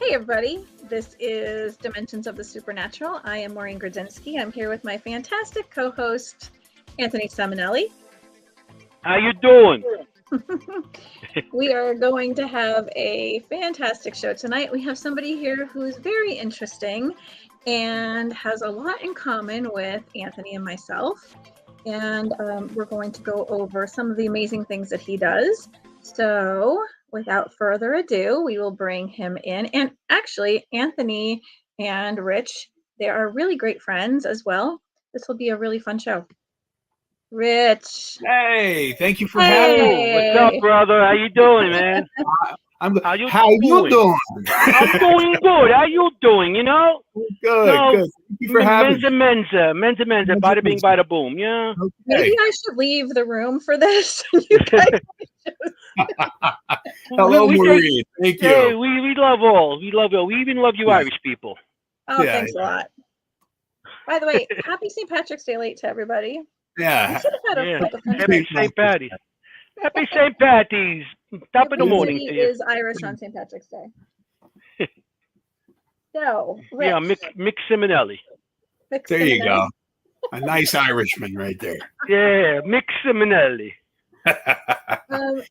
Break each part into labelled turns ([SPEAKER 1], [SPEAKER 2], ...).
[SPEAKER 1] Hey everybody, this is Dimensions of the Supernatural. I am Maureen Grudzinski. I'm here with my fantastic co-host, Anthony Simonelli.
[SPEAKER 2] How you doing?
[SPEAKER 1] We are going to have a fantastic show tonight. We have somebody here who is very interesting and has a lot in common with Anthony and myself. And we're going to go over some of the amazing things that he does. So without further ado, we will bring him in. And actually, Anthony and Rich, they are really great friends as well. This will be a really fun show. Rich.
[SPEAKER 3] Hey, thank you for having me.
[SPEAKER 2] What's up, brother? How you doing, man?
[SPEAKER 3] I'm good.
[SPEAKER 2] How you
[SPEAKER 3] doing?
[SPEAKER 2] I'm doing good. How you doing? You know?
[SPEAKER 3] Good. Thank you for having me.
[SPEAKER 2] Menza. Bada bing, bada boom. Yeah.
[SPEAKER 3] Okay.
[SPEAKER 1] Maybe I should leave the room for this. You guys
[SPEAKER 3] Hello, Maureen. Thank you.
[SPEAKER 2] Hey, we love all. We love all. We even love you, Irish people.
[SPEAKER 1] Oh, yeah, thanks a lot. By the way, happy St. Patrick's Day late to everybody.
[SPEAKER 3] Yeah.
[SPEAKER 2] Happy St. Patty's. Happy St. Patty's. Top of the morning to you.
[SPEAKER 1] Is Irish on St. Patrick's Day. So, Rich.
[SPEAKER 2] Yeah, Mick Simonelli.
[SPEAKER 3] There you go. A nice Irishman right there.
[SPEAKER 2] Yeah, Mick Simonelli.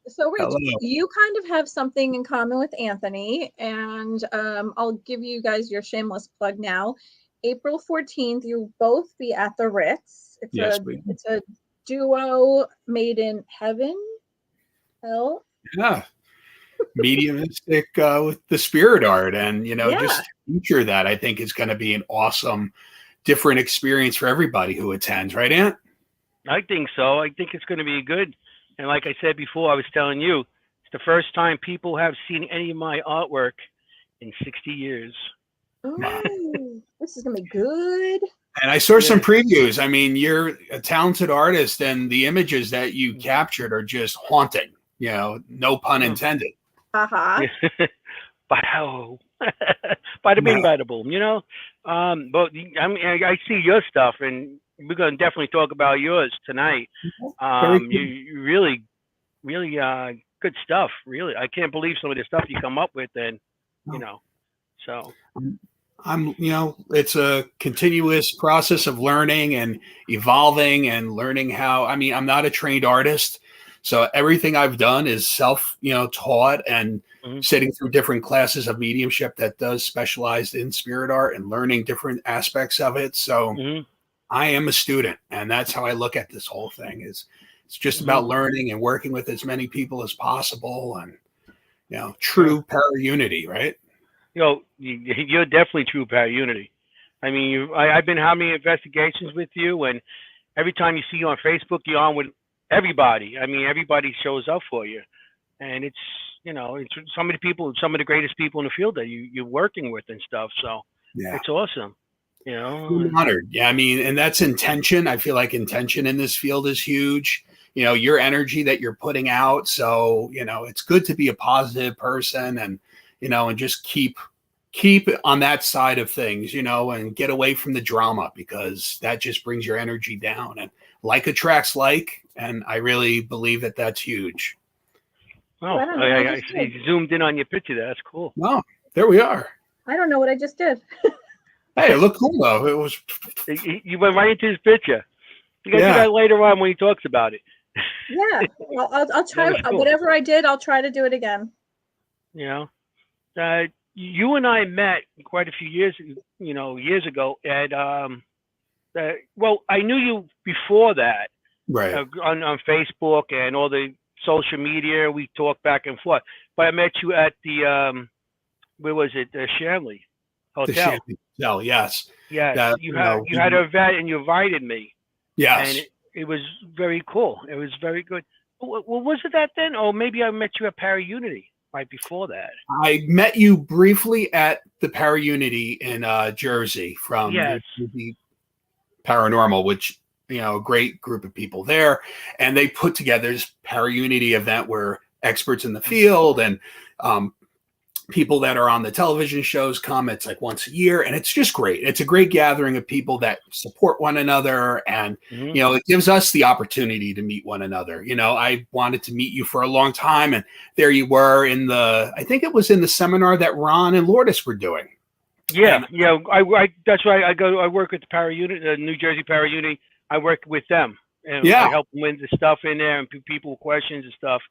[SPEAKER 1] So, Rich, you kind of have something in common with Anthony, and I'll give you guys your shameless plug now. April 14th, you'll both be at the Ritz. It's a duo made in heaven. Hell.
[SPEAKER 3] Yeah. Mediumistic with the spirit art, and just feature that, I think is going to be an awesome, different experience for everybody who attends, right, Ant?
[SPEAKER 2] I think so. I think it's going to be good. And like I said before, I was telling you, it's the first time people have seen any of my artwork in 60 years.
[SPEAKER 1] Oh, this is going to be good.
[SPEAKER 3] And I saw some previews. I mean, you're a talented artist, and the images that you captured are just haunting. No pun intended.
[SPEAKER 1] Uh-huh.
[SPEAKER 2] Wow. Bada bing, bada boom, But I mean, I see your stuff, and we're going to definitely talk about yours tonight. You really, really good stuff, really. I can't believe some of the stuff you come up with, and, so.
[SPEAKER 3] It's a continuous process of learning and evolving and learning how, I'm not a trained artist. So everything I've done is taught and sitting through different classes of mediumship that does specialize in spirit art and learning different aspects of it. So I am a student, and that's how I look at this whole thing. It's just about learning and working with as many people as possible, and true para-unity, right?
[SPEAKER 2] You're definitely true para-unity. I mean, I've been having investigations with you, and every time you see you on Facebook, you're on with everybody. I mean, everybody shows up for you, and it's some of the greatest people in the field that you're working with and stuff. So it's awesome.
[SPEAKER 3] I'm honored. Yeah, and that's intention. I feel like intention in this field is huge. Your energy that you're putting out. So it's good to be a positive person, and and just keep on that side of things, and get away from the drama, because that just brings your energy down, and like attracts like. And I really believe that that's huge.
[SPEAKER 2] Oh, I zoomed in on your picture there. That's cool.
[SPEAKER 3] No, there we are.
[SPEAKER 1] I don't know what I just did.
[SPEAKER 3] Hey, it looked cool though. It was.
[SPEAKER 2] You went right into his picture. You got to do that later on when he talks about it.
[SPEAKER 1] Yeah, well, I'll try. Cool. Whatever I did, I'll try to do it again.
[SPEAKER 2] You and I met quite a few years ago at well, I knew you before that,
[SPEAKER 3] right?
[SPEAKER 2] On Facebook and all the social media. We talked back and forth, but I met you at the where was it? The Shanley Hotel.
[SPEAKER 3] The Shanley Hotel, yes.
[SPEAKER 2] Yeah, you had an event and you invited me.
[SPEAKER 3] Yes,
[SPEAKER 2] and it was very cool. It was very good. Well, was it that then? Or maybe I met you at Para-Unity right before that.
[SPEAKER 3] I met you briefly at the Para-Unity in Jersey from the Paranormal, which, a great group of people there. And they put together this Para-Unity event where experts in the field and people that are on the television shows come. It's like once a year, and it's just great. It's a great gathering of people that support one another, and it gives us the opportunity to meet one another. I wanted to meet you for a long time, and there you were I think it was in the seminar that Ron and Lourdes were doing.
[SPEAKER 2] Yeah, I that's right. I work with the Para Unit, the New Jersey Para Unit. I work with them, and I help them with the stuff in there and people with questions and stuff.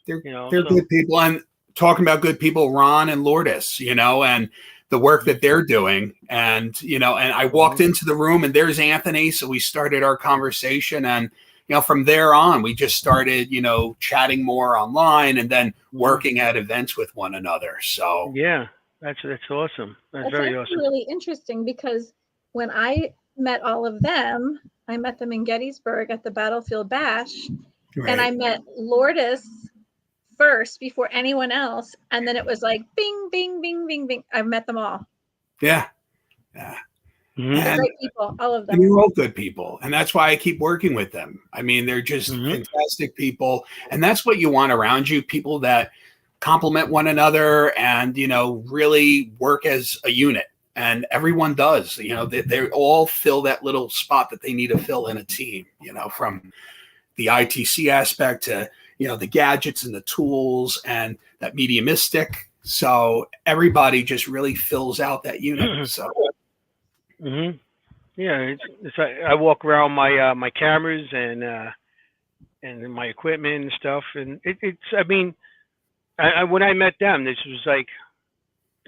[SPEAKER 3] They're good people, and talking about good people, Ron and Lourdes, and the work that they're doing. And, and I walked into the room, and there's Anthony. So we started our conversation, and, from there on, we just started, chatting more online and then working at events with one another. So,
[SPEAKER 2] yeah, that's awesome. That's very awesome.
[SPEAKER 1] Really interesting, because when I met all of them, I met them in Gettysburg at the Battlefield Bash, and I met Lourdes first before anyone else, and then it was like bing, bing, bing, bing, bing. I've met them all.
[SPEAKER 3] Yeah.
[SPEAKER 1] They're great people, all of them.
[SPEAKER 3] They're all good people, and that's why I keep working with them. I mean, they're just fantastic people, and that's what you want around you, people that complement one another and really work as a unit. And everyone does. They all fill that little spot that they need to fill in a team, from the ITC aspect to the gadgets and the tools and that mediumistic. So everybody just really fills out that unit. So,
[SPEAKER 2] yeah, I walk around my cameras and my equipment and stuff, and I mean, when I met them, this was like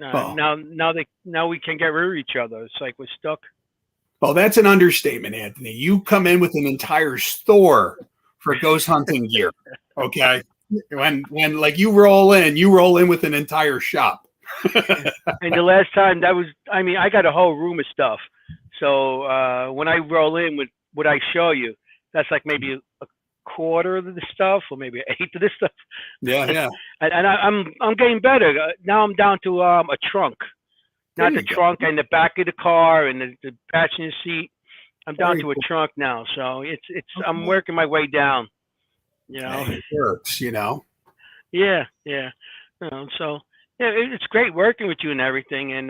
[SPEAKER 2] now we can get rid of each other. It's like we're stuck.
[SPEAKER 3] Well, that's an understatement, Anthony. You come in with an entire store for ghost hunting gear. Okay. When like you roll in with an entire shop.
[SPEAKER 2] And the last time I got a whole room of stuff. So when I roll in with what I show you, that's like maybe a quarter of the stuff, or maybe an eighth of the stuff.
[SPEAKER 3] Yeah.
[SPEAKER 2] and I'm getting better. Now I'm down to a trunk. Not the trunk and the back of the car and the passenger seat. I'm down to a trunk now. So I'm working my way down.
[SPEAKER 3] It works,
[SPEAKER 2] Yeah. So it's great working with you and everything, and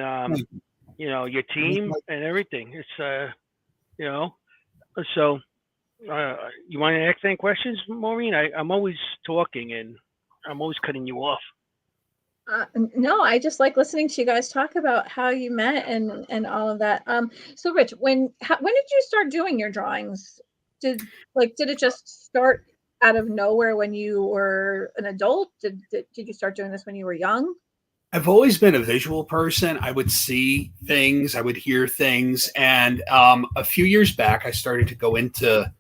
[SPEAKER 2] your team and everything. It's so you want to ask any questions, Maureen? I'm always talking and I'm always cutting you off.
[SPEAKER 1] No, I just like listening to you guys talk about how you met and all of that. So Rich, when did you start doing your drawings? Did it just start out of nowhere when you were an adult? Did you start doing this when you were young?
[SPEAKER 3] I've always been a visual person. I would see things, I would hear things. And a few years back, I started to go into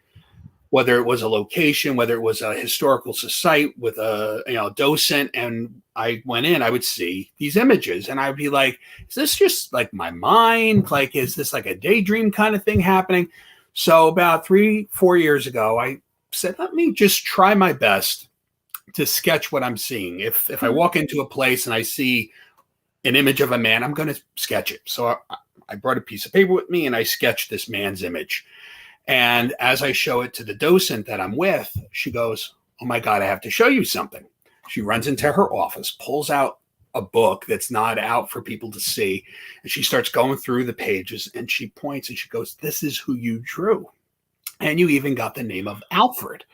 [SPEAKER 3] whether it was a location, whether it was a historical site with a docent. And I went in, I would see these images and I'd be like, is this just like my mind? Like, is this like a daydream kind of thing happening? So about 3-4 years ago, I said, let me just try my best to sketch what I'm seeing. If I walk into a place and I see an image of a man, I'm going to sketch it. So I brought a piece of paper with me and I sketched this man's image. And as I show it to the docent that I'm with, she goes, oh my God, I have to show you something. She runs into her office, pulls out a book that's not out for people to see. And she starts going through the pages and she points and she goes, this is who you drew. And you even got the name of Alfred.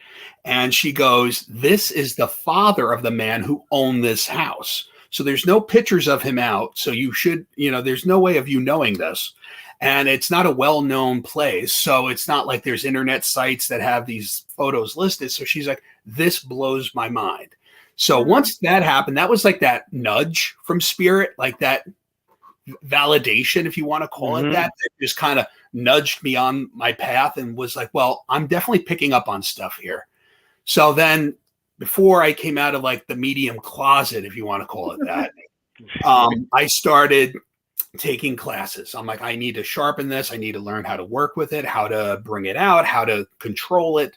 [SPEAKER 3] And she goes, this is the father of the man who owned this house. So there's no pictures of him out. So you should, there's no way of you knowing this. And it's not a well-known place. So it's not like there's internet sites that have these photos listed. So she's like, this blows my mind. So once that happened, that was like that nudge from spirit, like that validation, if you want to call it that just kind of nudged me on my path and was like, well, I'm definitely picking up on stuff here. So then before I came out of like the medium closet, if you want to call it that, I started taking classes. I'm like, I need to sharpen this. I need to learn how to work with it, how to bring it out, how to control it.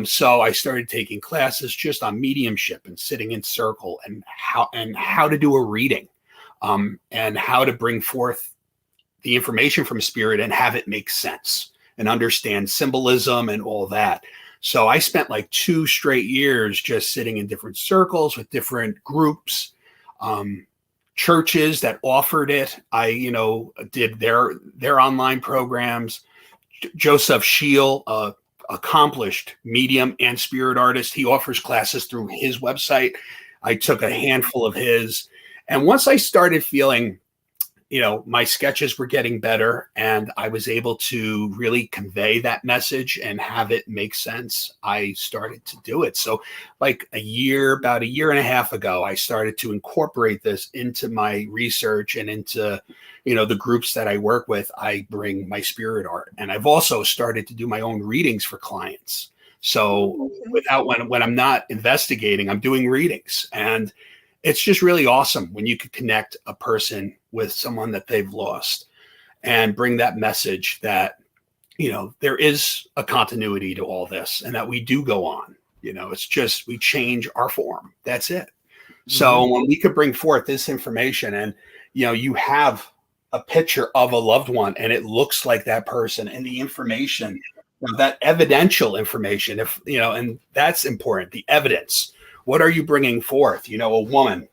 [SPEAKER 3] So I started taking classes just on mediumship and sitting in circle and how to do a reading, and how to bring forth the information from spirit and have it make sense and understand symbolism and all that. So I spent like 2 straight years just sitting in different circles with different groups, churches that offered it. I, did their online programs. Joseph Scheel, accomplished medium and spirit artist. He offers classes through his website. I took a handful of his. And once I started feeling, my sketches were getting better and I was able to really convey that message and have it make sense, I started to do it. So about a year and a half ago, I started to incorporate this into my research and into, the groups that I work with. I bring my spirit art, and I've also started to do my own readings for clients. So when I'm not investigating, I'm doing readings, and it's just really awesome when you can connect a person with someone that they've lost and bring that message that, there is a continuity to all this and that we do go on. It's just we change our form. That's it. So when we could bring forth this information and, you have a picture of a loved one and it looks like that person, and the information, that evidential information, and that's important, the evidence. What are you bringing forth? A woman,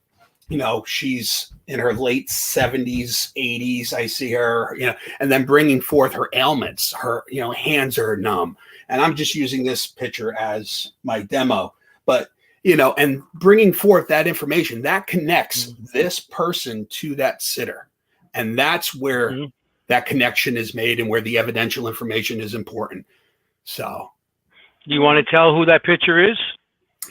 [SPEAKER 3] she's in her late 70s, 80s. I see her, and then bringing forth her ailments. Her, hands are numb. And I'm just using this picture as my demo. But, and bringing forth that information, that connects this person to that sitter. And that's where that connection is made and where the evidential information is important. So.
[SPEAKER 2] Do you want to tell who that picture is?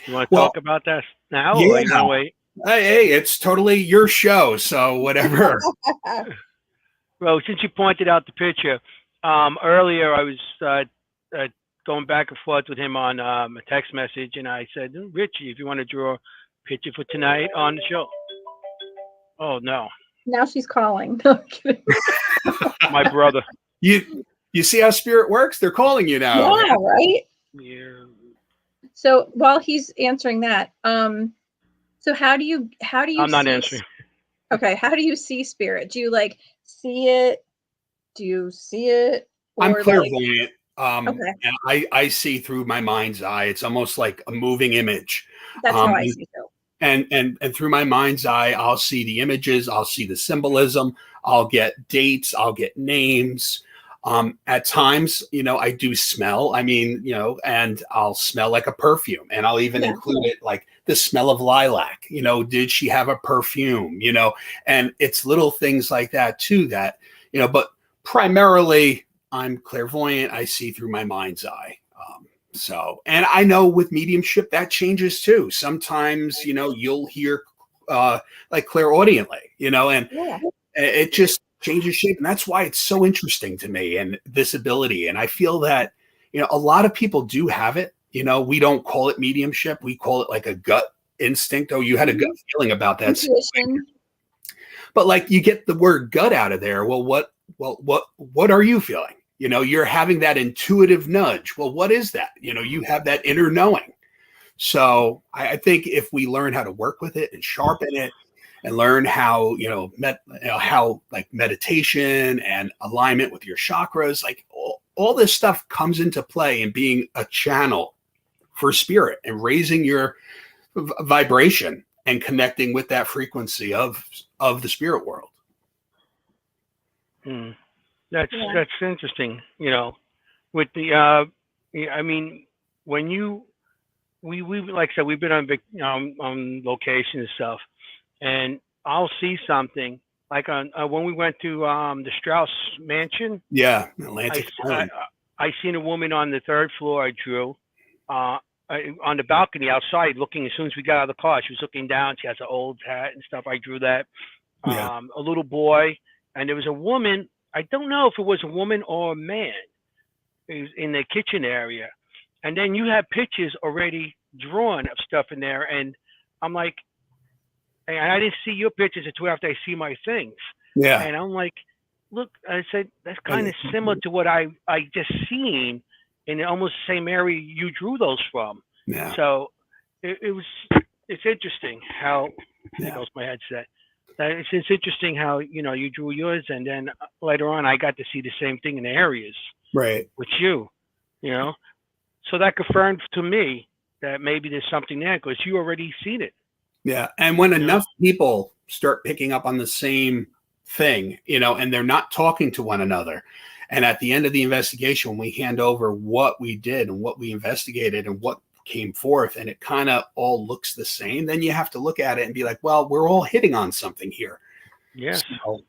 [SPEAKER 2] You want to talk about that now?
[SPEAKER 3] Yeah.
[SPEAKER 2] Or you want to wait?
[SPEAKER 3] Hey, it's totally your show, so whatever.
[SPEAKER 2] Well, since you pointed out the picture, earlier I was going back and forth with him on a text message, and I said, Richie, if you want to draw a picture for tonight on the show. Oh, no.
[SPEAKER 1] Now she's calling. No, I'm kidding.
[SPEAKER 2] My brother.
[SPEAKER 3] You see how spirit works? They're calling you now.
[SPEAKER 1] Yeah, right?
[SPEAKER 2] Yeah.
[SPEAKER 1] So while he's answering that, so how do you
[SPEAKER 2] I'm not answering.
[SPEAKER 1] Okay, how do you see spirit? Do you see it? Do you see it?
[SPEAKER 3] I'm clairvoyant.
[SPEAKER 1] Okay.
[SPEAKER 3] And I see through my mind's eye. It's almost like a moving image.
[SPEAKER 1] That's how I see too.
[SPEAKER 3] And through my mind's eye, I'll see the images, I'll see the symbolism, I'll get dates, I'll get names. At times, I do smell. And I'll smell like a perfume, and I'll even include it like the smell of lilac. Did she have a perfume? And it's little things like that too. That but primarily, I'm clairvoyant. I see through my mind's eye. And I know with mediumship that changes too. Sometimes you'll hear like clairaudiently, and it just changes shape. And that's why it's so interesting to me, and this ability. And I feel that, a lot of people do have it. We don't call it mediumship. We call it like a gut instinct. Oh, you had a gut feeling about that. But you get the word gut out of there. Well, what are you feeling? You're having that intuitive nudge. Well, what is that? You have that inner knowing. So I think if we learn how to work with it and sharpen it, and learn how, how meditation and alignment with your chakras, all this stuff comes into play in being a channel for spirit and raising your vibration and connecting with that frequency of the spirit world.
[SPEAKER 2] That's interesting. With the, when we like I said, we've been on location and stuff. And I'll see something like on when we went to the Strauss mansion.
[SPEAKER 3] Yeah, Atlantic.
[SPEAKER 2] I seen a woman on the third floor. I drew on the balcony outside, looking. As soon as we got out of the car, she was looking down. She has an old hat and stuff. I drew that. A little boy, and there was a woman. I don't know if it was a woman or a man. It was in the kitchen area, and then you have pictures already drawn of stuff in there, and I'm like. And I didn't see your pictures until after I see my things.
[SPEAKER 3] Yeah.
[SPEAKER 2] And I'm like, look, I said, that's kind of similar to what I just seen in almost the same area you drew those from.
[SPEAKER 3] Yeah.
[SPEAKER 2] So it's interesting how, there goes my headset. It's interesting how, you drew yours, and then later on I got to see the same thing in the areas.
[SPEAKER 3] Right.
[SPEAKER 2] With you, So that confirmed to me that maybe there's something there because you already seen it.
[SPEAKER 3] Yeah. And when enough people start picking up on the same thing, and they're not talking to one another. And at the end of the investigation, when we hand over what we did and what we investigated and what came forth, and it kind of all looks the same, then you have to look at it and be like, well, we're all hitting on something here.
[SPEAKER 2] Yes.
[SPEAKER 3] So,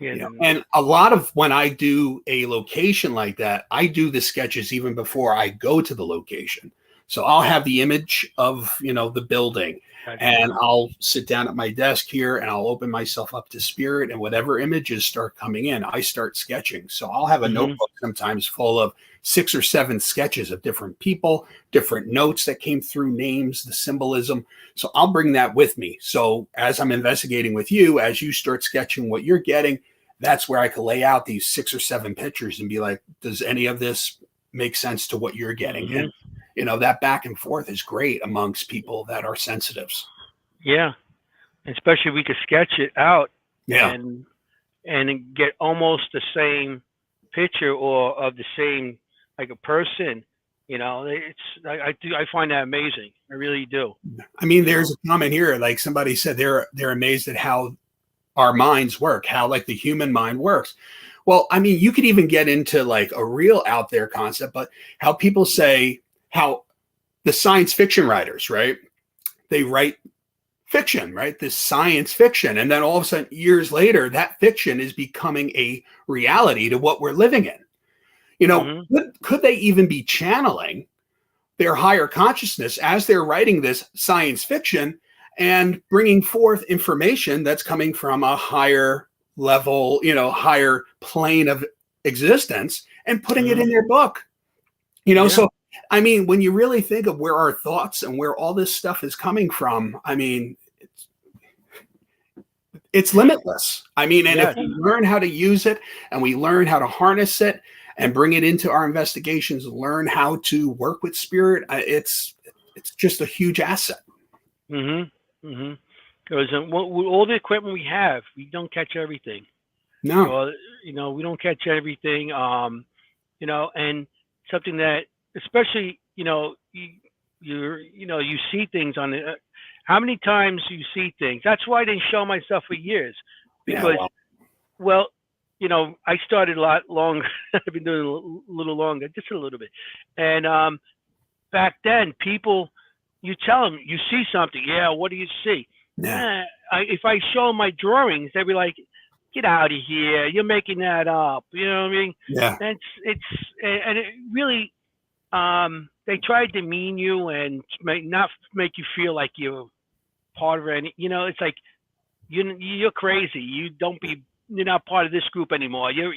[SPEAKER 3] and a lot of when I do a location like that, I do the sketches even before I go to the location. So I'll have the image of, the building, and I'll sit down at my desk here and I'll open myself up to spirit, and whatever images start coming in, I start sketching. So I'll have a notebook sometimes full of 6 or 7 sketches of different people, different notes that came through, names, the symbolism. So I'll bring that with me. So as I'm investigating with you, as you start sketching what you're getting, that's where I can lay out these 6 or 7 pictures and be like, does any of this make sense to what you're getting? And, that back and forth is great amongst people that are sensitives.
[SPEAKER 2] Yeah. Especially if we could sketch it out
[SPEAKER 3] Yeah.
[SPEAKER 2] and get almost the same picture or of the same, like a person, I find that amazing. I really do.
[SPEAKER 3] I mean, there's a comment here, like somebody said they're amazed at how our minds work, how like the human mind works. Well, I mean, you could even get into like a real out there concept, but how people say how the science fiction writers, right? They write fiction, right? This science fiction. And then all of a sudden, years later, that fiction is becoming a reality to what we're living in. Could they even be channeling their higher consciousness as they're writing this science fiction and bringing forth information that's coming from a higher level, higher plane of existence and putting it in their book? So, I mean, when you really think of where our thoughts and where all this stuff is coming from, I mean, it's limitless. I mean, and if we learn how to use it and we learn how to harness it and bring it into our investigations, learn how to work with spirit, it's just a huge asset.
[SPEAKER 2] Because all the equipment we have, we don't catch everything.
[SPEAKER 3] No.
[SPEAKER 2] Well, we don't catch everything. And something that, especially, you see things on the. How many times you see things? That's why I didn't show myself for years, because, I started a lot longer. I've been doing a little longer, just a little bit. And back then, people, you tell them you see something. Yeah, what do you see?
[SPEAKER 3] Yeah.
[SPEAKER 2] If I show my drawings, they'd be like, "Get out of here! You're making that up." You know what I mean?
[SPEAKER 3] Yeah.
[SPEAKER 2] And it really, they try to demean you and not make you feel like you're part of any. It's like you're crazy. You're not part of this group anymore. You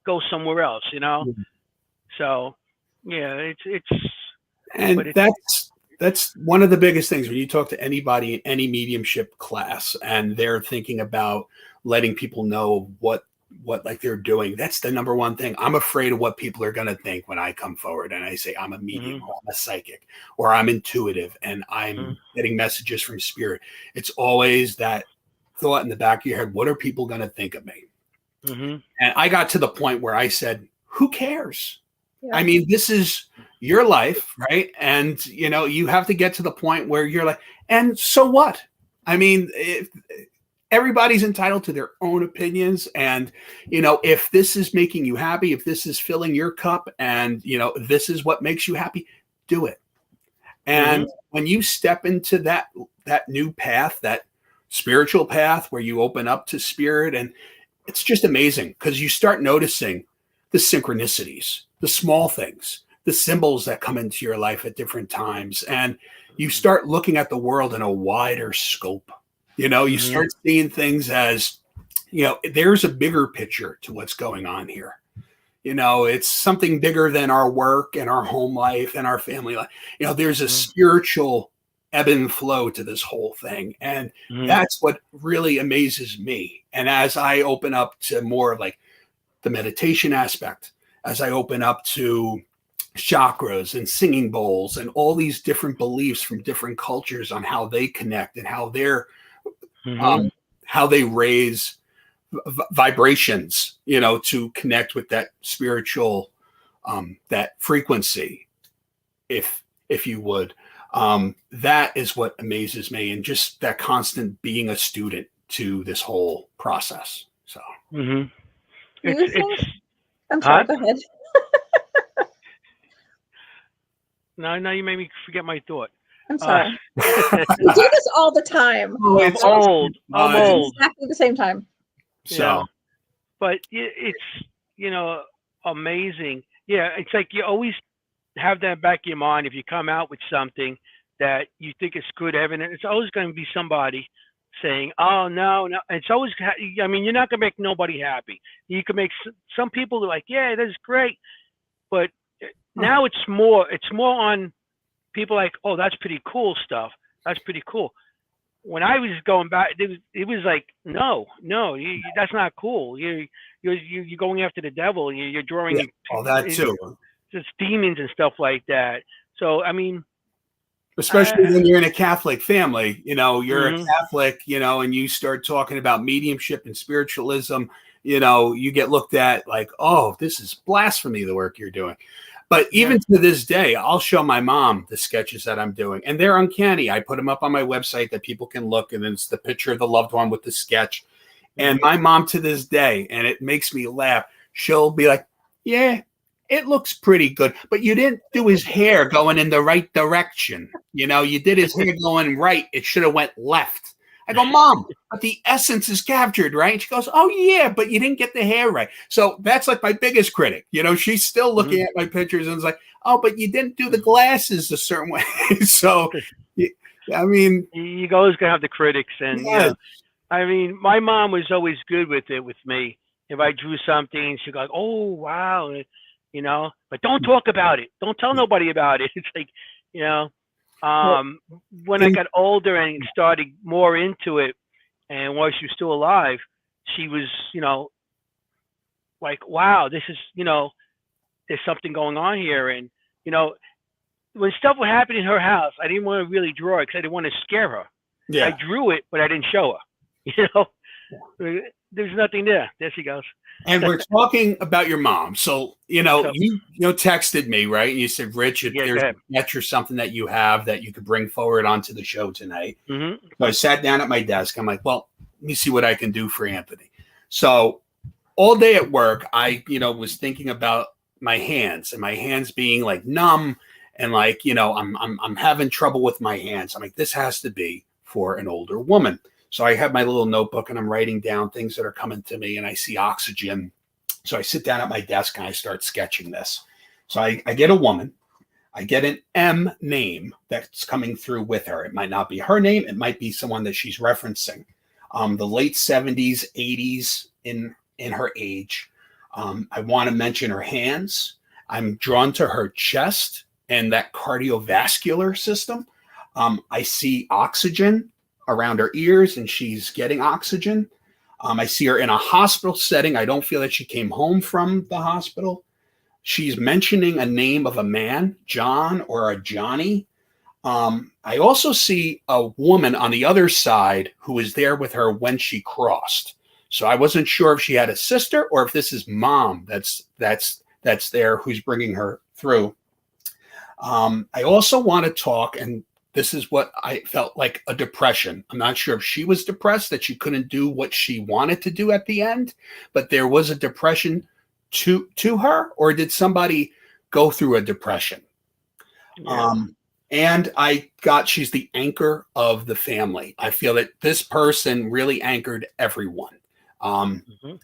[SPEAKER 2] go somewhere else. So yeah,
[SPEAKER 3] that's one of the biggest things when you talk to anybody in any mediumship class and they're thinking about letting people know what like they're doing. That's the number one thing. I'm afraid of what people are going to think when I come forward and I say I'm a medium or I'm a psychic or I'm intuitive and I'm getting messages from spirit. It's always that thought in the back of your head. What are people going to think of me? And I got to the point where I said, who cares? Yeah. I mean, this is your life, right? And, you have to get to the point where you're like, and so what? I mean, everybody's entitled to their own opinions. And, if this is making you happy, if this is filling your cup and, this is what makes you happy, do it. And when you step into that new path, that spiritual path where you open up to spirit, and it's just amazing because you start noticing the synchronicities, the small things, the symbols that come into your life at different times. And you start looking at the world in a wider scope. You start seeing things as, there's a bigger picture to what's going on here. It's something bigger than our work and our home life and our family life. There's a spiritual ebb and flow to this whole thing. And that's what really amazes me. And as I open up to more of like the meditation aspect, as I open up to chakras and singing bowls and all these different beliefs from different cultures on how they connect and how they're how they raise vibrations, to connect with that spiritual, that frequency, if you would. That is what amazes me, and just that constant being a student to this whole process. So,
[SPEAKER 1] Do you think? I'm sorry. Go ahead.
[SPEAKER 2] No, you made me forget my thought.
[SPEAKER 1] I'm sorry. We do this all the time.
[SPEAKER 2] I'm old.
[SPEAKER 1] Exactly the same time.
[SPEAKER 3] So,
[SPEAKER 2] yeah. But it's amazing. Yeah, it's like you always have that back of your mind. If you come out with something that you think is good evidence, it's always going to be somebody saying, "Oh no." It's always. I mean, you're not going to make nobody happy. You can make some people like, "Yeah, that's great," but now it's more on people like, "Oh, that's pretty cool stuff. That's pretty cool." When I was going back, it was like, no, that's not cool. You're going after the devil. You're drawing
[SPEAKER 3] all that too.
[SPEAKER 2] Just demons and stuff like that. So I mean,
[SPEAKER 3] especially when you're in a Catholic family, you're a Catholic, and you start talking about mediumship and spiritualism, you get looked at like, oh, this is blasphemy, the work you're doing. But even to this day, I'll show my mom the sketches that I'm doing, and they're uncanny. I put them up on my website that people can look, and it's the picture of the loved one with the sketch. And my mom to this day, and it makes me laugh, she'll be like, yeah, it looks pretty good, but you didn't do his hair going in the right direction. You did his hair going right. It should have went left. I go, Mom, but the essence is captured, right? And she goes, oh, yeah, but you didn't get the hair right. So that's like my biggest critic. She's still looking at my pictures and is like, oh, but you didn't do the glasses a certain way. So, I mean.
[SPEAKER 2] You're always going to have the critics. And, I mean, my mom was always good with it with me. If I drew something, she'd go, like, oh, wow. But don't talk about it. Don't tell nobody about it. It's like, when I got older and started more into it, and while she was still alive, she was, like, wow, this is, there's something going on here. And, when stuff would happen in her house, I didn't want to really draw it because I didn't want to scare her. Yeah. I drew it, but I didn't show her. There's nothing there. There she goes.
[SPEAKER 3] And we're talking about your mom. So, you texted me, right? And you said, Rich, if there's a sketch or something that you have that you could bring forward onto the show tonight. So I sat down at my desk. I'm like, well, let me see what I can do for Anthony. So all day at work, I, was thinking about my hands and my hands being like numb and like, I'm having trouble with my hands. I'm like, this has to be for an older woman. So I have my little notebook and I'm writing down things that are coming to me and I see oxygen. So I sit down at my desk and I start sketching this. So I get a woman. I get an M name that's coming through with her. It might not be her name. It might be someone that she's referencing. The late 70s, 80s in her age. I want to mention her hands. I'm drawn to her chest and that cardiovascular system. I see oxygen around her ears and she's getting oxygen. I see her in a hospital setting. I don't feel that she came home from the hospital. She's mentioning a name of a man, John or a Johnny. I also see a woman on the other side who was there with her when she crossed. So I wasn't sure if she had a sister or if this is mom that's there who's bringing her through. I also want to talk, and this is what I felt like, a depression. I'm not sure if she was depressed that she couldn't do what she wanted to do at the end, but there was a depression to her, or did somebody go through a depression? Yeah. And I got, she's the anchor of the family. I feel that this person really anchored everyone. And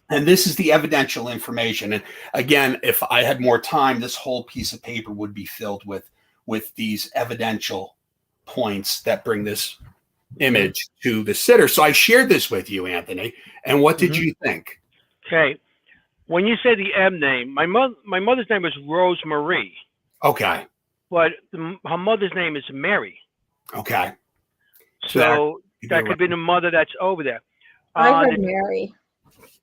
[SPEAKER 3] this is the evidential information. And again, if I had more time, this whole piece of paper would be filled with these evidential points that bring this image to the sitter. So I shared this with you, Anthony. And what did you think?
[SPEAKER 2] Okay. When you say the M name, my mother's name is Rose Marie.
[SPEAKER 3] Okay.
[SPEAKER 2] But her mother's name is Mary.
[SPEAKER 3] Okay.
[SPEAKER 2] So that could be the mother that's over there.
[SPEAKER 1] I heard Mary.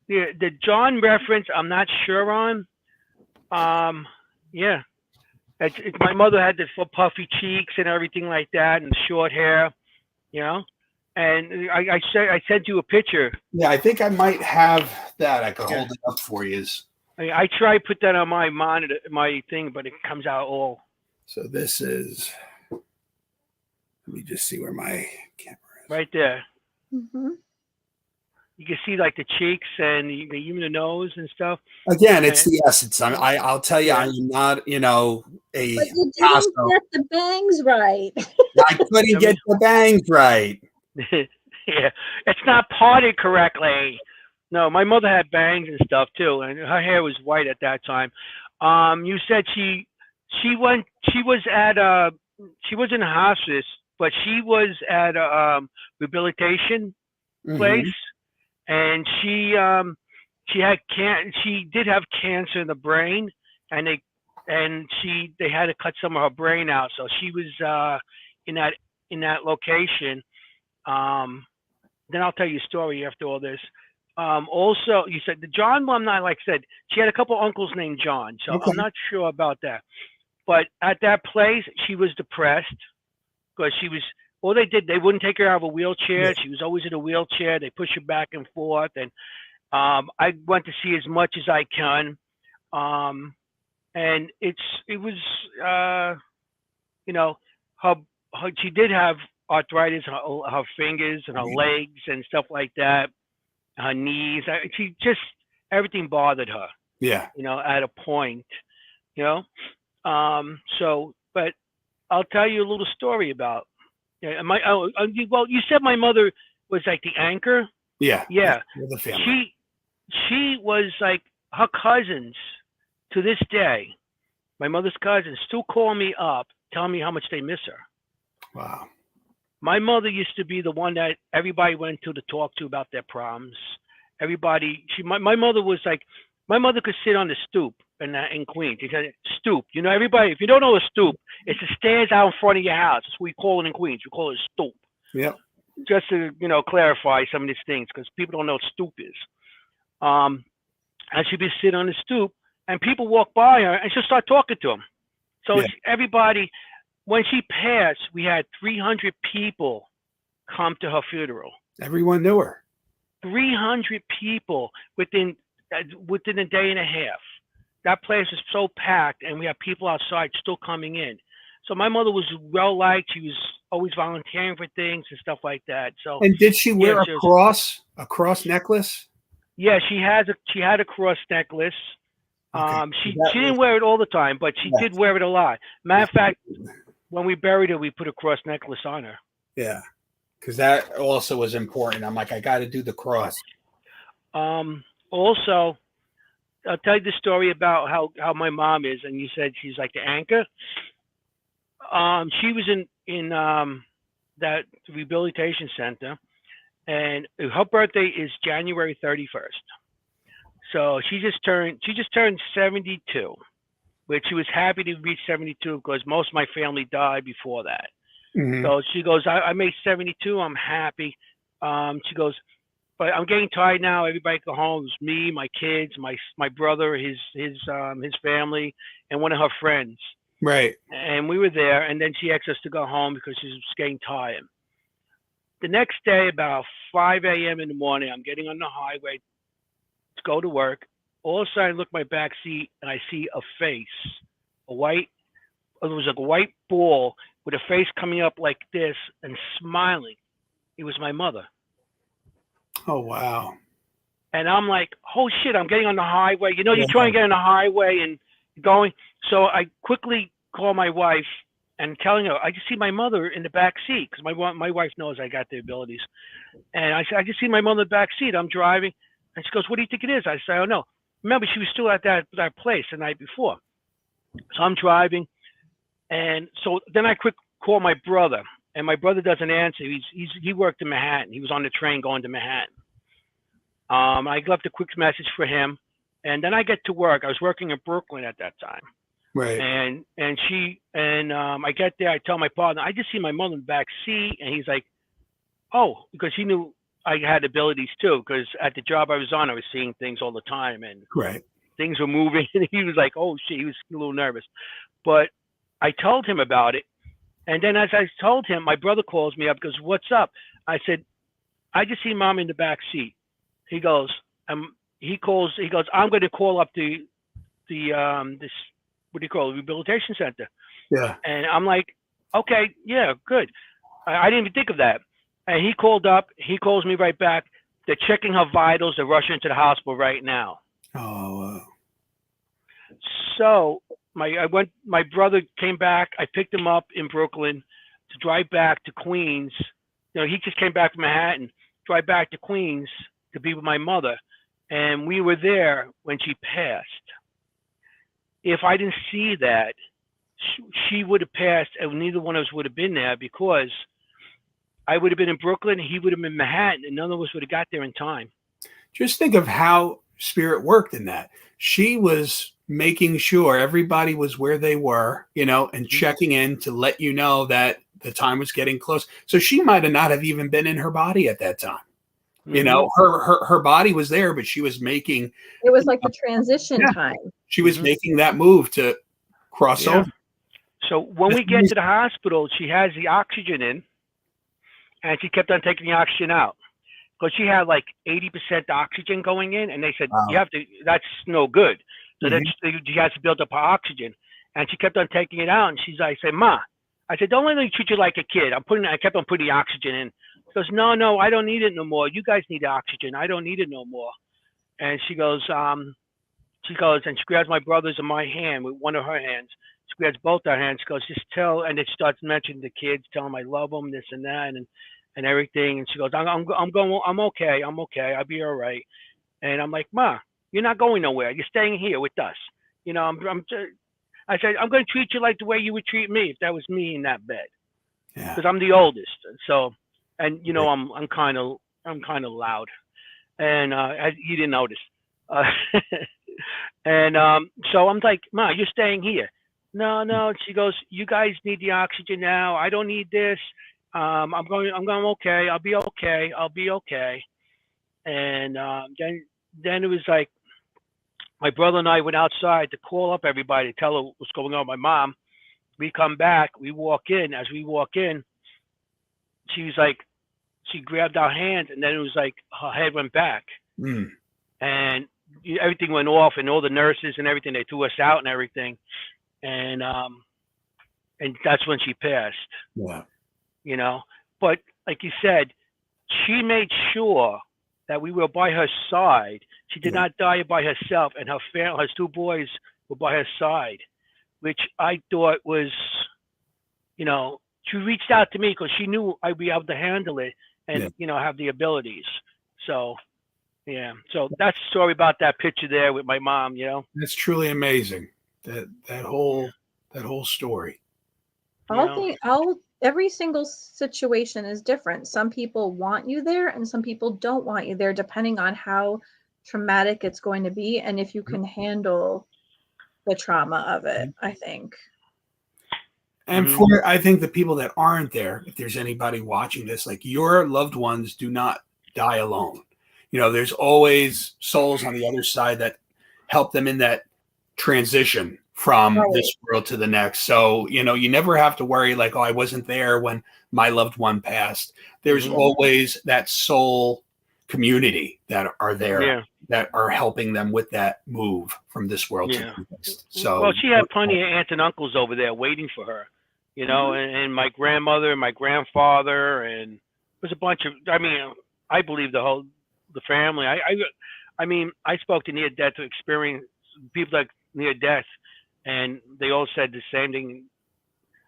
[SPEAKER 2] The John reference, I'm not sure on. Yeah. My mother had the puffy cheeks and everything like that, and the short hair, And I sent you a picture.
[SPEAKER 3] Yeah, I think I might have that. I could hold it up for you.
[SPEAKER 2] I try to put that on my monitor, my thing, but it comes out all.
[SPEAKER 3] So this is Let me just see where my camera is.
[SPEAKER 2] Right there.
[SPEAKER 1] Mm-hmm.
[SPEAKER 2] You can see like the cheeks and even the nose and stuff.
[SPEAKER 3] Again, it's the essence. I'll tell you, I'm not, you know, a.
[SPEAKER 1] But you didn't get the bangs right.
[SPEAKER 3] I couldn't get the bangs right.
[SPEAKER 2] Yeah, it's not parted correctly. No, my mother had bangs and stuff too, and her hair was white at that time. You said she was in hospice, but she was at a rehabilitation place, and she did have cancer in the brain, and they had to cut some of her brain out, so she was in that location. Then I'll tell you a story after all this. Also, you said the John mom, not like I said, she had a couple uncles named John, so I'm not sure about that. But at that place, she was depressed because she was. All they did, they wouldn't take her out of a wheelchair. Yeah. She was always in a wheelchair. They push her back and forth, and I went to see as much as I can. And it was, you know, she did have arthritis, her fingers and her legs and stuff like that, her knees. She just, everything bothered her. Yeah. You know, at a point, you know. But I'll tell you a little story about. Yeah, well, you said my mother was like the anchor. Yeah. Yeah. The family. She was like, her cousins to this day, my mother's cousins still call me up, telling me how much they miss her. Wow. My mother used to be the one that everybody went to talk to about their problems. Everybody, my mother was like, my mother could sit on the stoop in Queens. She said, stoop. You know, everybody, if you don't know a stoop, it's the stairs out in front of your house. That's what we call it in Queens. We call it a stoop. Yep. Just to, you know, clarify some of these things, because people don't know what stoop is. And she'd be sitting on the stoop, and people walk by her, and she'll start talking to them. So everybody, when she passed, we had 300 people come to her funeral. Everyone knew her. 300 people within a day and a half. That place was so packed, and we had people outside still coming in. So my mother was well liked. She was always volunteering for things and stuff like that. So. And did she wear a cross necklace? Yeah, she had a cross necklace. Okay. She didn't wear it all the time, but she did wear it a lot. Matter of fact, when we buried her, we put a cross necklace on her. Yeah, because that also was important. I'm like, I got to do the cross. Also, I'll tell you the story about how my mom is, and you said she's like the anchor. She was in that rehabilitation center, and her birthday is January 31st. So she just turned 72, which she was happy to reach 72 because most of my family died before that. Mm-hmm. So she goes, I made 72. I'm happy. She goes, but I'm getting tired now. Everybody go home. It was me, my kids, my brother, his family, and one of her friends. Right. And we were there, and then she asked us to go home because she was getting tired. The next day, about 5 a.m. in the morning, I'm getting on the highway to go to work. All of a sudden, I look at my back seat, and I see a face, it was like a white ball with a face coming up like this and smiling. It was my mother. Oh, wow. And I'm like, oh, shit, I'm getting on the highway. You know, you try and get on the highway and going. So I quickly call my wife and telling her, I just see my mother in the back seat, because my wife knows I got the abilities. And I said, I just see my mother in the back seat. I'm driving. And she goes, what do you think it is? I said, I don't know. Remember, she was still at that place the night before. So I'm driving. And so then I quick call my brother. And my brother doesn't answer. He worked in Manhattan. He was on the train going to Manhattan. I left a quick message for him. And then I get to work. I was working in Brooklyn at that time. Right. And I get there. I tell my partner, I just see my mother in the back seat. And he's like, oh, because he knew I had abilities too. Because at the job I was on, I was seeing things all the time. And things were moving. And he was like, oh, shit. He was a little nervous. But I told him about it. And then as I told him, my brother calls me up, goes, what's up? I said, I just see mom in the back seat. He goes, he goes, I'm going to call up this, what do you call it, rehabilitation center. Yeah. And I'm like, okay, yeah, good. I didn't even think of that. And he called up. He calls me right back. They're checking her vitals. They're rushing to the hospital right now.
[SPEAKER 3] Oh.
[SPEAKER 2] So my brother came back. I picked him up in Brooklyn to drive back to Queens. He just came back from Manhattan, drive back to Queens to be with my mother. And we were there when she passed. If I didn't see that, she would have passed, and neither one of us would have been there, because I would have been in Brooklyn, he would have been in Manhattan, and none of us would have got there in time.
[SPEAKER 3] Just think of how spirit worked in that. She was making sure everybody was where they were, and checking in to let you know that the time was getting close. So she might have not have even been in her body at that time. Her body was there, but she was making.
[SPEAKER 1] It was like the transition time.
[SPEAKER 3] She was making that move to cross over.
[SPEAKER 2] So when we get to the hospital, she has the oxygen in, and she kept on taking the oxygen out, because she had like 80% oxygen going in, and they said, you have to. That's no good. So then she has to build up her oxygen, and she kept on taking it out. And she's like, "Say, Ma," I said, "Don't let me treat you like a kid. I kept on putting the oxygen in." She goes, "No, I don't need it no more. You guys need the oxygen. I don't need it no more." And she goes, and she grabs my brother's and my hand with one of her hands. She grabs both our hands. She goes, "Just tell," and it starts mentioning the kids, tell them I love them, this and that, and everything. And she goes, I'm okay. I'll be all right." And I'm like, "Ma, you're not going nowhere. You're staying here with us. I said, I'm going to treat you like the way you would treat me if that was me in that bed, because I'm the oldest. So, and I'm kind of loud, and you didn't notice. And so I'm like, "Ma, you're staying here." No. She goes, "You guys need the oxygen now. I don't need this. I'm okay. I'll be okay. And then it was like, my brother and I went outside to call up everybody to tell her what's going on with my mom. We come back, we walk in. As we walk in, she was like, she grabbed our hands, and then it was like her head went back. And everything went off, and all the nurses and everything, they threw us out and everything. And that's when she passed. But like you said, she made sure that we were by her side. She did not die by herself, and her family, her two boys, were by her side, which I thought was, she reached out to me because she knew I'd be able to handle it and, have the abilities. So, so that's the story about that picture there with my mom,
[SPEAKER 3] That's truly amazing. That whole story.
[SPEAKER 1] Every single situation is different. Some people want you there, and some people don't want you there, depending on how traumatic it's going to be, and if you can handle the trauma of it, I think.
[SPEAKER 3] And I think the people that aren't there, if there's anybody watching this, like, your loved ones do not die alone. There's always souls on the other side that help them in that transition from this world to the next. So, you never have to worry like, oh, I wasn't there when my loved one passed. There's always that soul community that are there that are helping them with that move from this world to the next. So,
[SPEAKER 2] well, she had plenty of aunts and uncles over there waiting for her, and my grandmother and my grandfather, and there's a bunch of, I believe the family. I spoke to near-death experience, people like near death, and they all said the same thing.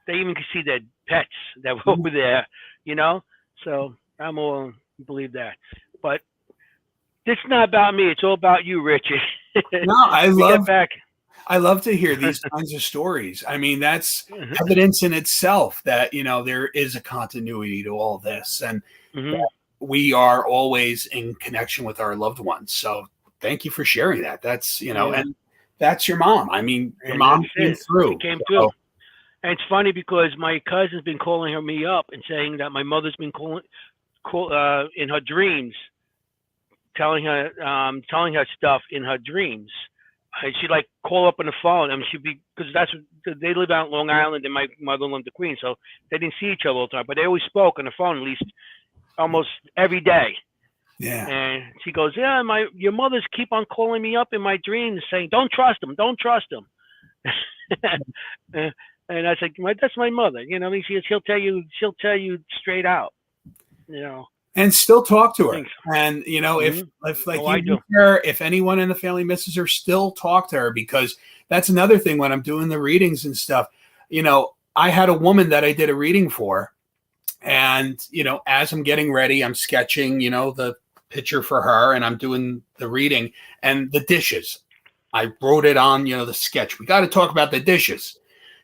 [SPEAKER 2] They even could see their pets that were over there, So I'm all believe that. But it's not about me. It's all about you, Richie.
[SPEAKER 3] No, I love to hear these kinds of stories. That's evidence in itself that, there is a continuity to all this, and that we are always in connection with our loved ones. So thank you for sharing that. That's, and that's your mom. Your mom came through.
[SPEAKER 2] She came through. And it's funny because my cousin's been calling me up and saying that my mother's been calling in her dreams, telling her stuff in her dreams. And she'd like call up on the phone, and she'd be, because they live out in Long Island and my mother lived in Queens, so they didn't see each other all the time, but they always spoke on the phone at least almost every day.
[SPEAKER 3] Yeah.
[SPEAKER 2] And she goes, your mothers keep on calling me up in my dreams saying, don't trust him. And I said, that's my mother. You know, I mean, she'll tell you straight out. You know,
[SPEAKER 3] and still talk to her.
[SPEAKER 2] Thanks.
[SPEAKER 3] And you know, if like
[SPEAKER 2] I do.
[SPEAKER 3] her, if anyone in the family misses her, still talk to her, because that's another thing when I'm doing the readings and stuff. You know, I had a woman that I did a reading for, and you know, as I'm getting ready, I'm sketching, you know, the picture for her, and I'm doing the reading and the dishes. I wrote it on, you know, the sketch. We got to talk about the dishes.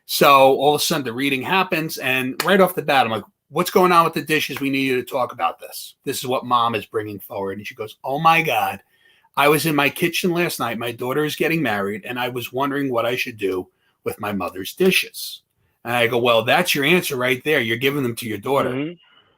[SPEAKER 3] So all of a sudden the reading happens, and right off the bat, I'm like, what's going on with the dishes? We need you to talk about this. This is what mom is bringing forward. And she goes, oh my God, I was in my kitchen last night. My daughter is getting married, and I was wondering what I should do with my mother's dishes. And I go, well, that's your answer right there. You're giving them to your daughter.
[SPEAKER 2] Mm-hmm.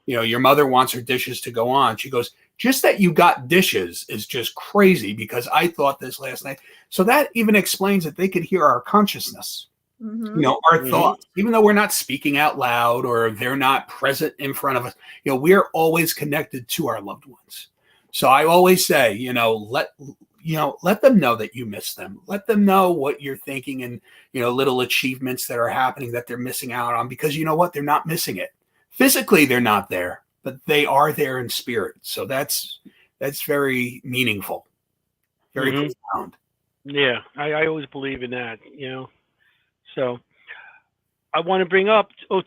[SPEAKER 3] You know, your mother wants her dishes to go on. She goes, just that you got dishes is just crazy, because I thought this last night. So that even explains that they could hear our consciousness. You know, our thoughts, even though we're not speaking out loud or they're not present in front of us, you know, we're always connected to our loved ones. So I always say, you know, let them know that you miss them. Let them know what you're thinking, and, you know, little achievements that are happening that they're missing out on, because you know what? They're not missing it. Physically, they're not there, but they are there in spirit. So that's very meaningful, very profound.
[SPEAKER 2] Yeah, I always believe in that, you know. So I want to bring up, you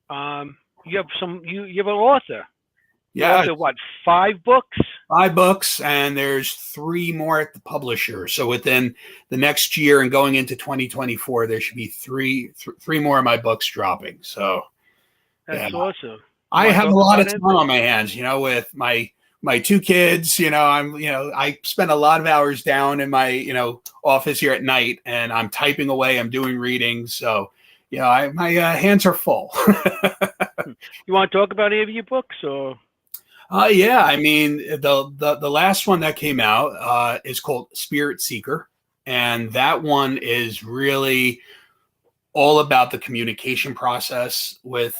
[SPEAKER 2] have you have an author.
[SPEAKER 3] Yeah.
[SPEAKER 2] Author, what, 5 books?
[SPEAKER 3] 5 books, and there's 3 more at the publisher. So within the next year and going into 2024, there should be three more of my books dropping. So
[SPEAKER 2] that's awesome.
[SPEAKER 3] I have a lot of time on my hands, you know, with my 2 kids. You know, I spend a lot of hours down in my, you know, office here at night, and I'm typing away, I'm doing readings. So, you know, my hands are full.
[SPEAKER 2] You want to talk about any of your books, or?
[SPEAKER 3] Yeah, I mean, the last one that came out is called Spirit Seeker, and that one is really all about the communication process with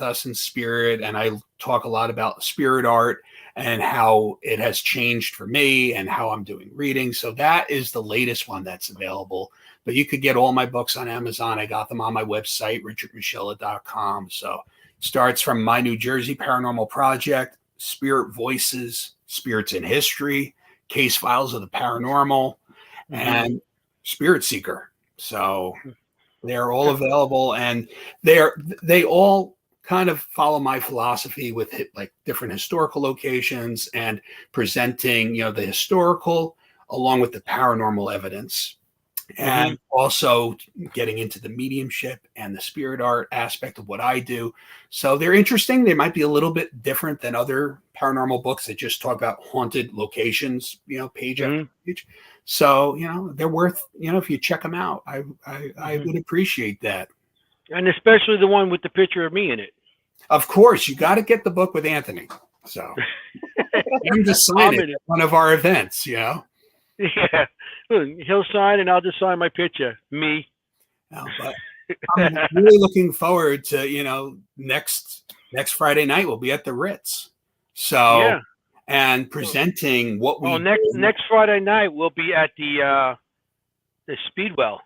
[SPEAKER 3] us in spirit. And I talk a lot about spirit art and how it has changed for me and how I'm doing readings. So that is the latest one that's available. But you could get all my books on Amazon. I got them on my website, richardmoschella.com. So it starts from my new Jersey Paranormal Project, Spirit Voices, Spirits in History, Case Files of the Paranormal, and Spirit Seeker. So they're all available, and they all kind of follow my philosophy with like different historical locations and presenting, you know, the historical along with the paranormal evidence, and also getting into the mediumship and the spirit art aspect of what I do. So they're interesting. They might be a little bit different than other paranormal books that just talk about haunted locations, you know, page after page. So, you know, they're worth, you know, if you check them out, I would appreciate that.
[SPEAKER 2] And especially the one with the picture of me in it.
[SPEAKER 3] Of course, you got to get the book with Anthony. So I'm just sign it at one of our events, you know.
[SPEAKER 2] Yeah, he'll sign, and I'll just sign my picture, me.
[SPEAKER 3] No, but I'm really looking forward to, you know, next Friday night we'll be at the Ritz. So
[SPEAKER 2] yeah.
[SPEAKER 3] And presenting what we
[SPEAKER 2] next Friday night we'll be at the Speedwell.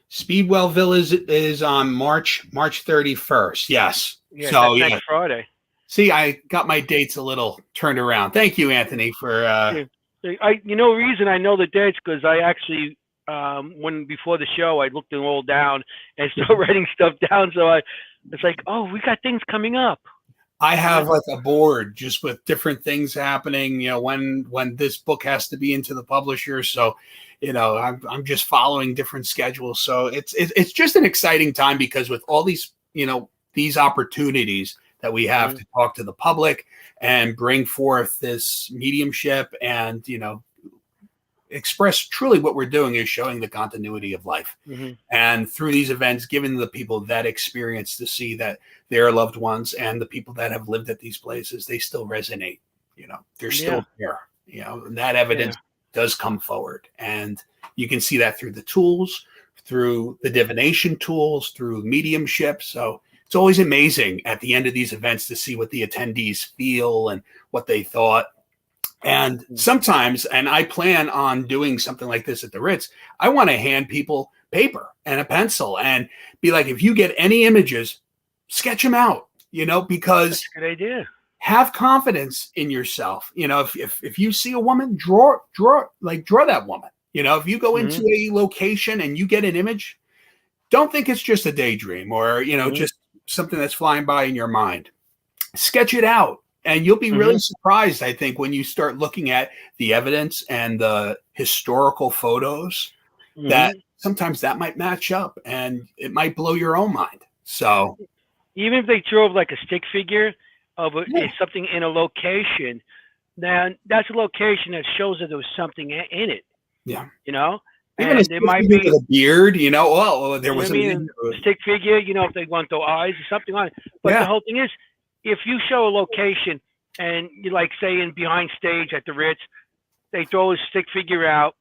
[SPEAKER 3] Speedwell Village is on March 31st. Yes.
[SPEAKER 2] Yeah,
[SPEAKER 3] so
[SPEAKER 2] that's next Friday.
[SPEAKER 3] See, I got my dates a little turned around. Thank you, Anthony, for
[SPEAKER 2] reason I know the dates, because I actually when before the show I looked them all down and started writing stuff down. So it's like, oh, we got things coming up.
[SPEAKER 3] I have like a board just with different things happening, you know, when this book has to be into the publisher. So, you know, I'm just following different schedules. So it's just an exciting time, because with all these, you know, these opportunities that we have to talk to the public and bring forth this mediumship and, you know, express truly what we're doing is showing the continuity of life. And through these events, giving the people that experience to see that their loved ones and the people that have lived at these places, they still resonate, you know, they're still there, you know, and that evidence does come forward. And you can see that through the tools, through the divination tools, through mediumship. So it's always amazing at the end of these events to see what the attendees feel and what they thought. And sometimes, and I plan on doing something like this at the Ritz, I want to hand people paper and a pencil and be like, if you get any images, sketch them out, because
[SPEAKER 2] That's a good idea.
[SPEAKER 3] Have confidence in yourself. If you see a woman, draw that woman. If you go into a location and you get an image, don't think it's just a daydream or, just something that's flying by in your mind. Sketch it out. And you'll be really surprised, I think, when you start looking at the evidence and the historical photos that sometimes that might match up and it might blow your own mind. So
[SPEAKER 2] even if they drove like a stick figure of something in a location, now that's a location that shows that there was something in it.
[SPEAKER 3] Yeah.
[SPEAKER 2] And it might be
[SPEAKER 3] with a beard, there was
[SPEAKER 2] a stick figure, if they want the eyes or something on it. But the whole thing is, if you show a location and you like say in behind stage at the Ritz, they throw a stick figure out,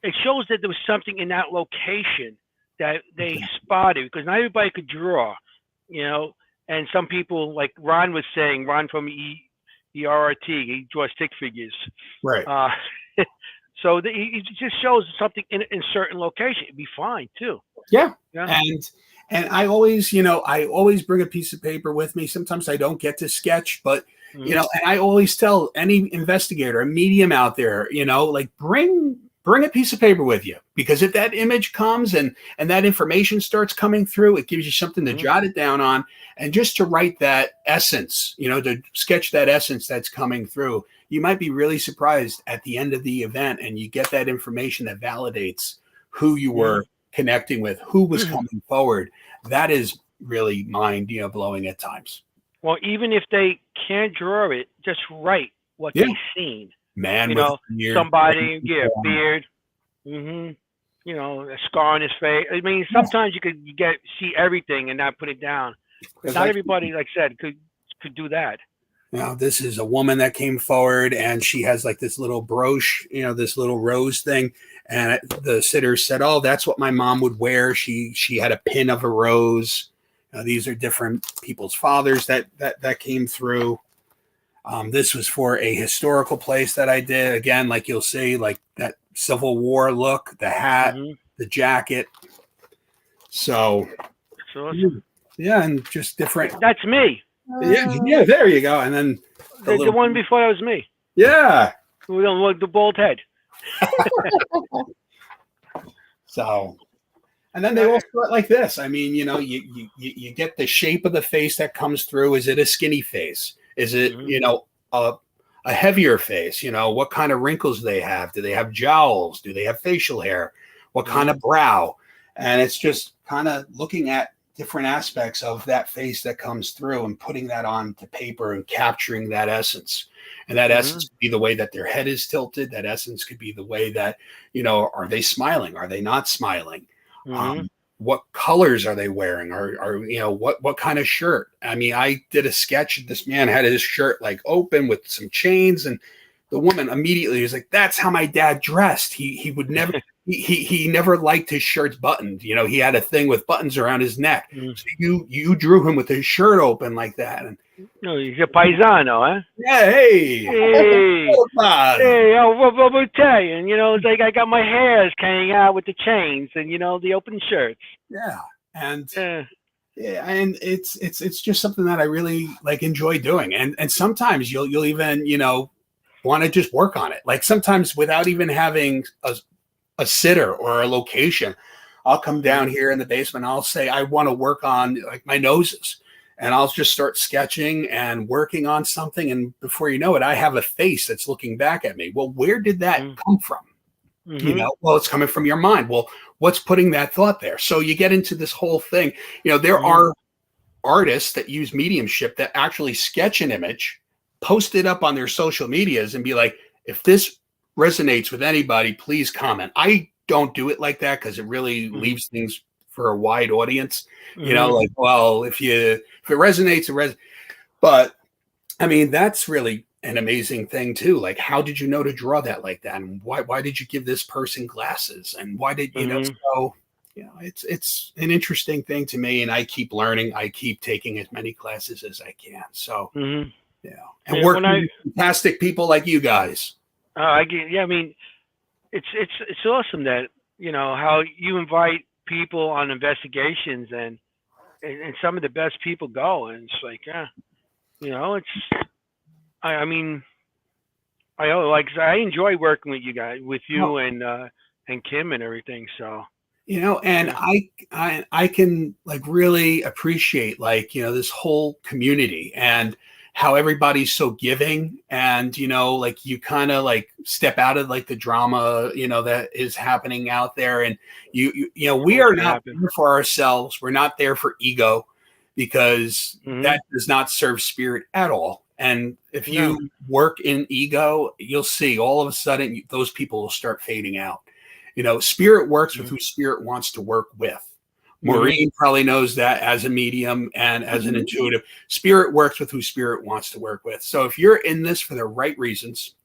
[SPEAKER 2] it shows that there was something in that location that they spotted, because not everybody could draw, and some people, like Ron was saying, Ron from ERRT, he draws stick figures.
[SPEAKER 3] Right.
[SPEAKER 2] So it just shows something in certain location. It'd be fine too.
[SPEAKER 3] Yeah. And I always, I always bring a piece of paper with me. Sometimes I don't get to sketch, but and I always tell any investigator, a medium out there, like bring a piece of paper with you, because if that image comes and that information starts coming through, it gives you something to jot it down on, and just to write that essence, to sketch that essence that's coming through. You might be really surprised at the end of the event, and you get that information that validates who you were connecting with, who was coming forward. That is really mind blowing at times.
[SPEAKER 2] Well, even if they can't draw it, just write what they've seen.
[SPEAKER 3] Man, with beard,
[SPEAKER 2] somebody, beard, a scar on his face. I mean, sometimes you could see everything and not put it down. Not everybody, like I said, could do that.
[SPEAKER 3] Now, this is a woman that came forward, and she has like this little brooch, this little rose thing. And the sitter said, "Oh, that's what my mom would wear. She had a pin of a rose." These are different people's fathers that came through. This was for a historical place that I did. Again, like you'll see, like that Civil War look, the hat, the jacket. So,
[SPEAKER 2] awesome.
[SPEAKER 3] Yeah, and just different.
[SPEAKER 2] That's me.
[SPEAKER 3] Yeah, there you go. And then
[SPEAKER 2] the one before that was me.
[SPEAKER 3] Yeah.
[SPEAKER 2] The bald head.
[SPEAKER 3] So, and then they all start like this. I mean, you get the shape of the face that comes through. Is it a skinny face? Is it, a heavier face? What kind of wrinkles do they have? Do they have jowls? Do they have facial hair? What kind of brow? And it's just kind of looking at different aspects of that face that comes through and putting that onto paper and capturing that essence. And that essence could be the way that their head is tilted. That essence could be the way that, are they smiling? Are they not smiling? What colors are they wearing? Or what kind of shirt? I mean, I did a sketch. This man had his shirt like open with some chains, and the woman immediately was like, "That's how my dad dressed. He would never." He never liked his shirts buttoned. He had a thing with buttons around his neck. So you drew him with his shirt open like that. And
[SPEAKER 2] no, he's a paisano, huh?
[SPEAKER 3] Yeah, hey,
[SPEAKER 2] I'm Italian. It's like I got my hairs hanging out with the chains and the open shirts.
[SPEAKER 3] Yeah, and and it's just something that I really like enjoy doing. And sometimes you'll even want to just work on it. Like sometimes without even having a sitter or a location, I'll come down here in the basement. I'll say, I want to work on like my noses, and I'll just start sketching and working on something. And before you know it, I have a face that's looking back at me. Well, where did that come from? Well, it's coming from your mind. Well, what's putting that thought there? So you get into this whole thing. There are artists that use mediumship that actually sketch an image, post it up on their social medias and be like, if this resonates with anybody, please comment. I don't do it like that because it really leaves things for a wide audience. Like, well, if it resonates, But I mean, that's really an amazing thing too. Like, how did you know to draw that like that? And why did you give this person glasses? And why did so it's an interesting thing to me, and I keep learning. I keep taking as many classes as I can. So and working with fantastic people like you guys.
[SPEAKER 2] I mean, it's awesome that how you invite people on investigations, and some of the best people go, and it's like, it's, I mean, I enjoy working with you guys, with you and Kim and everything. So,
[SPEAKER 3] and
[SPEAKER 2] yeah.
[SPEAKER 3] I can like really appreciate this whole community and how everybody's so giving, and like you kind of like step out of like the drama that is happening out there, and we are not there for ourselves. We're not there for ego, because that does not serve spirit at all. And if you work in ego, you'll see all of a sudden those people will start fading out. Spirit works with who spirit wants to work with. Maureen probably knows that as a medium and as an intuitive. Spirit works with who spirit wants to work with. So if you're in this for the right reasons,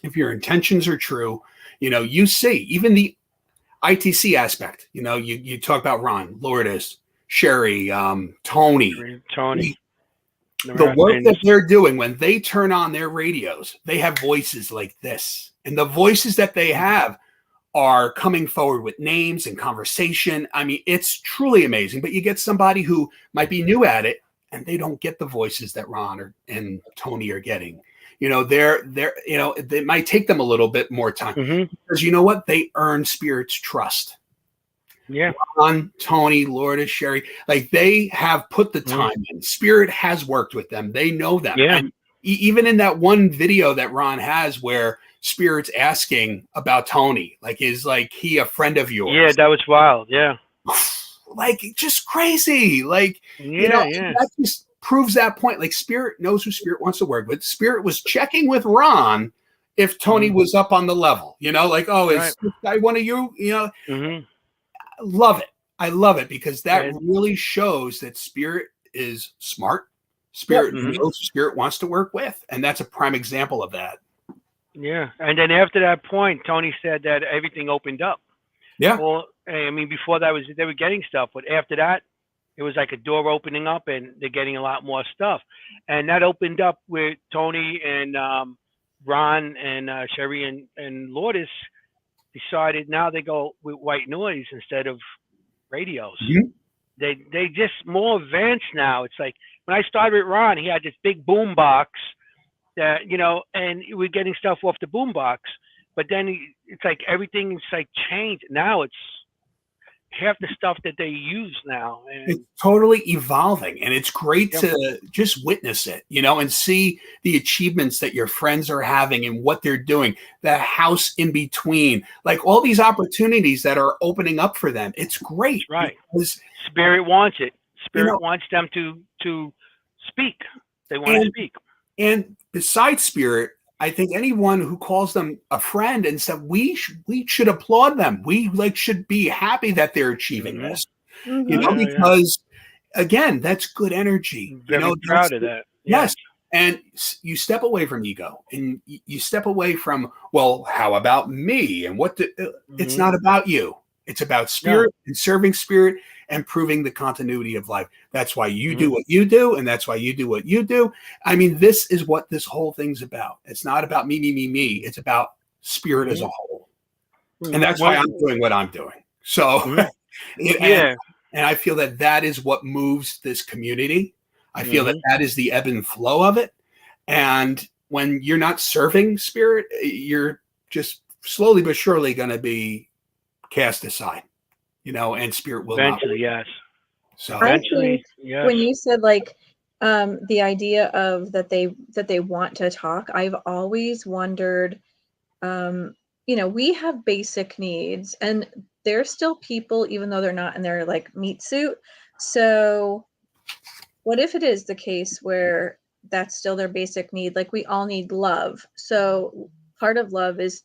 [SPEAKER 3] if your intentions are true, you see even the ITC aspect. You talk about Ron, Lourdes, Sherry, Tony. The work that they're doing, when they turn on their radios, they have voices like this. And the voices that they have are coming forward with names and conversation. I mean, it's truly amazing. But you get somebody who might be new at it, and they don't get the voices that Ron and Tony are getting. They might take them a little bit more time, because you know what? They earn spirit's trust.
[SPEAKER 2] Yeah.
[SPEAKER 3] Ron, Tony, Lourdes, Sherry, like they have put the time in. Spirit has worked with them. They know them.
[SPEAKER 2] Yeah.
[SPEAKER 3] And even in that one video that Ron has where Spirit's asking about Tony, like, is like he a friend of yours?
[SPEAKER 2] Yeah, that was wild. Yeah.
[SPEAKER 3] Like, just crazy. Like, that just proves that point. Like, Spirit knows who Spirit wants to work with. Spirit was checking with Ron if Tony was up on the level, like, is this guy one of you? I love it. I love it, because that really shows that Spirit is smart. Spirit knows who Spirit wants to work with. And that's a prime example of that.
[SPEAKER 2] Yeah. And then after that point, Tony said that everything opened up.
[SPEAKER 3] Yeah.
[SPEAKER 2] Well, I mean, before that they were getting stuff, but after that, it was like a door opening up, and they're getting a lot more stuff. And that opened up with Tony and Ron and Sherry and Lourdes decided now they go with white noise instead of radios. They just more advanced now. It's like when I started with Ron, he had this big boom box that, and we're getting stuff off the boom box. But then it's like everything's like changed. Now it's half the stuff that they use now. And
[SPEAKER 3] it's totally evolving, and it's great to just witness it, and see the achievements that your friends are having and what they're doing, the house in between, like all these opportunities that are opening up for them. It's great.
[SPEAKER 2] Right. Because Spirit wants it. Spirit wants them to speak. They want to speak.
[SPEAKER 3] And besides Spirit, I think anyone who calls them a friend and said, we should applaud them. We should be happy that they're achieving this, because again, that's good energy.
[SPEAKER 2] Very proud of that.
[SPEAKER 3] Yes. And you step away from ego, and you step away from, well, how about me? And it's not about you. It's about Spirit and serving Spirit and proving the continuity of life. That's why you do what you do, and that's why you do what you do. I mean, this is what this whole thing's about. It's not about me. It's about Spirit as a whole. And that's why I'm doing what I'm doing. So, and I feel that is what moves this community. I feel that is the ebb and flow of it. And when you're not serving Spirit, you're just slowly but surely going to be cast aside. And Spirit will
[SPEAKER 2] eventually,
[SPEAKER 3] not.
[SPEAKER 2] Yes.
[SPEAKER 3] So
[SPEAKER 1] eventually, when you said the idea of that they want to talk, I've always wondered, we have basic needs, and they're still people, even though they're not in their meat suit. So what if it is the case where that's still their basic need? Like, we all need love. So part of love is,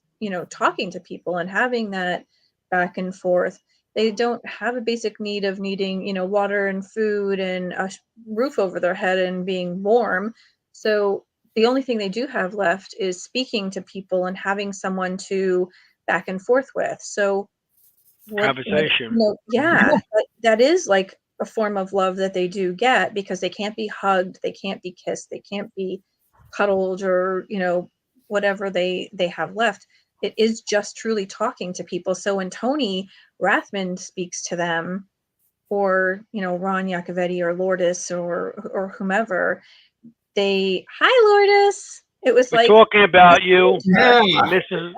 [SPEAKER 1] talking to people and having that back and forth. They don't have a basic need of needing, water and food and a roof over their head and being warm. So the only thing they do have left is speaking to people and having someone to back and forth with. So
[SPEAKER 2] conversation.
[SPEAKER 1] That is like a form of love that they do get, because they can't be hugged, they can't be kissed, they can't be cuddled, or, whatever they have left. it is just truly talking to people. So when Tony Rathman speaks to them, or, you know, Ron Iacovetti or Lourdes or whomever, hi Lourdes. It was
[SPEAKER 2] We're
[SPEAKER 1] like
[SPEAKER 2] talking about you,
[SPEAKER 3] Yeah.
[SPEAKER 2] Mrs.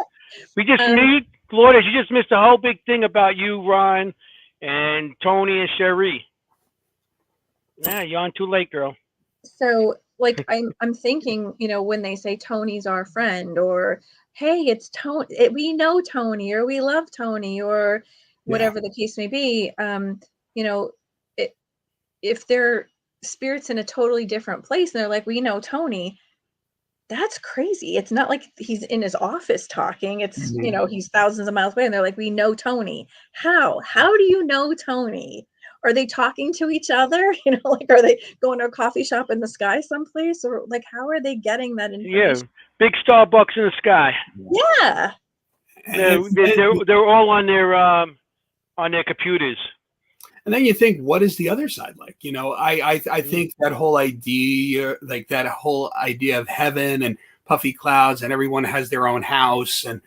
[SPEAKER 2] We just meet, Lourdes. You just missed the whole big thing about you, Ron, and Tony and Cherie. Nah, you're on too late, girl.
[SPEAKER 1] So like I'm thinking, you know, when they say Tony's our friend, or hey, it's Tony, we know Tony, or we love Tony, or whatever the case may be, you know, if they're spirits in a totally different place and they're like, we know Tony, that's crazy. It's not like he's in his office talking. It's, you know, he's thousands of miles away and they're like, we know Tony. How do you know Tony? Are they talking to each other? You know, like, are they going to a coffee shop in the sky someplace? Or like, how are they getting that information?
[SPEAKER 2] Yeah, big Starbucks in the sky.
[SPEAKER 1] Yeah.
[SPEAKER 2] They're all on their computers.
[SPEAKER 3] And then you think, what is the other side like? You know, I think that whole idea, like that whole idea of heaven and puffy clouds and everyone has their own house. And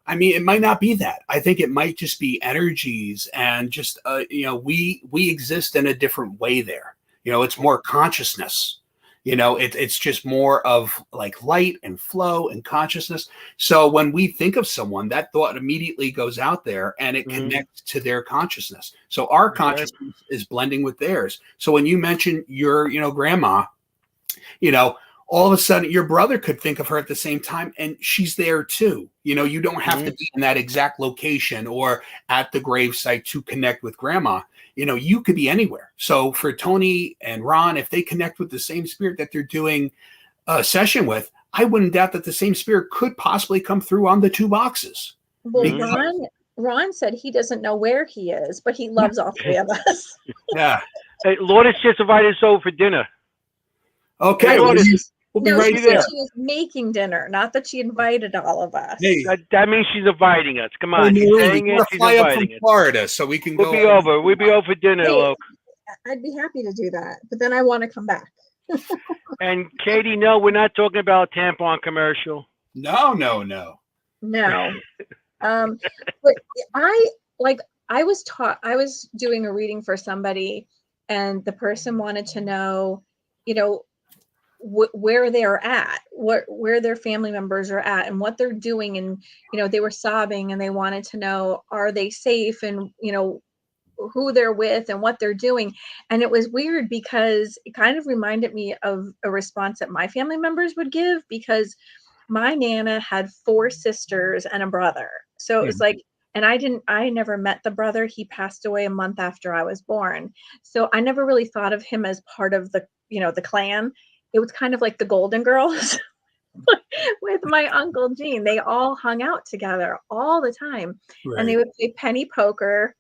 [SPEAKER 3] I mean, it might not be that. I think it might just be energies and just, you know, we exist in a different way there. You know, it's more consciousness. You know, it's just more of like light and flow and consciousness. So when we think of someone, that thought immediately goes out there and it connects to their consciousness. So our consciousness is blending with theirs. So when you mention your, you know, grandma, you know, all of a sudden your brother could think of her at the same time and she's there too. You know, you don't have to be in that exact location or at the gravesite to connect with grandma. You know, you could be anywhere. So for Tony and Ron, if they connect with the same spirit that they're doing a session with, I wouldn't doubt that the same spirit could possibly come through on the two boxes.
[SPEAKER 1] Well, Ron said he doesn't know where he is, but he loves all three of us.
[SPEAKER 3] Yeah.
[SPEAKER 2] Hey, Lourdes just invited us over for dinner.
[SPEAKER 3] Okay. We'll be right
[SPEAKER 1] she
[SPEAKER 3] there.
[SPEAKER 1] said she was making dinner, not that she invited all of us.
[SPEAKER 3] Hey.
[SPEAKER 2] That means she's inviting us. Come on.
[SPEAKER 3] Hey,
[SPEAKER 2] She's
[SPEAKER 3] Maureen,
[SPEAKER 2] saying
[SPEAKER 3] we
[SPEAKER 2] it.
[SPEAKER 3] gotta
[SPEAKER 2] She's
[SPEAKER 3] fly up from
[SPEAKER 2] inviting us.
[SPEAKER 3] Florida so we can go.
[SPEAKER 2] We'll be over for dinner, look.
[SPEAKER 1] I'd be happy to do that, but then I want to come back.
[SPEAKER 2] And Katie, no, we're not talking about a tampon commercial.
[SPEAKER 3] No.
[SPEAKER 1] But I was doing a reading for somebody, and the person wanted to know, you know, where they're at, where their family members are at and what they're doing. And, you know, they were sobbing and they wanted to know, are they safe, and, you know, who they're with and what they're doing. And it was weird because it kind of reminded me of a response that my family members would give, because my Nana had 4 sisters and a brother. So it was like, and I never met the brother. He passed away a month after I was born. So I never really thought of him as part of the, you know, the clan. It was kind of like the Golden Girls with my Uncle Gene. They all hung out together all the time. Right. And they would play penny poker,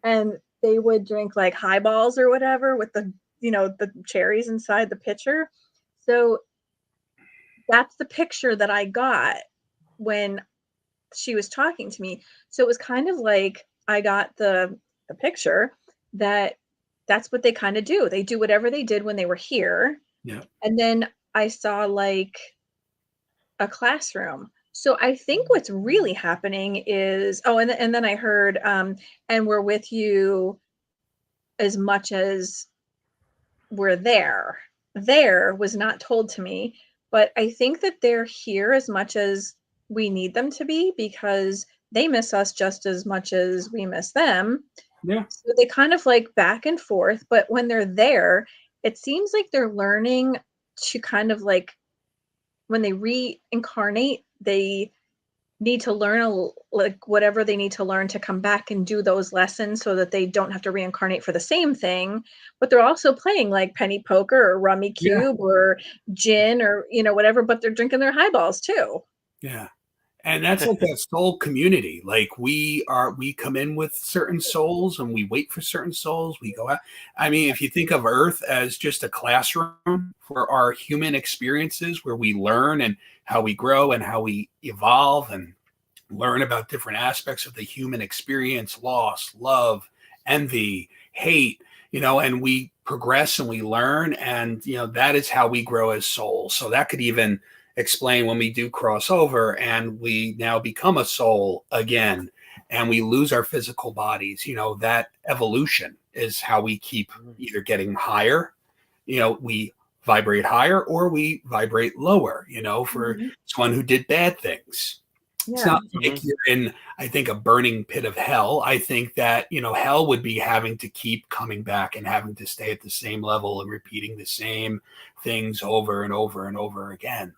[SPEAKER 1] and they would drink like highballs or whatever with the, you know, the cherries inside the pitcher. So that's the picture that I got when she was talking to me. So it was kind of like I got the picture that that's what they kind of do. They do whatever they did when they were here.
[SPEAKER 3] Yeah.
[SPEAKER 1] And then I saw like a classroom. So I think what's really happening is, and then I heard, and we're with you as much as we're there. There was not told to me, but I think that they're here as much as we need them to be, because they miss us just as much as we miss them.
[SPEAKER 3] Yeah.
[SPEAKER 1] So they kind of like back and forth, but when they're there, it seems like they're learning to kind of like, when they reincarnate, they need to learn like whatever they need to learn to come back and do those lessons so that they don't have to reincarnate for the same thing. But they're also playing like penny poker or rummy cube or gin or, you know, whatever, but they're drinking their highballs too.
[SPEAKER 3] Yeah. And that's like that soul community. Like we come in with certain souls and we wait for certain souls. We go out. I mean, if you think of Earth as just a classroom for our human experiences where we learn and how we grow and how we evolve and learn about different aspects of the human experience, loss, love, envy, hate, you know, and we progress and we learn. And, you know, that is how we grow as souls. So that could even explain when we do cross over and we now become a soul again and we lose our physical bodies, that evolution is how we keep either getting higher, we vibrate higher, or we vibrate lower, for someone who did bad things. Yeah. It's not like you're in, I think, a burning pit of hell. I think that, hell would be having to keep coming back and having to stay at the same level and repeating the same things over and over and over again.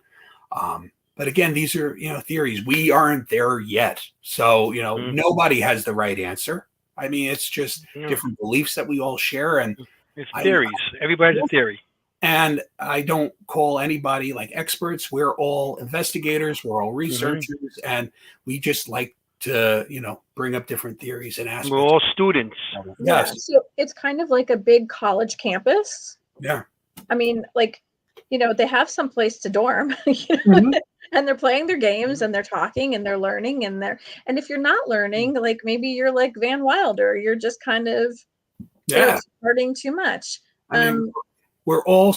[SPEAKER 3] But again, these are, theories. We aren't there yet. So, nobody has the right answer. I mean, it's just different beliefs that we all share. And
[SPEAKER 2] it's theories. Everybody has a theory.
[SPEAKER 3] And I don't call anybody like experts. We're all investigators. We're all researchers. And we just like to, bring up different theories and aspects.
[SPEAKER 2] We're all students.
[SPEAKER 1] Yes. Yeah, so it's kind of like a big college campus.
[SPEAKER 3] Yeah.
[SPEAKER 1] I mean, they have some place to dorm, and they're playing their games and they're talking and they're learning and if you're not learning, like maybe you're like Van Wilder, you're just kind of learning too much.
[SPEAKER 3] We're all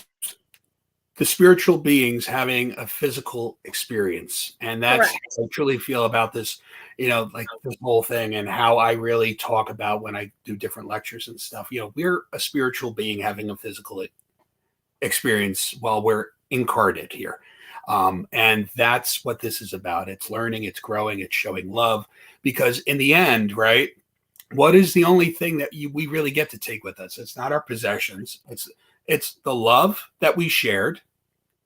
[SPEAKER 3] the spiritual beings having a physical experience. And that's how I truly feel about this, like this whole thing and how I really talk about when I do different lectures and stuff. We're a spiritual being having a physical experience while we're incarnate here. And that's what this is about. It's learning, it's growing, it's showing love. Because in the end, right, what is the only thing that we really get to take with us? It's not our possessions. It's the love that we shared,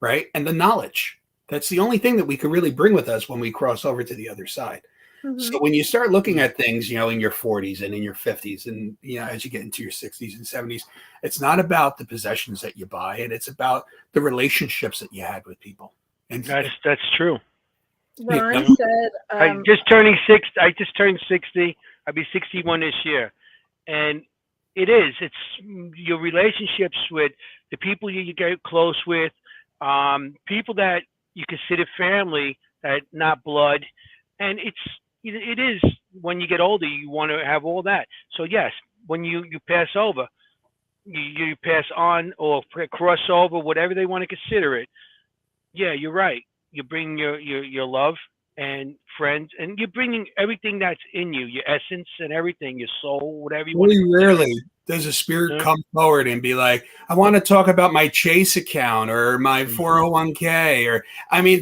[SPEAKER 3] right? And the knowledge. That's the only thing that we can really bring with us when we cross over to the other side. So when you start looking at things, in your 40s and in your 50s and, as you get into your 60s and 70s, it's not about the possessions that you buy, and it's about the relationships that you had with people. And
[SPEAKER 2] that's true.
[SPEAKER 1] Ron said,
[SPEAKER 2] I just turned 60. I'll be 61 this year. And it's your relationships with the people you get close with, people that you consider family, that not blood. And it is when you get older, you want to have all that. So yes, when you pass over, you pass on or cross over, whatever they want to consider it. Yeah, you're right. You bring your love and friends, and you're bringing everything that's in you, your essence and everything, your soul, whatever you want.
[SPEAKER 3] Really rarely does a spirit come forward and be like, I want to talk about my Chase account or my 401k, or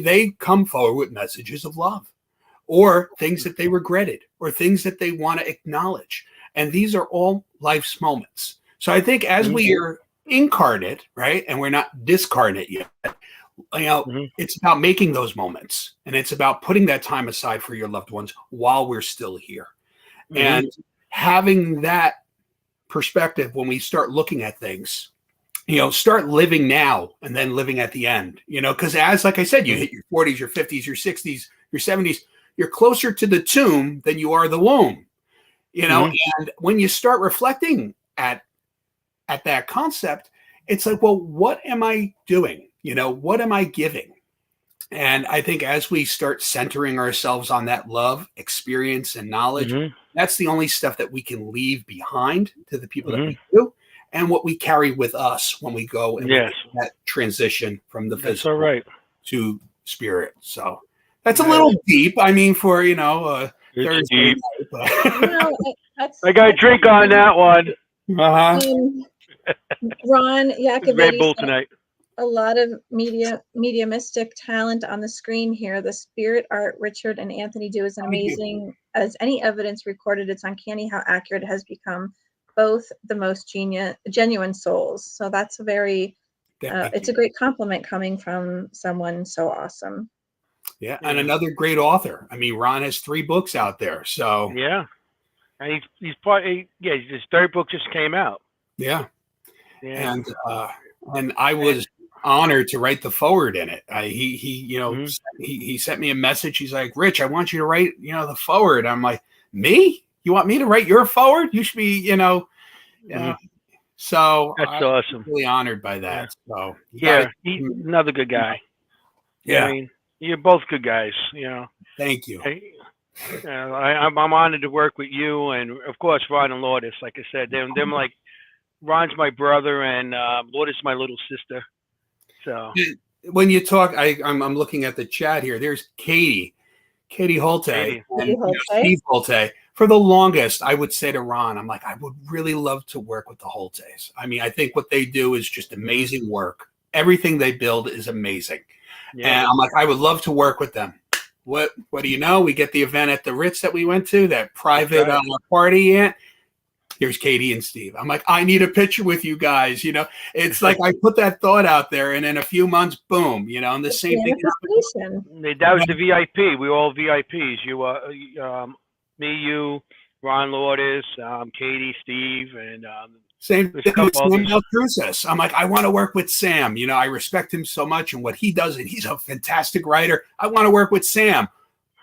[SPEAKER 3] they come forward with messages of love or things that they regretted or things that they want to acknowledge. And these are all life's moments. So I think as we are incarnate, right, and we're not discarnate yet, it's about making those moments, and it's about putting that time aside for your loved ones while we're still here. And having that perspective when we start looking at things, start living now and then living at the end, because like I said, you hit your 40s, your 50s, your 60s, your 70s, you're closer to the tomb than you are the womb, and when you start reflecting at that concept, it's like, well, what am I doing? What am I giving? And I think as we start centering ourselves on that love, experience, and knowledge, that's the only stuff that we can leave behind to the people that we do, and what we carry with us when we go and make that transition from the physical to spirit. So that's a little deep. For Thursday night,
[SPEAKER 2] I got a drink on that one.
[SPEAKER 1] Ron Yakovitch,
[SPEAKER 2] Red Bull tonight.
[SPEAKER 1] A lot of mediumistic talent on the screen here. The spirit art Richard and Anthony do is amazing. As any evidence recorded, it's uncanny how accurate it has become. Both the most genuine souls. So that's it's a great compliment coming from someone so awesome.
[SPEAKER 3] Yeah, and another great author. Ron has 3 books out there. So
[SPEAKER 2] and he's his 3rd book just came out.
[SPEAKER 3] And I was honored to write the foreword in it. He sent me a message. He's like, Rich, I want you to write, the foreword. I'm like, me? You want me to write your foreword? You should be, So
[SPEAKER 2] that's awesome.
[SPEAKER 3] Really honored by that. So
[SPEAKER 2] he's another good guy. You're both good guys.
[SPEAKER 3] Thank you.
[SPEAKER 2] I'm honored to work with you, and of course Ron and Lourdes. Like I said, they're like, Ron's my brother, and Lourdes is my little sister. So
[SPEAKER 3] when you talk, I'm looking at the chat here. There's Katie Holte,
[SPEAKER 2] Katie.
[SPEAKER 3] and Steve Holte. For the longest, I would say to Ron, I'm like, I would really love to work with the Holtes. I mean, I think what they do is just amazing work. Everything they build is amazing. Yeah. And I'm like, I would love to work with them. What do you know? We get the event at the Ritz that we went to, that private party. And here's Katie and Steve. I'm like, I need a picture with you guys. You know, it's like I put that thought out there, and in a few months, boom, you know, and the same thing.
[SPEAKER 2] That was the VIP. We were all VIPs. You me, you, Ron Lourdes, Katie, Steve, and
[SPEAKER 3] same thing with Sam Baltrusis. I'm like, I want to work with Sam. You know, I respect him so much and what he does, and he's a fantastic writer. I want to work with Sam.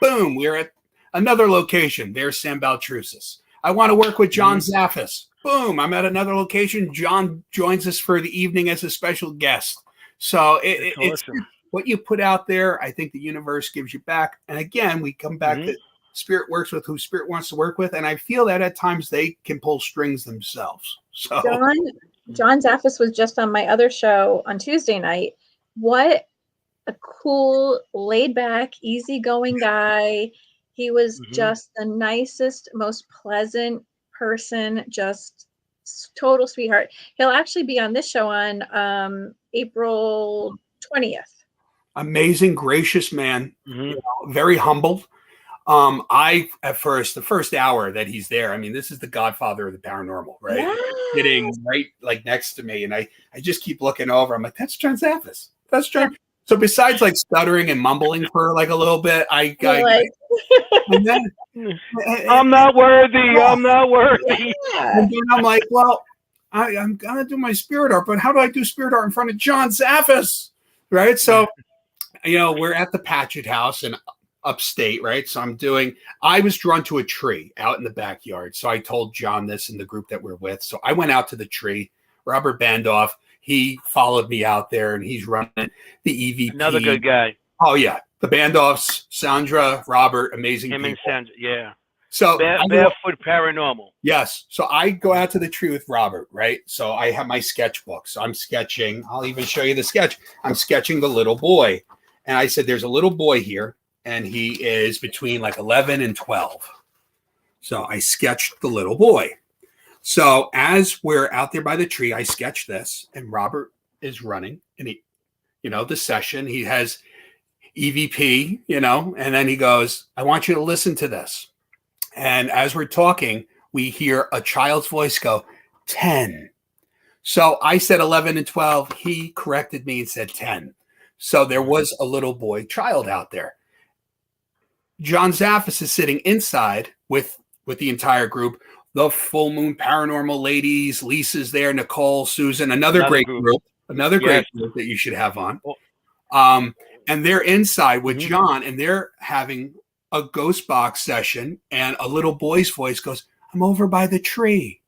[SPEAKER 3] Boom, we're at another location. There's Sam Baltrusis. I want to work with John Zaffis. Boom, I'm at another location. John joins us for the evening as a special guest. So it's what you put out there. I think the universe gives you back. And again, we come back to Spirit works with who Spirit wants to work with. And I feel that at times they can pull strings themselves. So
[SPEAKER 1] John Zaffis was just on my other show on Tuesday night. What a cool, laid back, easygoing guy. He was just the nicest, most pleasant person, just total sweetheart. He'll actually be on this show on April 20th.
[SPEAKER 3] Amazing, gracious man, you know, very humble. At first, the first hour that he's there, I mean, this is the godfather of the paranormal, right?
[SPEAKER 1] Yes.
[SPEAKER 3] Sitting right like next to me. And I just keep looking over. I'm like, that's John Zaffis. That's John. Yeah. So besides like stuttering and mumbling for like a little bit, and then,
[SPEAKER 2] I'm not worthy. I'm not worthy.
[SPEAKER 3] Yeah. And then I'm like, well, I'm going to do my spirit art, but how do I do spirit art in front of John Zaffis? Right. So, you know, we're at the Patchett House in upstate, right? So I was drawn to a tree out in the backyard. So I told John this in the group that we're with. So I went out to the tree. Robert Bandoff, he followed me out there, and he's running the EVP.
[SPEAKER 2] Another good guy.
[SPEAKER 3] Oh, yeah. The Bandoffs, Sandra, Robert, amazing people.
[SPEAKER 2] And Sandra, yeah.
[SPEAKER 3] So
[SPEAKER 2] Barefoot Paranormal.
[SPEAKER 3] Yes. So I go out to the tree with Robert, right? So I have my sketchbook. So I'm sketching. I'll even show you the sketch. I'm sketching the little boy. And I said, there's a little boy here, and he is between like 11 and 12. So I sketched the little boy. So as we're out there by the tree, I sketch this, and Robert is running, and he, you know, the session, he has EVP, you know, and then he goes, I want you to listen to this. And as we're talking, we hear a child's voice go, 10. So I said 11 and 12. He corrected me and said 10. So there was a little boy child out there. John Zaffis is sitting inside with the entire group. The Full Moon Paranormal ladies, Lisa's there, Nicole, Susan, another great group that you should have on. And they're inside with John, and they're having a ghost box session, and a little boy's voice goes, I'm over by the tree.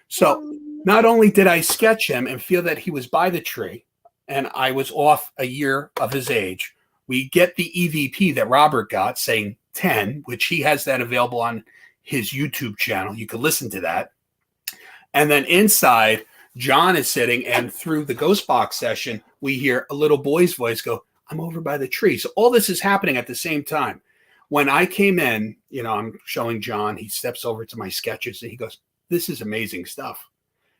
[SPEAKER 3] So not only did I sketch him and feel that he was by the tree, and I was off a year of his age, we get the EVP that Robert got saying 10, which he has that available on his YouTube channel. You can listen to that. And then inside, John is sitting, and through the ghost box session, we hear a little boy's voice go, I'm over by the tree. So all this is happening at the same time. When I came in, you know, I'm showing John, he steps over to my sketches and he goes, this is amazing stuff.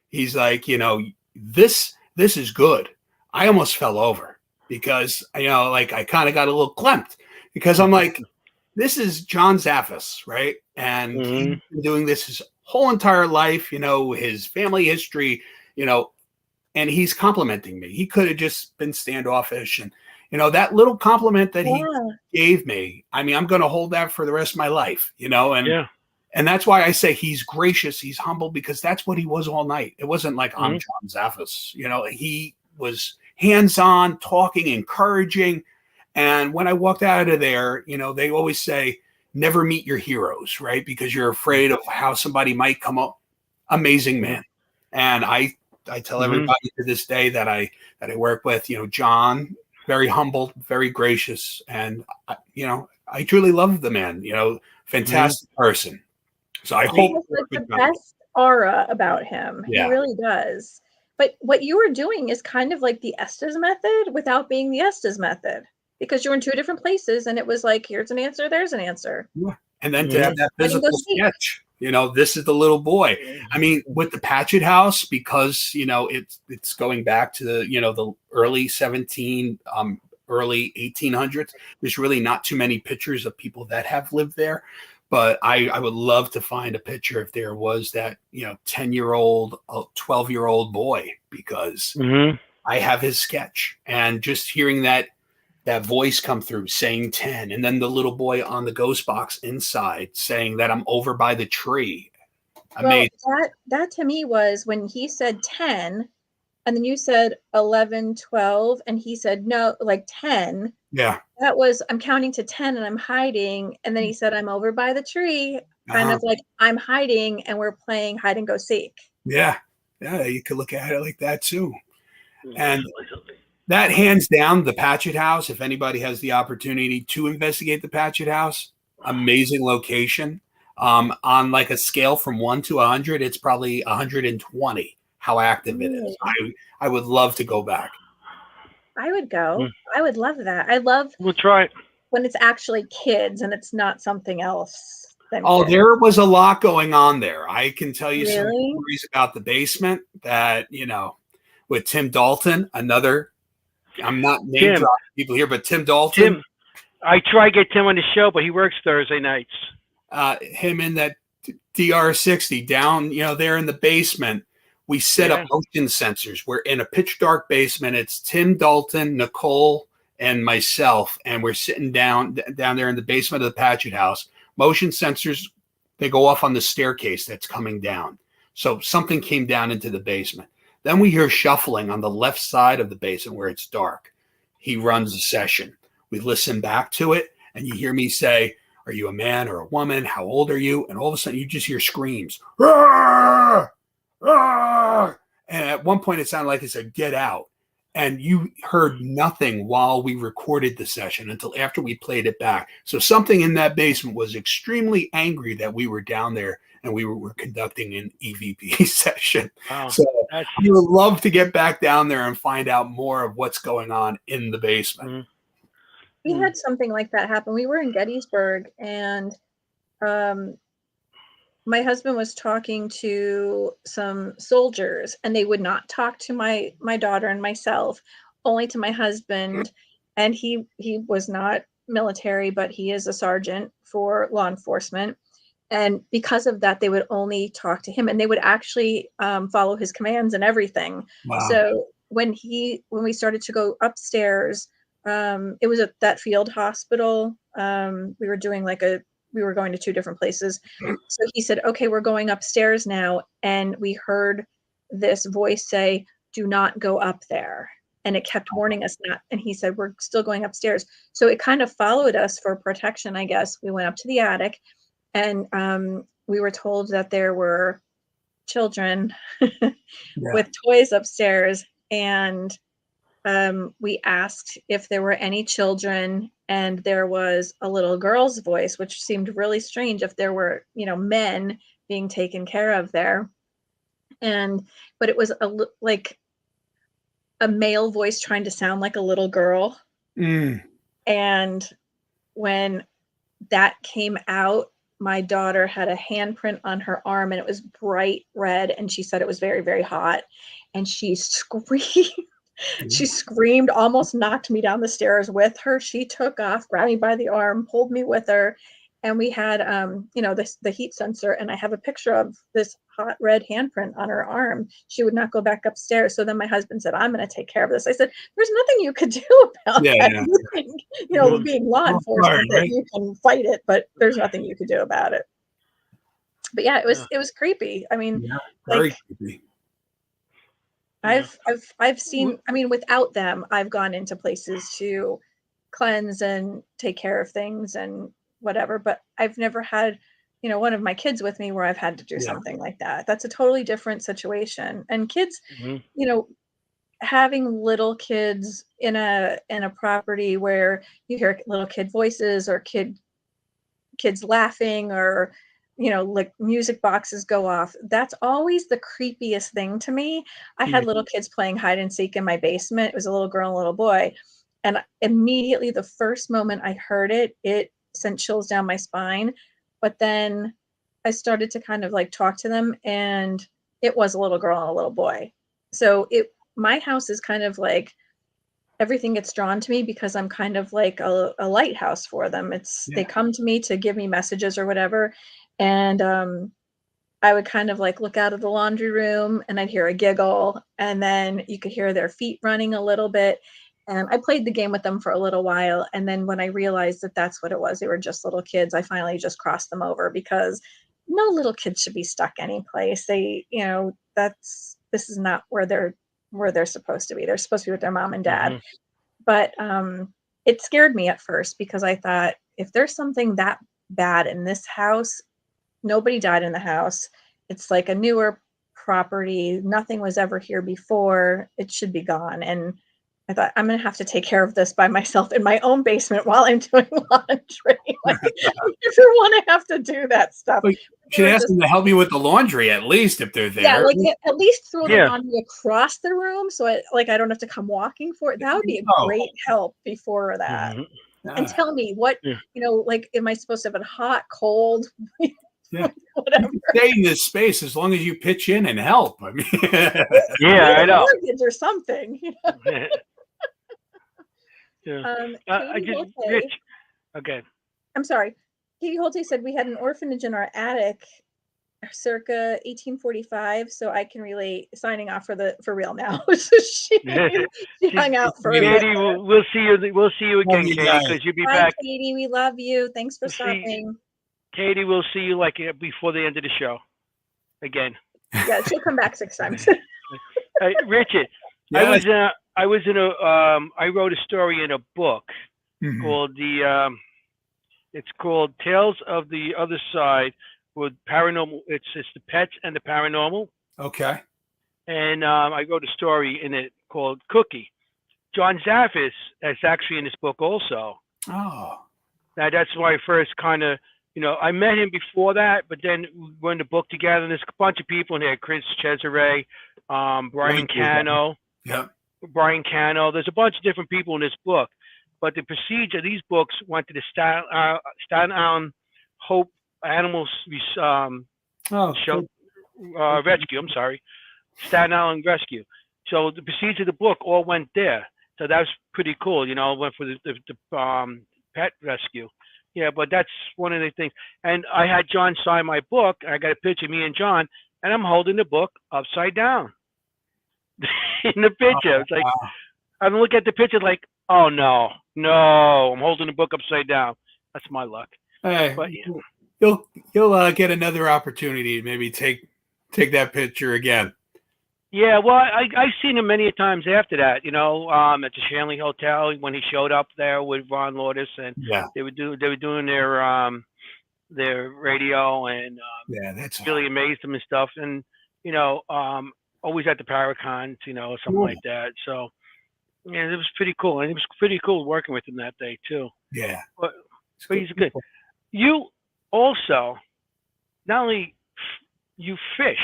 [SPEAKER 3] He's like, you know, this is good. I almost fell over because, you know, like I kind of got a little clamped because I'm like, this is John Zaffis, right? And he's been doing this his whole entire life, you know, his family history, you know, and he's complimenting me. He could have just been standoffish. And, you know, that little compliment that he gave me, I mean, I'm going to hold that for the rest of my life, you know, and that's why I say he's gracious, he's humble, because that's what he was all night. It wasn't like I'm John Zaffis, you know, he was hands-on, talking, encouraging. And when I walked out of there, you know, they always say, never meet your heroes, right? Because you're afraid of how somebody might come up. Amazing man. And I tell everybody to this day that I work with, you know, John, very humble, very gracious. And, you know, I truly love the man, you know, fantastic person. So I hope
[SPEAKER 1] the best aura about him.
[SPEAKER 3] Yeah.
[SPEAKER 1] He really does. But what you were doing is kind of like the Estes method without being the Estes method, because you're in two different places and it was like, here's an answer, there's an answer.
[SPEAKER 3] Yeah. And then to have that
[SPEAKER 1] I didn't go
[SPEAKER 3] physical
[SPEAKER 1] see.
[SPEAKER 3] sketch, you know, this is the little boy. I mean, with the Patchett house, because, you know, it's going back to the, you know, the early early 1800s. There's really not too many pictures of people that have lived there. But I would love to find a picture if there was that, you know, 10-year-old, 12-year-old boy, because I have his sketch. And just hearing that voice come through saying 10, and then the little boy on the ghost box inside saying that I'm over by the tree. Amazing.
[SPEAKER 1] Well, that to me was when he said 10, and then you said 11, 12, and he said no, like 10.
[SPEAKER 3] Yeah.
[SPEAKER 1] That was, I'm counting to 10 and I'm hiding. And then he said, I'm over by the tree, kind of like I'm hiding and we're playing hide and go seek.
[SPEAKER 3] Yeah. Yeah. You could look at it like that too. And that hands down, the Patchett house, if anybody has the opportunity to investigate the Patchett house, amazing location. On like a scale from 1 to 100, it's probably 120 how active it is. I would love to go back.
[SPEAKER 1] I would go. I would love that. I love
[SPEAKER 2] We'll try it
[SPEAKER 1] when it's actually kids and it's not something else.
[SPEAKER 3] Kids. There was a lot going on there. I can tell you some
[SPEAKER 1] Really?
[SPEAKER 3] stories about the basement that, you know, with Tim Dalton, another, I'm not name dropping people here, but Tim Dalton.
[SPEAKER 2] I try to get Tim on the show, but he works Thursday nights.
[SPEAKER 3] Him in that DR60 down, you know, there in the basement. We set up motion sensors. We're in a pitch dark basement. It's Tim Dalton, Nicole, and myself, and we're sitting down there in the basement of the Patchett house. Motion sensors, they go off on the staircase that's coming down. So something came down into the basement. Then we hear shuffling on the left side of the basement where it's dark. He runs a session. We listen back to it, and you hear me say, "Are you a man or a woman? How old are you?" And all of a sudden, you just hear screams. "Arr! Arr!" And at one point, it sounded like it said, "Get out." And you heard nothing while we recorded the session until after we played it back. So something in that basement was extremely angry that we were down there and we were conducting an EVP session. Wow, so I would love to get back down there and find out more of what's going on in the basement.
[SPEAKER 1] We had something like that happen. We were in Gettysburg, and my husband was talking to some soldiers, and they would not talk to my daughter and myself, only to my husband. And he was not military, but he is a sergeant for law enforcement. And because of that, they would only talk to him, and they would actually follow his commands and everything. Wow. So when we started to go upstairs, it was at that field hospital. We were doing we were going to two different places. So he said, "Okay, we're going upstairs now." And we heard this voice say, "Do not go up there." And it kept warning us not. And he said, "We're still going upstairs." So it kind of followed us for protection, I guess. We went up to the attic, and we were told that there were children with toys upstairs. And we asked if there were any children, and there was a little girl's voice, which seemed really strange if there were, men being taken care of there. But it was like a male voice trying to sound like a little girl. And when that came out, my daughter had a handprint on her arm, and it was bright red, and she said it was very, very hot, and she screamed. She screamed, almost knocked me down the stairs with her. She took off, grabbed me by the arm, pulled me with her. And we had, the heat sensor. And I have a picture of this hot red handprint on her arm. She would not go back upstairs. So then my husband said, "I'm going to take care of this." I said, "There's nothing you could do about that. Yeah. You think, being law enforcement, that you can fight it, but there's nothing you could do about it." But yeah, it was creepy. I mean,
[SPEAKER 3] very creepy.
[SPEAKER 1] I've seen, without them, I've gone into places to cleanse and take care of things and whatever, but I've never had, one of my kids with me where I've had to do something like that. That's a totally different situation. And kids, having little kids in a property where you hear little kid voices or kids laughing or, you know, like music boxes go off. That's always the creepiest thing to me. I had little kids playing hide and seek in my basement. It was a little girl and a little boy. And immediately the first moment I heard it, it sent chills down my spine. But then I started to kind of like talk to them, and it was a little girl and a little boy. So my house is kind of like, everything gets drawn to me because I'm kind of like a lighthouse for them. They come to me to give me messages or whatever. And I would kind of like look out of the laundry room and I'd hear a giggle, and then you could hear their feet running a little bit. And I played the game with them for a little while. And then when I realized that that's what it was, they were just little kids, I finally just crossed them over, because no little kids should be stuck any place. They, you know, this is not where they're supposed to be. They're supposed to be with their mom and dad. But it scared me at first, because I thought, if there's something that bad in this house, nobody died in the house. It's like a newer property. Nothing was ever here before. It should be gone. And I thought, I'm going to have to take care of this by myself in my own basement while I'm doing laundry. Like, if you want to have to do that stuff.
[SPEAKER 3] You should ask them to help you with the laundry, at least, if they're there.
[SPEAKER 1] Yeah, like at least throw the laundry across the room, so I don't have to come walking for it. That would be a great help before that. And tell me what, you know, like, am I supposed to have it hot, cold? Whatever.
[SPEAKER 3] Stay in this space as long as you pitch in and help. I mean,
[SPEAKER 2] I know.
[SPEAKER 1] Mortgage or something. You know?
[SPEAKER 2] Rich. Okay.
[SPEAKER 1] I'm sorry. Katie Holte said we had an orphanage in our attic circa 1845, so I can relate. Signing off for real now. So she hung out for
[SPEAKER 2] Katie,
[SPEAKER 1] a bit.
[SPEAKER 2] we'll see you. We'll see you again, Katie, because you'll be back.
[SPEAKER 1] Katie, we love you. Thanks for stopping.
[SPEAKER 2] Katie, we'll see you like before the end of the show again.
[SPEAKER 1] Yeah, she'll come back 6 times.
[SPEAKER 2] Hey, Richard, I wrote a story in a book called it's called Tales of the Other Side, with paranormal. It's the pets and the paranormal.
[SPEAKER 3] Okay.
[SPEAKER 2] And I wrote a story in it called Cookie. John Zaffis is actually in this book also.
[SPEAKER 3] Oh.
[SPEAKER 2] Now that's why I first kind of, you know, I met him before that, but then we were in the book together. And there's a bunch of people in here: Chris Cesare, Brian Cano.
[SPEAKER 3] Yeah.
[SPEAKER 2] Brian Cano. There's a bunch of different people in this book. But the procedure of these books went to the Staten Island Hope Animals Rescue. I'm sorry, Staten Island Rescue. So the procedure of the book all went there. So that was pretty cool. You know, went for the pet rescue. Yeah, but that's one of the things. And I had John sign my book. I got a picture of me and John, and I'm holding the book upside down in the picture. It's like, I'm looking at the picture like, oh no, I'm holding the book upside down. That's my luck.
[SPEAKER 3] Hey,
[SPEAKER 2] but
[SPEAKER 3] you'll get another opportunity to maybe take that picture again.
[SPEAKER 2] Yeah, well, I've seen him many times after that. You know, at the Shanley Hotel when he showed up there with Ron Lourdes, and they were doing their radio, and
[SPEAKER 3] that's
[SPEAKER 2] really amazed him and stuff. And you know, always at the Paracons, you know, something like that. So. Yeah, it was pretty cool. And it was pretty cool working with him that day, too.
[SPEAKER 3] Yeah.
[SPEAKER 2] But he's good. You also, not only you fish,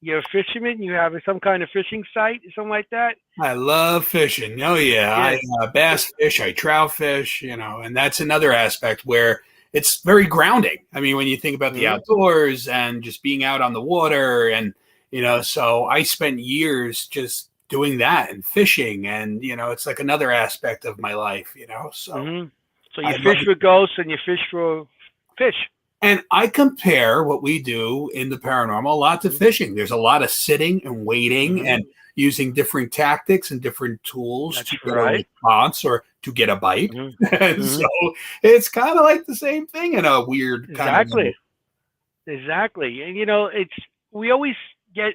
[SPEAKER 2] you're a fisherman, you have some kind of fishing site, something like that?
[SPEAKER 3] I love fishing. Oh, yeah. I bass fish, I trout fish, you know, and that's another aspect where it's very grounding. I mean, when you think about the outdoors and just being out on the water and, you know, so I spent years just doing that and fishing, and you know, it's like another aspect of my life, you know. So,
[SPEAKER 2] so you fish for ghosts and you fish for fish.
[SPEAKER 3] And I compare what we do in the paranormal a lot to fishing. There's a lot of sitting and waiting and using different tactics and different tools to get a response or to get a bite. And so it's kind of like the same thing in a weird kind of way.
[SPEAKER 2] Exactly. And you know, we always get.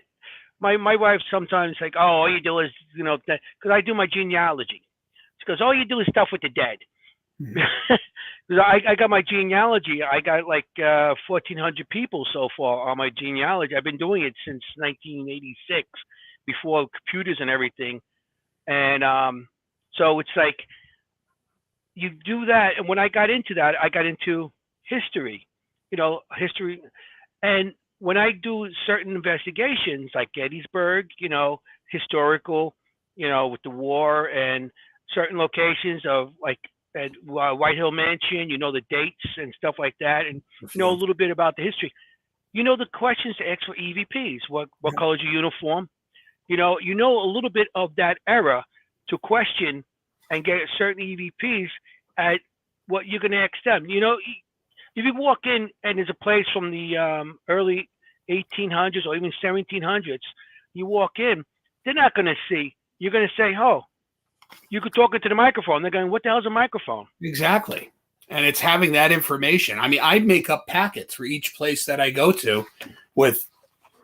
[SPEAKER 2] My wife sometimes like, oh, all you do is, you know, because I do my genealogy. She goes, all you do is stuff with the dead. I got my genealogy. I got like 1,400 people so far on my genealogy. I've been doing it since 1986, before computers and everything. And so it's like you do that. And when I got into that, I got into history. You know, history. And when I do certain investigations, like Gettysburg, historical, with the war, and certain locations of like at White Hill Mansion, the dates and stuff like that, and know a little bit about the history. The questions to ask for EVPs. What color is your uniform? You know a little bit of that era to question and get certain EVPs at what you're going to ask them. If you walk in and there's a place from the early 1800s or even 1700s, you walk in, they're not going to see. You're going to say, "Oh, you could talk into the microphone." They're going, "What the hell's a microphone?"
[SPEAKER 3] Exactly. And it's having that information. I mean, I make up packets for each place that I go to with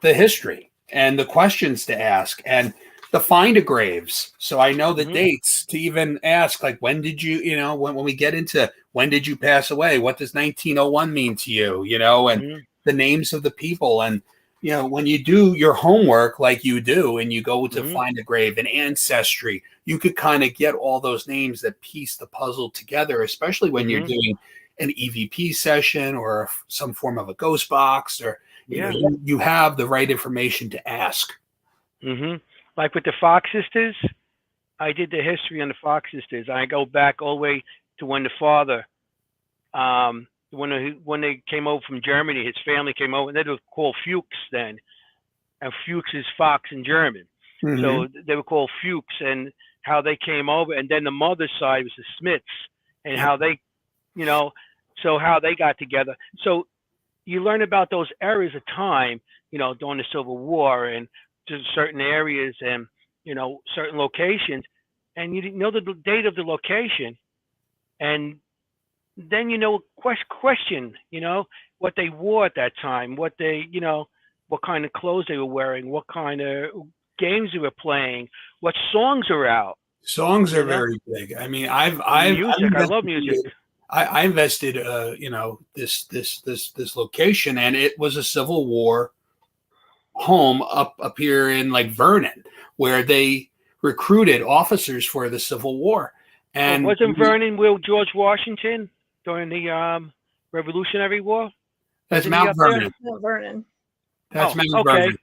[SPEAKER 3] the history and the questions to ask and the find a graves. So I know the dates to even ask, like, when did you, when we get into when did you pass away? What does 1901 mean to you? And the names of the people. And, when you do your homework like you do and you go to find a grave and ancestry, you could kind of get all those names that piece the puzzle together, especially when you're doing an EVP session or some form of a ghost box, or you have the right information to ask.
[SPEAKER 2] Like with the Fox sisters, I did the history on the Fox sisters. I go back all the way to when the father, when they came over from Germany, his family came over, and they were called Fuchs then, and Fuchs is fox in German. So they were called Fuchs, and how they came over, and then the mother's side was the Smiths, and how they, so how they got together. So you learn about those eras of time, during the Civil War and to certain areas and, certain locations, and you know the date of the location, and then question, what they wore at that time, what they, what kind of clothes they were wearing, what kind of games they were playing, what songs are out.
[SPEAKER 3] Songs are very big. I mean, I
[SPEAKER 2] love music.
[SPEAKER 3] I invested, this location, and it was a Civil War home up here in like Vernon, where they recruited officers for the Civil War. And
[SPEAKER 2] wasn't Vernon where George Washington during the Revolutionary War?
[SPEAKER 3] That's Mount Vernon.
[SPEAKER 1] Mount Vernon.
[SPEAKER 3] That's Mount Vernon.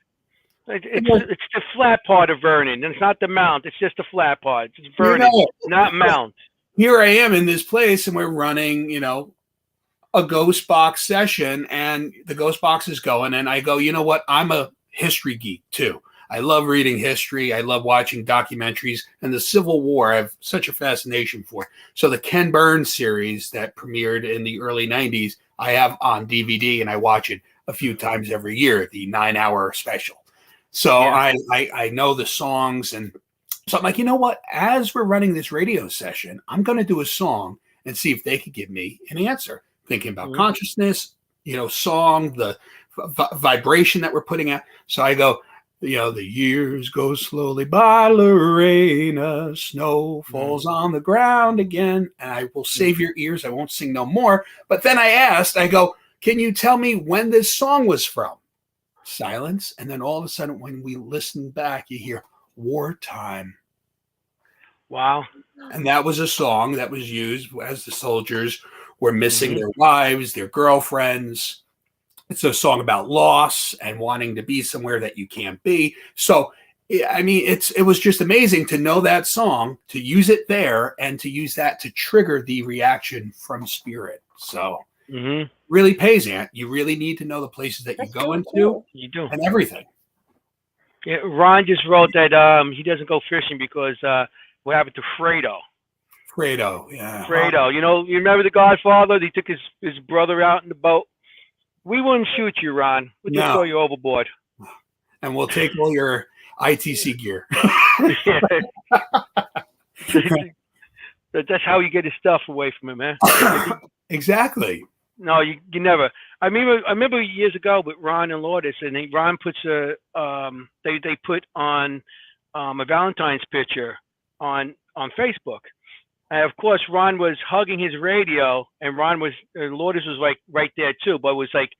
[SPEAKER 2] It's the flat part of Vernon. It's not the mount. It's just the flat part. It's Vernon, not Mount.
[SPEAKER 3] Here I am in this place, and we're running, a ghost box session, and the ghost box is going, and I go, you know what? I'm a history geek too. I love reading history. I love watching documentaries, and the Civil War I have such a fascination for. So the Ken Burns series that premiered in the early 90s, I have on DVD, and I watch it a few times every year, the 9-hour special. So I know the songs, and so I'm like, you know what? As we're running this radio session, I'm going to do a song and see if they could give me an answer. Thinking about consciousness, song, the vibration that we're putting out. So I go, the years go slowly by, Lorena, snow falls on the ground again, and I will save your ears. I won't sing no more. But then I go, can you tell me when this song was from? Silence. And then all of a sudden, when we listen back, you hear wartime.
[SPEAKER 2] Wow.
[SPEAKER 3] And that was a song that was used as the soldiers were missing their wives, their girlfriends. It's a song about loss and wanting to be somewhere that you can't be. So, I mean, it was just amazing to know that song, to use it there, and to use that to trigger the reaction from spirit. So, really pays, Ant. You really need to know the places that you go into.
[SPEAKER 2] Cool. You do.
[SPEAKER 3] And everything.
[SPEAKER 2] Yeah, Ron just wrote that he doesn't go fishing because what happened to Fredo?
[SPEAKER 3] Fredo, yeah.
[SPEAKER 2] Fredo. You remember The Godfather? He took his brother out in the boat. We wouldn't shoot you, Ron. We'll just throw you overboard.
[SPEAKER 3] And we'll take all your ITC gear.
[SPEAKER 2] That's how you get his stuff away from him, man.
[SPEAKER 3] Exactly.
[SPEAKER 2] No, you never. I remember years ago with Ron and Lourdes, and Ron puts they put on a Valentine's picture on Facebook. And of course, Ron was hugging his radio, and Lourdes was like right there too. But it was like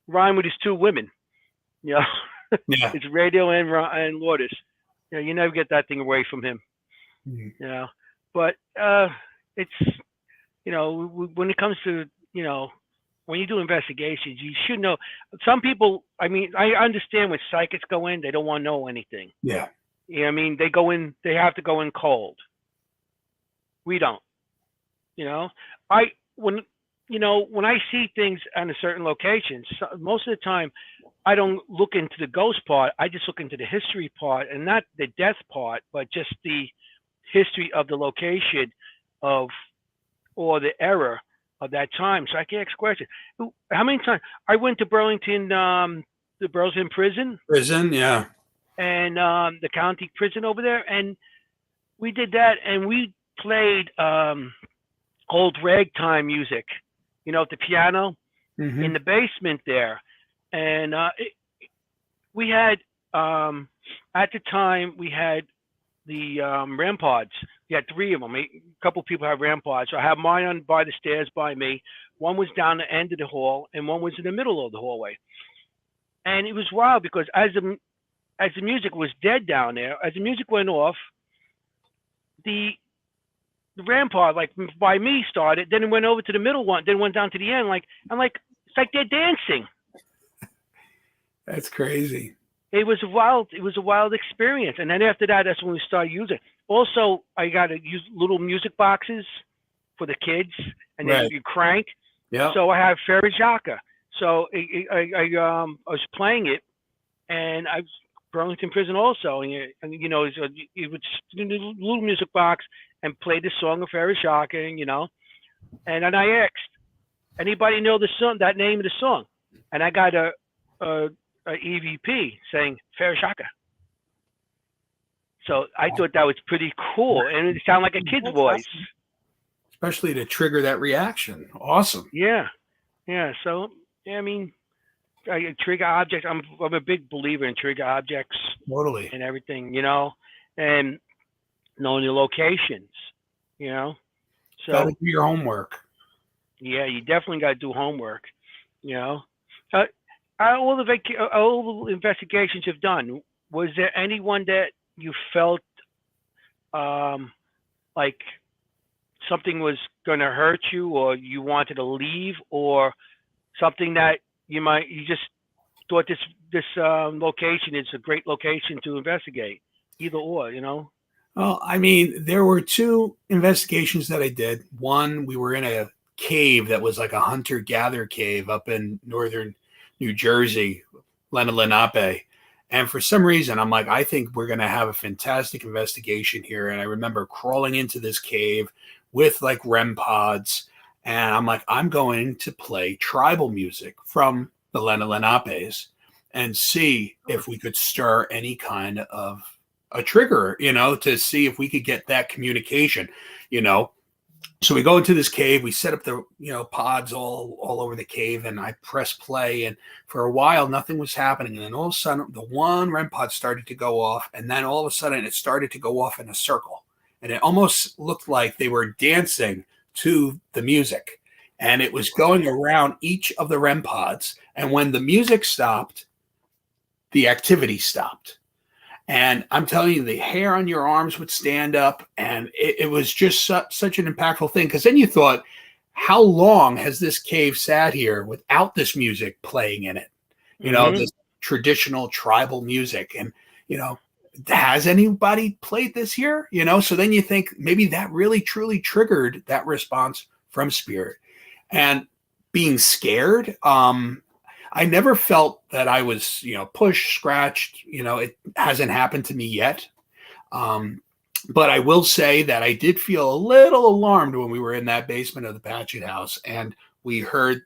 [SPEAKER 2] Ron with his two women, his radio and Lourdes. You never get that thing away from him. But it's when it comes to when you do investigations, you should know. Some people, I mean, I understand when psychics go in, they don't want to know anything.
[SPEAKER 3] Yeah.
[SPEAKER 2] You know what I mean? They go in, they have to go in cold. We don't. You know, when I see things on a certain location, most of the time I don't look into the ghost part. I just look into the history part, and not the death part, but just the history of the location or the era of that time. So I can ask questions. How many times I went to Burlington, the Burlington prison,
[SPEAKER 3] yeah,
[SPEAKER 2] and the county prison over there, and we did that, and we played old ragtime music, at the piano in the basement there. And we had, at the time, we had the REM pods. We had 3 of them. A couple of people had REM pods. So I have mine on by the stairs by me. One was down the end of the hall, and one was in the middle of the hallway. And it was wild because as the music was dead down there, as the music went off, the rampart, like by me, started, then it went over to the middle one, then went down to the end. I'm like, it's like they're dancing.
[SPEAKER 3] That's crazy.
[SPEAKER 2] It was a wild experience. And then after that, that's when we started using. Also, I got to use little music boxes for the kids, and then you crank.
[SPEAKER 3] Yeah.
[SPEAKER 2] So I have Ferry Jaka. So I was playing it, and I was Burlington prison also, and it would do a little music box and play the song of Ferry Jaka, and then I asked, anybody know the song, that name of the song? And I got a EVP saying Ferry Jaka. So I thought that was pretty cool, and it sounded like a kid's voice.
[SPEAKER 3] Especially to trigger that reaction. Awesome.
[SPEAKER 2] Yeah. So I mean, trigger objects. I'm a big believer in trigger objects.
[SPEAKER 3] Totally.
[SPEAKER 2] And everything, and knowing the locations, So
[SPEAKER 3] gotta do your homework.
[SPEAKER 2] Yeah, you definitely got to do homework. All the investigations you've done, was there anyone that you felt like something was going to hurt you, or you wanted to leave, or something that you just thought this location is a great location to investigate? Either or,
[SPEAKER 3] Well, I mean, there were 2 investigations that I did. One, we were in a cave that was like a hunter-gatherer cave up in northern New Jersey, Lenape. And for some reason, I'm like, I think we're going to have a fantastic investigation here. And I remember crawling into this cave with like REM pods. And I'm like, I'm going to play tribal music from the Lenapes and see if we could stir any kind of a trigger, to see if we could get that communication, So we go into this cave, we set up the, pods all over the cave, and I press play, and for a while, nothing was happening. And then all of a sudden, the one REM pod started to go off, and then all of a sudden it started to go off in a circle. And it almost looked like they were dancing to the music. And it was going around each of the REM pods. And when the music stopped, the activity stopped. And I'm telling you, the hair on your arms would stand up, and it was just such an impactful thing. Because then you thought, how long has this cave sat here without this music playing in it? This traditional tribal music. And, has anybody played this here? So then you think maybe that really, truly triggered that response from spirit. And being scared, I never felt that I was, pushed, scratched. It hasn't happened to me yet. But I will say that I did feel a little alarmed when we were in that basement of the Patchett house, and we heard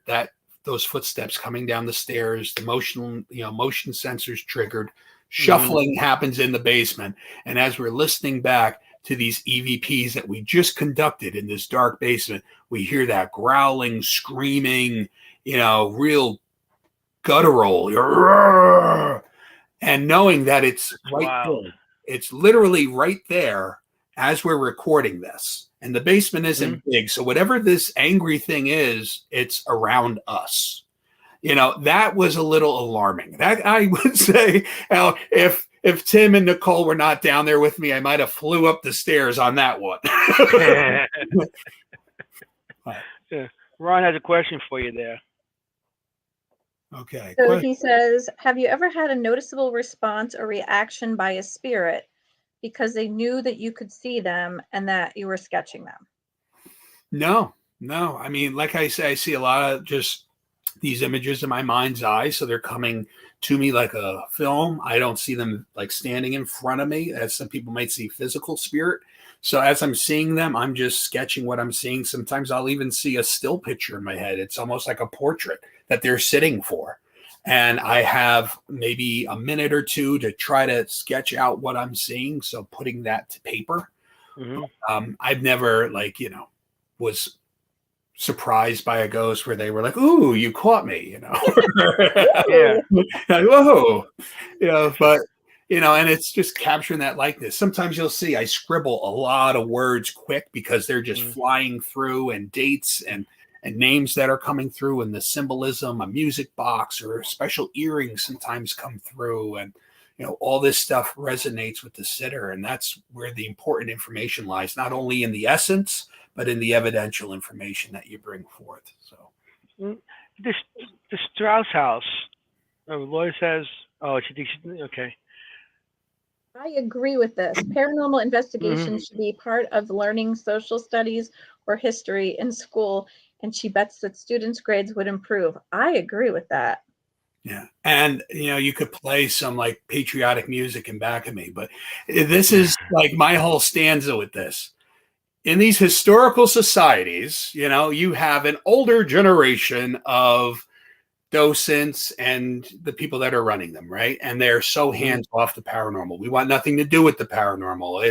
[SPEAKER 3] those footsteps coming down the stairs, the motion sensors triggered, shuffling happens in the basement. And as we're listening back to these EVPs that we just conducted in this dark basement, we hear that growling, screaming, real guttural, and knowing that it's right there. It's literally right there as we're recording this. And the basement isn't big. So whatever this angry thing is, it's around us. That was a little alarming. That, I would say, if Tim and Nicole were not down there with me, I might have flew up the stairs on that one.
[SPEAKER 2] Ron has a question for you there.
[SPEAKER 3] Okay.
[SPEAKER 1] So he says, have you ever had a noticeable response or reaction by a spirit because they knew that you could see them and that you were sketching them?
[SPEAKER 3] No. I mean, like I say, I see a lot of just these images in my mind's eye. So they're coming to me like a film. I don't see them like standing in front of me, as some people might see physical spirit. So as I'm seeing them, I'm just sketching what I'm seeing. Sometimes I'll even see a still picture in my head. It's almost like a portrait that they're sitting for. And I have maybe a minute or two to try to sketch out what I'm seeing. So putting that to paper. I've never was surprised by a ghost where they were like, "Ooh, you caught me,"
[SPEAKER 2] Yeah.
[SPEAKER 3] Like, whoa, but and it's just capturing that likeness. Sometimes you'll see I scribble a lot of words quick because they're just flying through, and dates and names that are coming through, and the symbolism, a music box or special earrings sometimes come through, and all this stuff resonates with the sitter, and that's where the important information lies, not only in the essence but in the evidential information that you bring forth. So
[SPEAKER 2] the Strauss house, Laura says, oh, she thinks, okay.
[SPEAKER 1] I agree with this. Paranormal investigation should be part of learning social studies or history in school, and she bets that students' grades would improve. I agree with that.
[SPEAKER 3] Yeah. And, you could play some like patriotic music in back of me, but this is like my whole stanza with this. In these historical societies, you have an older generation of docents and the people that are running them, right? And they're so hands off the paranormal. We want nothing to do with the paranormal.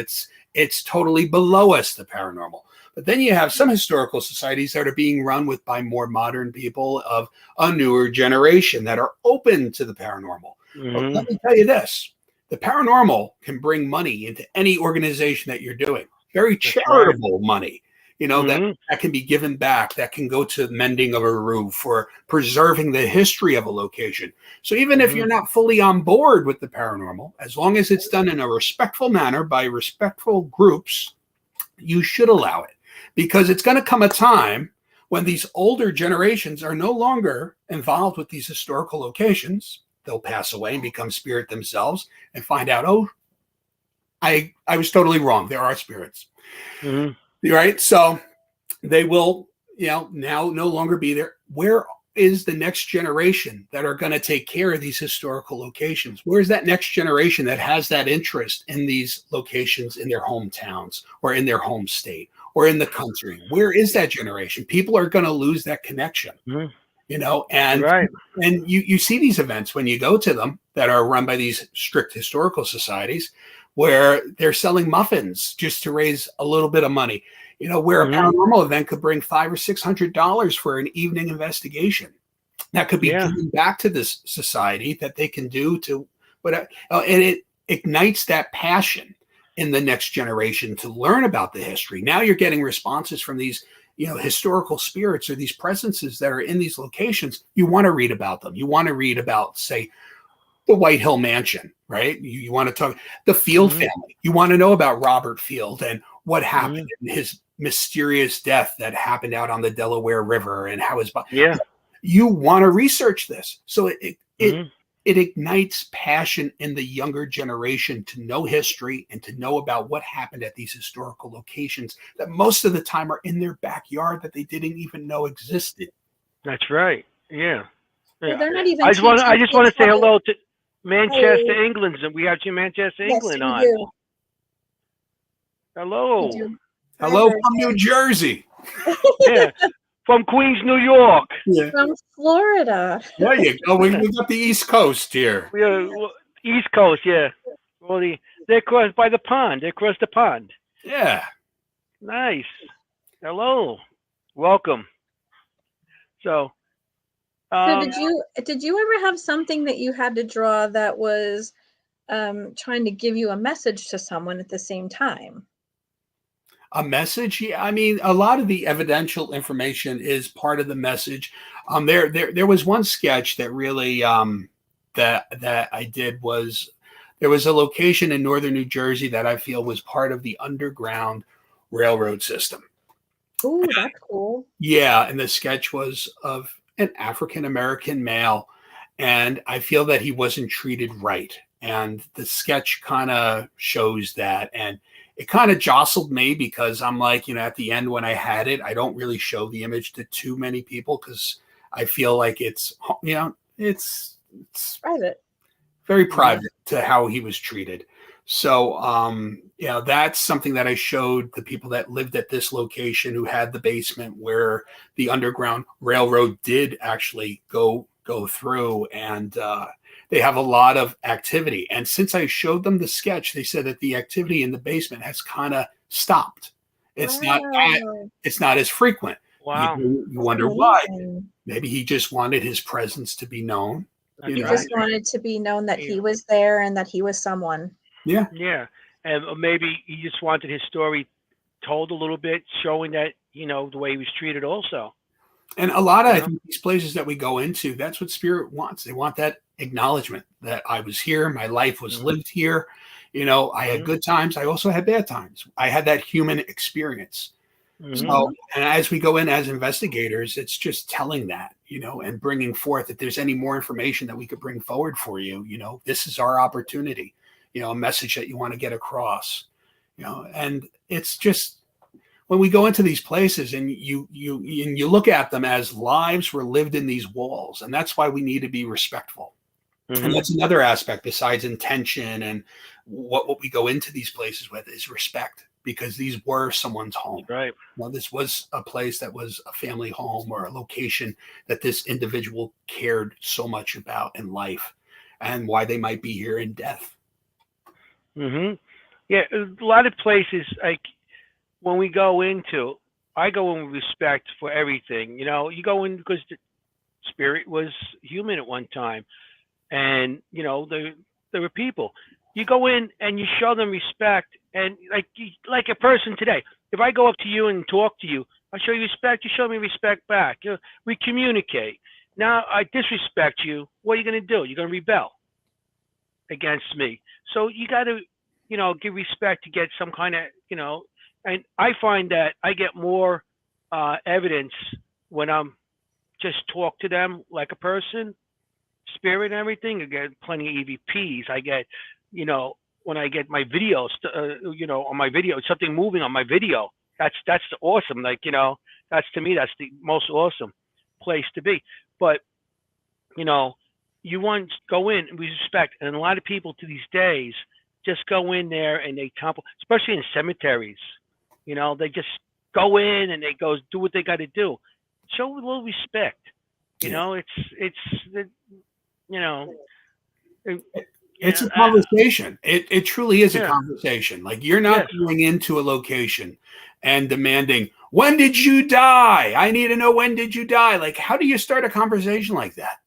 [SPEAKER 3] It's totally below us, the paranormal. But then you have some historical societies that are being run by more modern people of a newer generation that are open to the paranormal. But let me tell you this, the paranormal can bring money into any organization that you're doing. Very charitable money, that can be given back, that can go to mending of a roof or preserving the history of a location. So even if you're not fully on board with the paranormal, as long as it's done in a respectful manner by respectful groups, you should allow it, because it's going to come a time when these older generations are no longer involved with these historical locations. They'll pass away and become spirit themselves and find out, oh, I was totally wrong. There are spirits, right? So they will, now no longer be there. Where is the next generation that are going to take care of these historical locations? Where's that next generation that has that interest in these locations in their hometowns or in their home state or in the country? Where is that generation? People are going to lose that connection, and and you see these events when you go to them that are run by these strict historical societies, where they're selling muffins just to raise a little bit of money, where a paranormal event could bring $500 or $600 for an evening investigation that could be given back to this society that they can do to whatever. And it ignites that passion in the next generation to learn about the history. Now you're getting responses from these, historical spirits or these presences that are in these locations. You want to read about them. You want to read about, say, the White Hill Mansion, right? You want to talk the Field family. You want to know about Robert Field and what happened in his mysterious death that happened out on the Delaware River and how his body. You want to research this. So it ignites passion in the younger generation to know history and to know about what happened at these historical locations that most of the time are in their backyard that they didn't even know existed.
[SPEAKER 2] That's right. Yeah.
[SPEAKER 1] Well, they're not even
[SPEAKER 2] I just want to say hello to Manchester, England. We have you, Manchester, England on.
[SPEAKER 1] Do.
[SPEAKER 2] Hello.
[SPEAKER 3] Hello from New Jersey.
[SPEAKER 2] Yeah. From Queens, New York.
[SPEAKER 3] Yeah.
[SPEAKER 1] From Florida.
[SPEAKER 3] There you go. We got the East Coast here.
[SPEAKER 2] We are East Coast, yeah. Well, they're across by the pond. They're across the pond.
[SPEAKER 3] Yeah.
[SPEAKER 2] Nice. Hello. Welcome. So
[SPEAKER 1] did you ever have something that you had to draw that was trying to give you a message to someone at the same time?
[SPEAKER 3] A message? Yeah, I mean, a lot of the evidential information is part of the message. There was one sketch that really that I did was there was a location in northern New Jersey that I feel was part of the Underground Railroad system.
[SPEAKER 1] Oh, that's cool.
[SPEAKER 3] Yeah, and the sketch was of an African American male and I feel that he wasn't treated right. And the sketch kind of shows that. And it kind of jostled me because I'm like, at the end when I had it, I don't really show the image to too many people because I feel like it's
[SPEAKER 1] Private.
[SPEAKER 3] very private to how he was treated. So, that's something that I showed the people that lived at this location who had the basement where the Underground Railroad did actually go through, and they have a lot of activity. And since I showed them the sketch, they said that the activity in the basement has kind of stopped. It's not as frequent.
[SPEAKER 2] Wow.
[SPEAKER 3] You wonder why. Maybe he just wanted his presence to be known.
[SPEAKER 1] He just wanted to be known that he was there and that he was someone.
[SPEAKER 3] Yeah.
[SPEAKER 2] Yeah. And maybe he just wanted his story told a little bit, showing that, the way he was treated also.
[SPEAKER 3] And a lot of I think these places that we go into, that's what spirit wants. They want that acknowledgement that I was here, my life was lived here. I had good times. I also had bad times. I had that human experience. So, and as we go in as investigators, it's just telling that, and bringing forth if there's any more information that we could bring forward for you, this is our opportunity, a message that you want to get across, and it's just when we go into these places and you look at them as lives were lived in these walls. And that's why we need to be respectful. And that's another aspect besides intention, and what we go into these places with is respect, because these were someone's home.
[SPEAKER 2] Right.
[SPEAKER 3] This was a place that was a family home or a location that this individual cared so much about in life, and why they might be here in death.
[SPEAKER 2] Yeah, a lot of places, like when we go into, I go in with respect for everything. You go in because the spirit was human at one time, and there were people. You go in and you show them respect, and like a person today. If I go up to you and talk to you, I show you respect. You show me respect back. We communicate. Now I disrespect you. What are you going to do? You're going to rebel against me. So you got to, give respect to get some kind of, And I find that I get more evidence when I'm just talk to them like a person, spirit and everything. I get plenty of EVPs. I get, when I get my videos, on my video, something moving on my video. That's the awesome. That's to me, that's the most awesome place to be. But, you want to go in with respect. And a lot of people to these days just go in there and they especially in cemeteries. They just go in and they do what they got to do. Show a little respect.
[SPEAKER 3] It's a conversation. It truly is a conversation. Like, you're not going into a location and demanding, when did you die? I need to know, when did you die? Like, how do you start a conversation like that?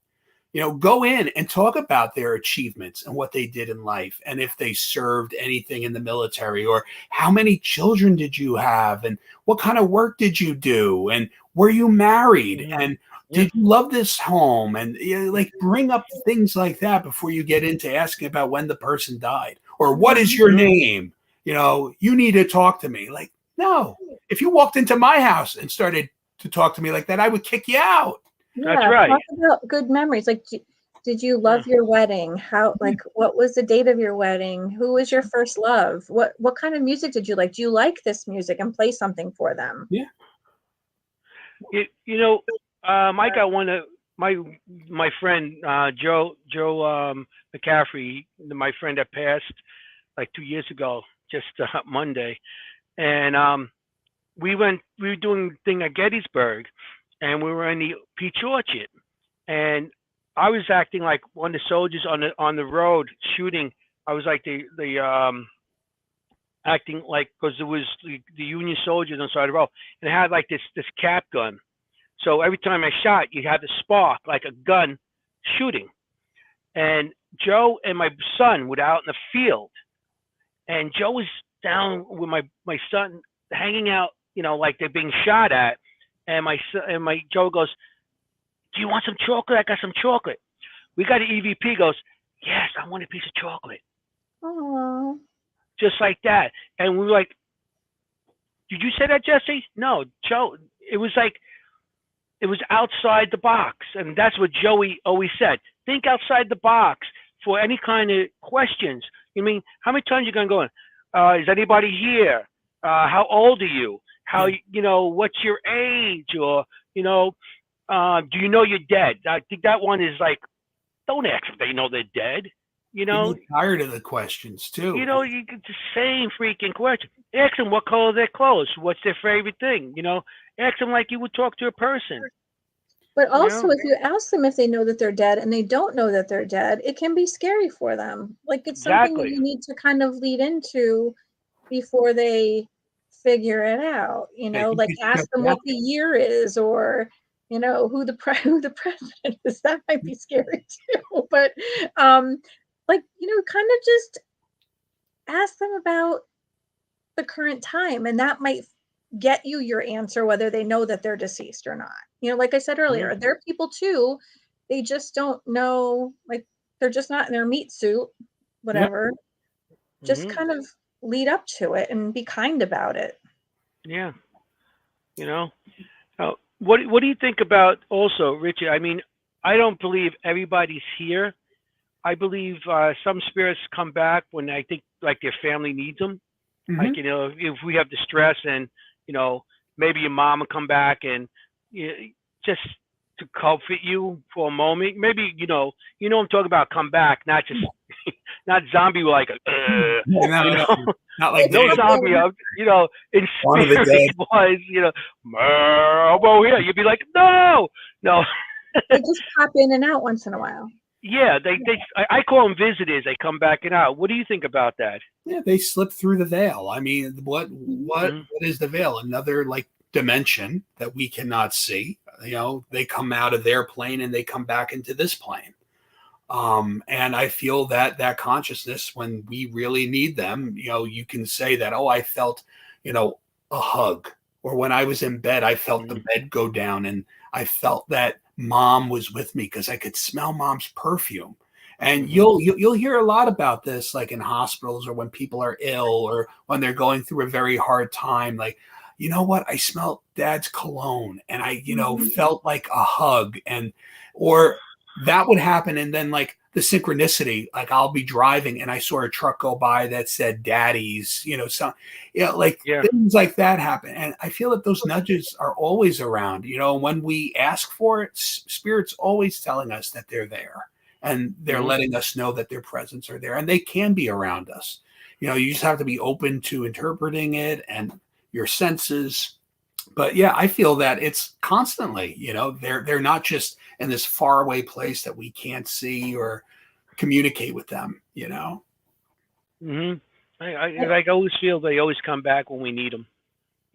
[SPEAKER 3] Go in and talk about their achievements and what they did in life, and if they served anything in the military, or how many children did you have, and what kind of work did you do, and were you married, and did you love this home? And bring up things like that before you get into asking about when the person died, or what is your name? You need to talk to me. Like, no, if you walked into my house and started to talk to me like that, I would kick you out.
[SPEAKER 1] Yeah,
[SPEAKER 2] that's right.
[SPEAKER 1] Talk about good memories. Like, did you love your wedding? How, what was the date of your wedding? Who was your first love? What kind of music did you like? Do you like this music? And play something for them.
[SPEAKER 3] Yeah.
[SPEAKER 2] I got one of my friend Joe McCaffrey, my friend that passed like 2 years ago, just Monday, and we were doing a thing at Gettysburg. And we were in the Peach Orchard, and I was acting like one of the soldiers on the road shooting. I was like the acting like, because there was the Union soldiers on the side of the road, and it had like this cap gun. So every time I shot, you had the spark like a gun shooting. And Joe and my son were out in the field, and Joe was down with my son hanging out, like they're being shot at. And my Joe goes, do you want some chocolate? I got some chocolate. We got an EVP, goes, yes, I want a piece of chocolate.
[SPEAKER 1] Aww.
[SPEAKER 2] Just like that. And we were like, did you say that, Jesse? No, Joe. It was outside the box. And that's what Joey always said. think outside the box for any kind of questions. You mean, how many times you gonna go in? Is anybody here? How old are you? How, what's your age? Or, do you know you're dead? I think that one is like, don't ask if they know they're dead.
[SPEAKER 3] You get tired of the questions too.
[SPEAKER 2] You get the same freaking question. Ask them what color their clothes. What's their favorite thing? Ask them like you would talk to a person.
[SPEAKER 1] But also, if you ask them if they know that they're dead and they don't know that they're dead, it can be scary for them. Like, it's something that you need to kind of lead into before they figure it out. Like ask them what the year is, or who the president is. That might be scary too. But kind of just ask them about the current time, and that might get you your answer, whether they know that they're deceased or not. Like I said earlier, there are people too, they just don't know, like they're just not in their meat suit, whatever. Just kind of lead up to it and be kind about it.
[SPEAKER 2] Yeah. What do you think about also, Richard? I mean, I don't believe everybody's here. I believe some spirits come back when I think like their family needs them. Like, if we have distress and, maybe your mom will come back and just to comfort you for a moment. Maybe, I'm talking about come back, not just, not zombie like,
[SPEAKER 3] not like
[SPEAKER 2] no zombie, in spirit wise, I'm here. You'd be like, no.
[SPEAKER 1] They just pop in and out once in a while.
[SPEAKER 2] Yeah, I call them visitors. They come back and out. What do you think about that?
[SPEAKER 3] Yeah, they slip through the veil. I mean, what is the veil? Another like dimension that we cannot see. They come out of their plane and they come back into this plane. And I feel that consciousness, when we really need them, you can say that, I felt, a hug, or when I was in bed, I felt the bed go down and I felt that mom was with me because I could smell mom's perfume. And you'll hear a lot about this, like in hospitals or when people are ill or when they're going through a very hard time. Like, you know what? I smelled dad's cologne and I, felt like a hug, or that would happen. And then like the synchronicity, like I'll be driving and I saw a truck go by that said daddy's, things like that happen. And I feel that those nudges are always around, when we ask for it, spirit's always telling us that they're there and they're letting us know that their presence are there, and they can be around us. You just have to be open to interpreting it and your senses. But yeah, I feel that it's constantly, they're not just in this faraway place that we can't see or communicate with them,
[SPEAKER 2] I always feel they always come back when we need them.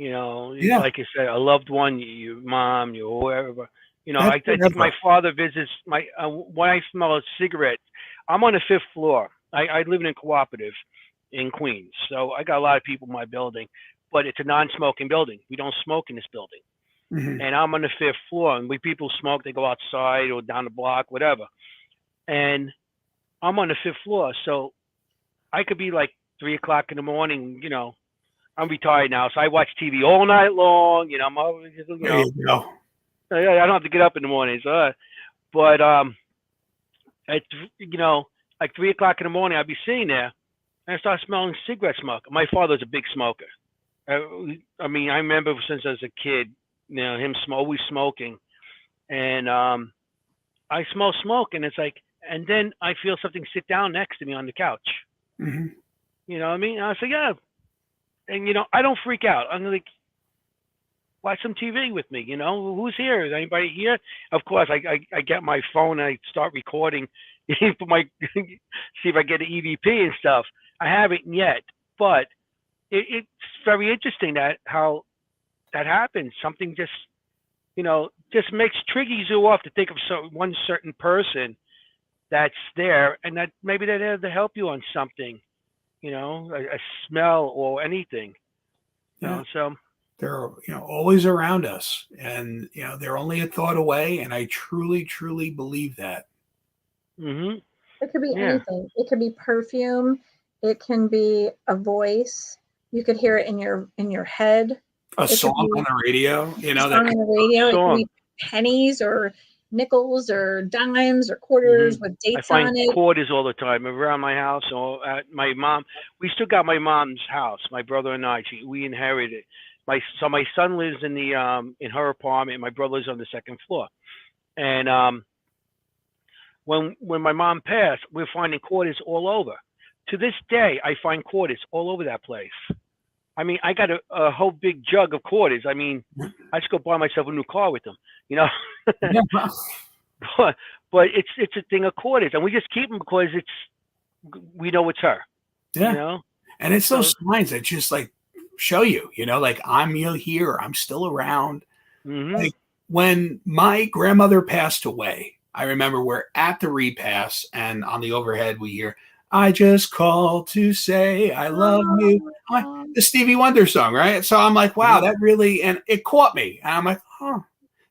[SPEAKER 2] Like you said, a loved one, your mom, your whoever. I think my father visits my when I smell a cigarette. I'm on the 5th floor. I live in a cooperative in Queens, so I got a lot of people in my building. But it's a non-smoking building. We don't smoke in this building. And I'm on the 5th floor. And when people smoke, they go outside or down the block, whatever. And I'm on the 5th floor. So I could be like 3 o'clock in the morning, I'm retired now. So I watch TV all night long. I'm always,
[SPEAKER 3] There you go.
[SPEAKER 2] I don't have to get up in the morning. So, but at, like 3 o'clock in the morning, I'd be sitting there and I start smelling cigarette smoke. My father's a big smoker. I mean, I remember since I was a kid, him always smoking, and I smell smoke, and it's like, and then I feel something sit down next to me on the couch. You know what I mean? And I say, yeah, and I don't freak out. I'm like, watch some TV with me. Who's here? Is anybody here? Of course, I get my phone and I start recording, see if I get an EVP and stuff. I haven't yet, but it's very interesting how that happens. Something just triggers you off to think of one certain person that's there, and that maybe they're there to help you on something, a smell or anything. So
[SPEAKER 3] they're always around us, and they're only a thought away, and I truly, truly believe that.
[SPEAKER 1] It could be anything. It could be perfume. It can be a voice. You could hear it in your head.
[SPEAKER 3] A song on the radio,
[SPEAKER 1] on the radio. It could be pennies, or nickels or dimes or quarters with
[SPEAKER 2] I
[SPEAKER 1] dates
[SPEAKER 2] find
[SPEAKER 1] on it.
[SPEAKER 2] quarters all the time around my house or at my mom. We still got my mom's house. My brother and I. We inherited it. My son lives in her apartment. My brother lives on the second floor. And when my mom passed, we're finding quarters all over. To this day, I find quarters all over that place. I mean, I got a whole big jug of quarters. I mean, I just go buy myself a new car with them, you know.
[SPEAKER 3] Yeah.
[SPEAKER 2] but it's a thing of quarters, and we just keep them because we know it's her.
[SPEAKER 3] Yeah.
[SPEAKER 2] You know?
[SPEAKER 3] And it's those signs that just like show you, you know, like I'm here, I'm still around. Like when my grandmother passed away, I remember we're at the repast, and on the overhead we hear, "I just called to say I love you." The Stevie Wonder song, right? So I'm like, wow, that really, and it caught me. And I'm like, huh.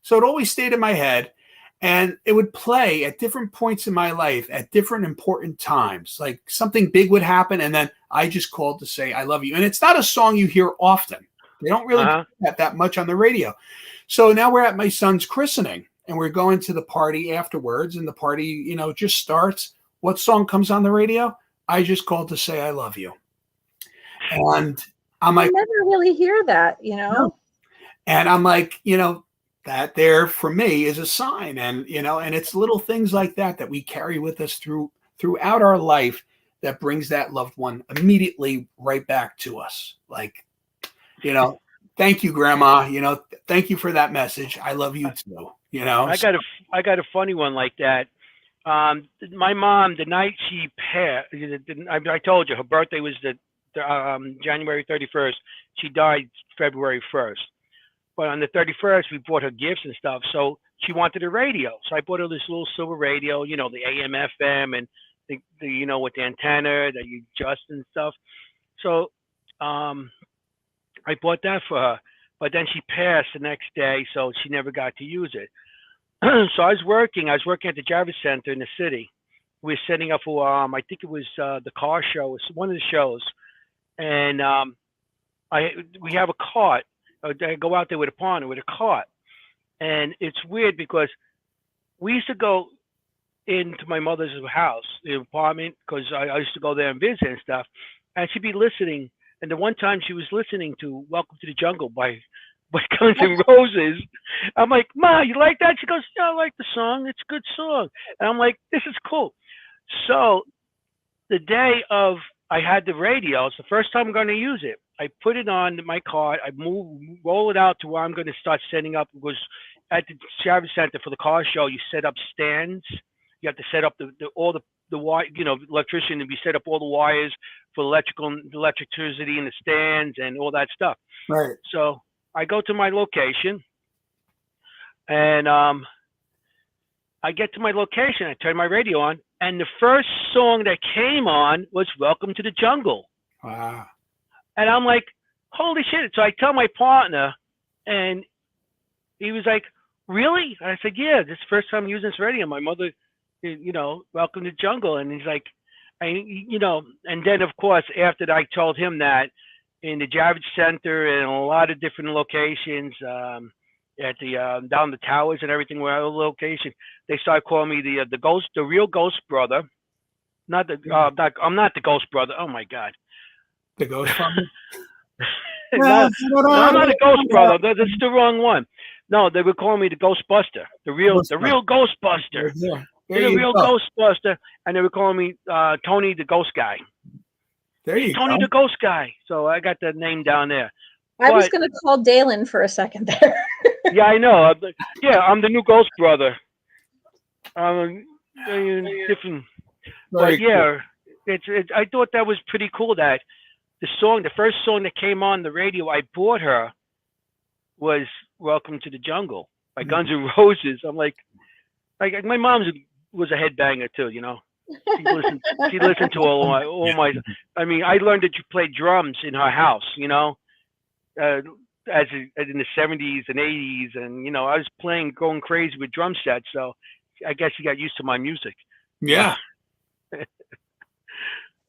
[SPEAKER 3] So it always stayed in my head, and it would play at different points in my life at different important times. Like something big would happen, and then I just called to say I love you. And it's not a song you hear often. They don't really play that much on the radio. So now we're at my son's christening, and we're going to the party afterwards, and the party, you know, just starts. What song comes on the radio? I just called to say I love you. And I'm like,
[SPEAKER 1] I never really hear that, you know.
[SPEAKER 3] No. And I'm like, you know, that there for me is a sign. And, you know, and it's little things like that we carry with us throughout our life that brings that loved one immediately right back to us. Like, you know, thank you, Grandma. You know, thank you for that message. I love you too. You know,
[SPEAKER 2] I got a funny one like that. My mom, the night she passed, I told you her birthday was the January 31st. She died February 1st. But on the 31st, we bought her gifts and stuff. So she wanted a radio. So I bought her this little silver radio, you know, the AM, FM, and the you know, with the antenna that you adjust and stuff. So I bought that for her. But then she passed the next day, so she never got to use it. So I was working at the Jarvis Center in the city. We were setting up for I think it was the car show. It's one of the shows, and we have a cart. I go out there with a partner with a cart, and it's weird because we used to go into my mother's house, the apartment, because I used to go there and visit and stuff, and she'd be listening. And the one time she was listening to "Welcome to the Jungle" by Guns N' Roses. I'm like, "Ma, you like that?" She goes, "Yeah, I like the song. It's a good song." And I'm like, "This is cool." So the day of I had the radio, it's the first time I'm going to use it. I put it on my car. I roll it out to where I'm going to start setting up. It was at the Jarvis Center for the car show. You set up stands. You have to set up all the wire, you know, electrician, and we set up all the wires for electricity in the stands and all that stuff.
[SPEAKER 3] Right.
[SPEAKER 2] So I go to my location, and I get to my location. I turn my radio on, and the first song that came on was "Welcome to the Jungle."
[SPEAKER 3] Wow.
[SPEAKER 2] And I'm like, holy shit. So I tell my partner, and he was like, really? And I said, yeah, this is the first time I'm using this radio. My mother, you know, "Welcome to the Jungle." And he's like, you know, and then, of course, after I told him that, in the Jarvis Center and a lot of different locations, at the down the towers and everything, where other locations, they started calling me the real ghost brother. I'm not the ghost brother. Oh my God.
[SPEAKER 3] The ghost brother?
[SPEAKER 2] No, I'm not a ghost brother. That's the wrong one. No, they were calling me the Ghostbuster, the real Ghostbuster,
[SPEAKER 3] Yeah.
[SPEAKER 2] the real Ghostbuster, and they were calling me Tony the Ghost Guy.
[SPEAKER 3] There you
[SPEAKER 2] Tony
[SPEAKER 3] go.
[SPEAKER 2] the Ghost Guy. So I got that name down there.
[SPEAKER 1] I was going to call Dalen for a second there.
[SPEAKER 2] Yeah, I know. Yeah, I'm the new Ghost Brother. Different. But yeah, I thought that was pretty cool that the first song that came on the radio I bought her was "Welcome to the Jungle" by Guns N' Roses. I'm like my mom was a headbanger too, you know. She listened to all my. I mean, I learned that you played drums in her house, you know, as in the 70s and 80s, and you know, I was going crazy with drum sets. So I guess she got used to my music.
[SPEAKER 3] Yeah.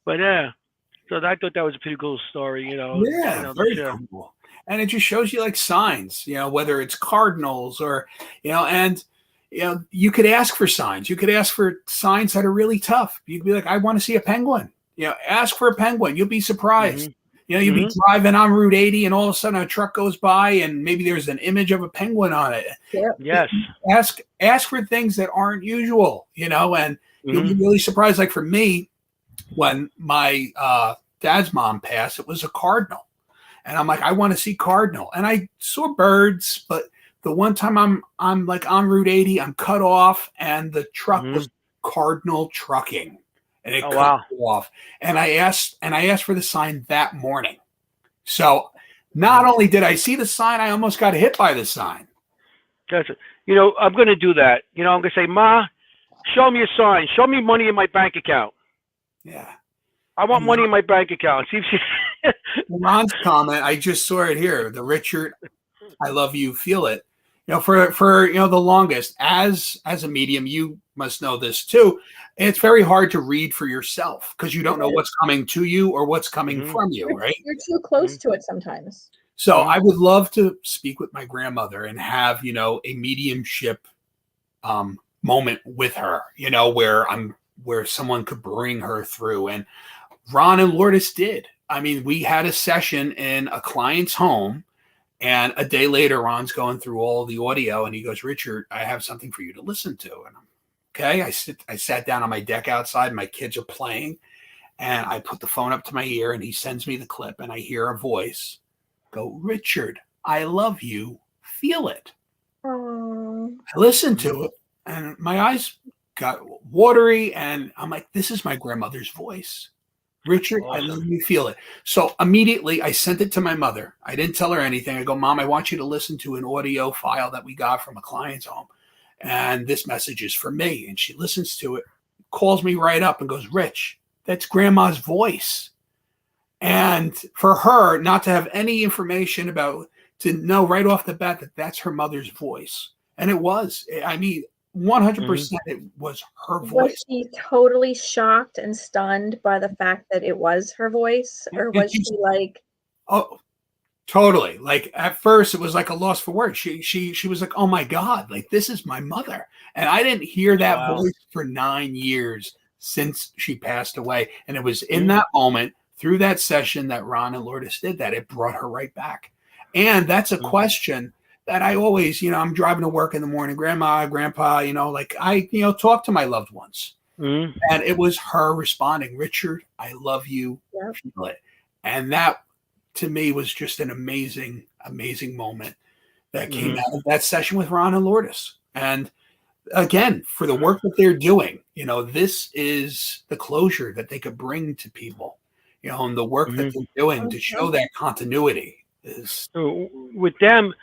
[SPEAKER 2] But yeah, so I thought that was a pretty cool story, you know.
[SPEAKER 3] Yeah,
[SPEAKER 2] you know,
[SPEAKER 3] very cool. And it just shows you like signs, you know, whether it's cardinals or, you know, and you could ask for signs. You could ask for signs that are really tough. You could be like, I want to see a penguin. Ask for a penguin. You'll be surprised. You'd be driving on Route 80 and all of a sudden a truck goes by and maybe there's an image of a penguin on it.
[SPEAKER 2] Yes.
[SPEAKER 3] Ask for things that aren't usual, and you'll be really surprised. Like for me, when my dad's mom passed, it was a cardinal. And I'm like, I want to see cardinal. And I saw birds, but the one time I'm like on Route 80, I'm cut off and the truck was cardinal trucking. And it cut off. And I asked for the sign that morning. So not only did I see the sign, I almost got hit by the sign.
[SPEAKER 2] Gotcha. I'm going to do that. I'm going to say, Ma, show me a sign. Show me money in my bank account.
[SPEAKER 3] Yeah.
[SPEAKER 2] I want money in my bank account. See if she...
[SPEAKER 3] Ron's comment, I just saw it here. The Richard, I love you, feel it. For the longest, as a medium, you must know this too. It's very hard to read for yourself because you don't know what's coming to you or what's coming from you, right?
[SPEAKER 1] You're too close to it sometimes.
[SPEAKER 3] So I would love to speak with my grandmother and have, a mediumship moment with her, where someone could bring her through. And Ron and Lourdes did. I mean, we had a session in a client's home. And a day later, Ron's going through all the audio and he goes, Richard, I have something for you to listen to. And I'm okay. I sat down on my deck outside. My kids are playing and I put the phone up to my ear and he sends me the clip and I hear a voice go, Richard, I love you. Feel it.
[SPEAKER 1] Aww.
[SPEAKER 3] I listened to it and my eyes got watery and I'm like, this is my grandmother's voice. Richard, awesome. I love you, feel it. So immediately I sent it to my mother. I didn't tell her anything. I go, Mom, I want you to listen to an audio file that we got from a client's home. And this message is for me. And she listens to it, calls me right up and goes, Rich, that's grandma's voice. And for her not to have any information to know right off the bat that that's her mother's voice. And it was, 100% it was her voice.
[SPEAKER 1] Was she totally shocked and stunned by the fact that it was her voice? Or was she like...
[SPEAKER 3] Oh, totally. Like at first it was like a loss for words. She was like, oh my God, like this is my mother. And I didn't hear that voice for 9 years since she passed away. And it was in that moment through that session that Ron and Lourdes did that. It brought her right back. And that's a question that I always, I'm driving to work in the morning, grandma, grandpa, I talk to my loved ones. And it was her responding, Richard, I love you. Yep. Feel it. And that to me was just an amazing, amazing moment that came out of that session with Ron and Lourdes. And again, for the work that they're doing, this is the closure that they could bring to people, and the work that they're doing to show that continuity is
[SPEAKER 2] with them.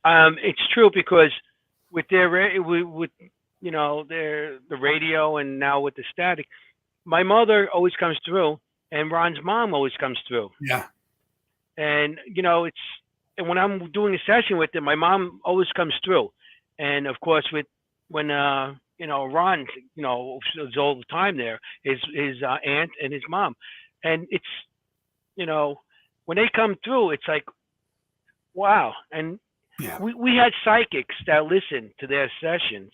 [SPEAKER 2] It's true because with their the radio and now with the static, my mother always comes through and Ron's mom always comes through.
[SPEAKER 3] Yeah. And
[SPEAKER 2] and when I'm doing a session with them, my mom always comes through. And of course when Ron, is all the time there, his aunt and his mom. And it's when they come through, it's like wow. And we had psychics that listened to their sessions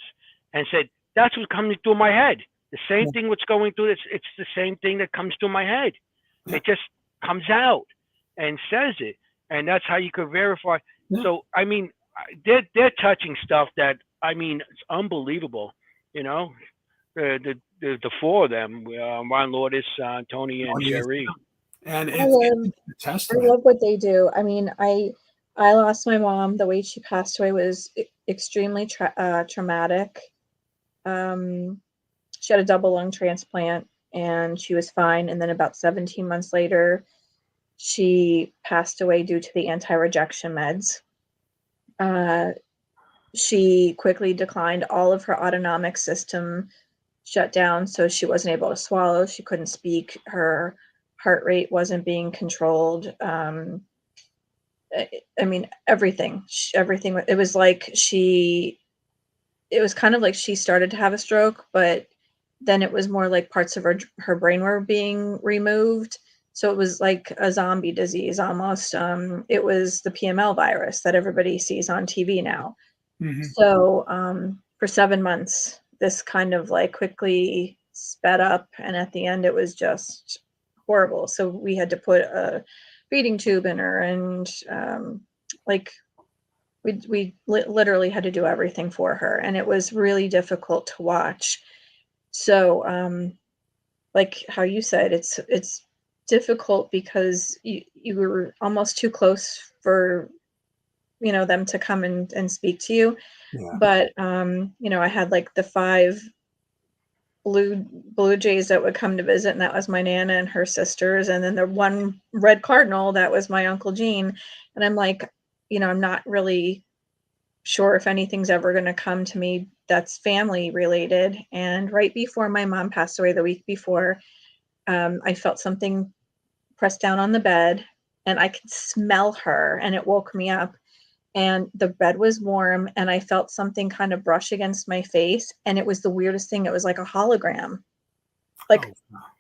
[SPEAKER 2] and said, that's what's coming through my head. The same thing what's going through, it's the same thing that comes through my head. It just comes out and says it. And that's how you could verify. So, they're touching stuff that, it's unbelievable. The four of them, Ron, Lourdes, Tony, and Sherry.
[SPEAKER 3] And
[SPEAKER 1] I love what they do. I lost my mom. The way she passed away was extremely traumatic. She had a double lung transplant and she was fine. And then about 17 months later, she passed away due to the anti-rejection meds. She quickly declined. All of her autonomic system shut down, so she wasn't able to swallow. She couldn't speak. Her heart rate wasn't being controlled. Everything. It was kind of like she started to have a stroke, but then it was more like parts of her brain were being removed. So it was like a zombie disease almost. It was the PML virus that everybody sees on TV now. So for 7 months, this kind of like quickly sped up, and at the end it was just horrible. So we had to put a feeding tube in her, and like we literally had to do everything for her, and it was really difficult to watch. So like how you said, it's difficult because you were almost too close for them to come and speak to you.
[SPEAKER 3] Yeah.
[SPEAKER 1] But I had like the 5 blue jays that would come to visit, and that was my Nana and her sisters, and then the 1 red cardinal that was my Uncle Gene. And I'm like, I'm not really sure if anything's ever going to come to me that's family related. And right before my mom passed away, the week before, I felt something pressed down on the bed, and I could smell her, and it woke me up. And the bed was warm, and I felt something kind of brush against my face, and it was the weirdest thing. It was like a hologram. Like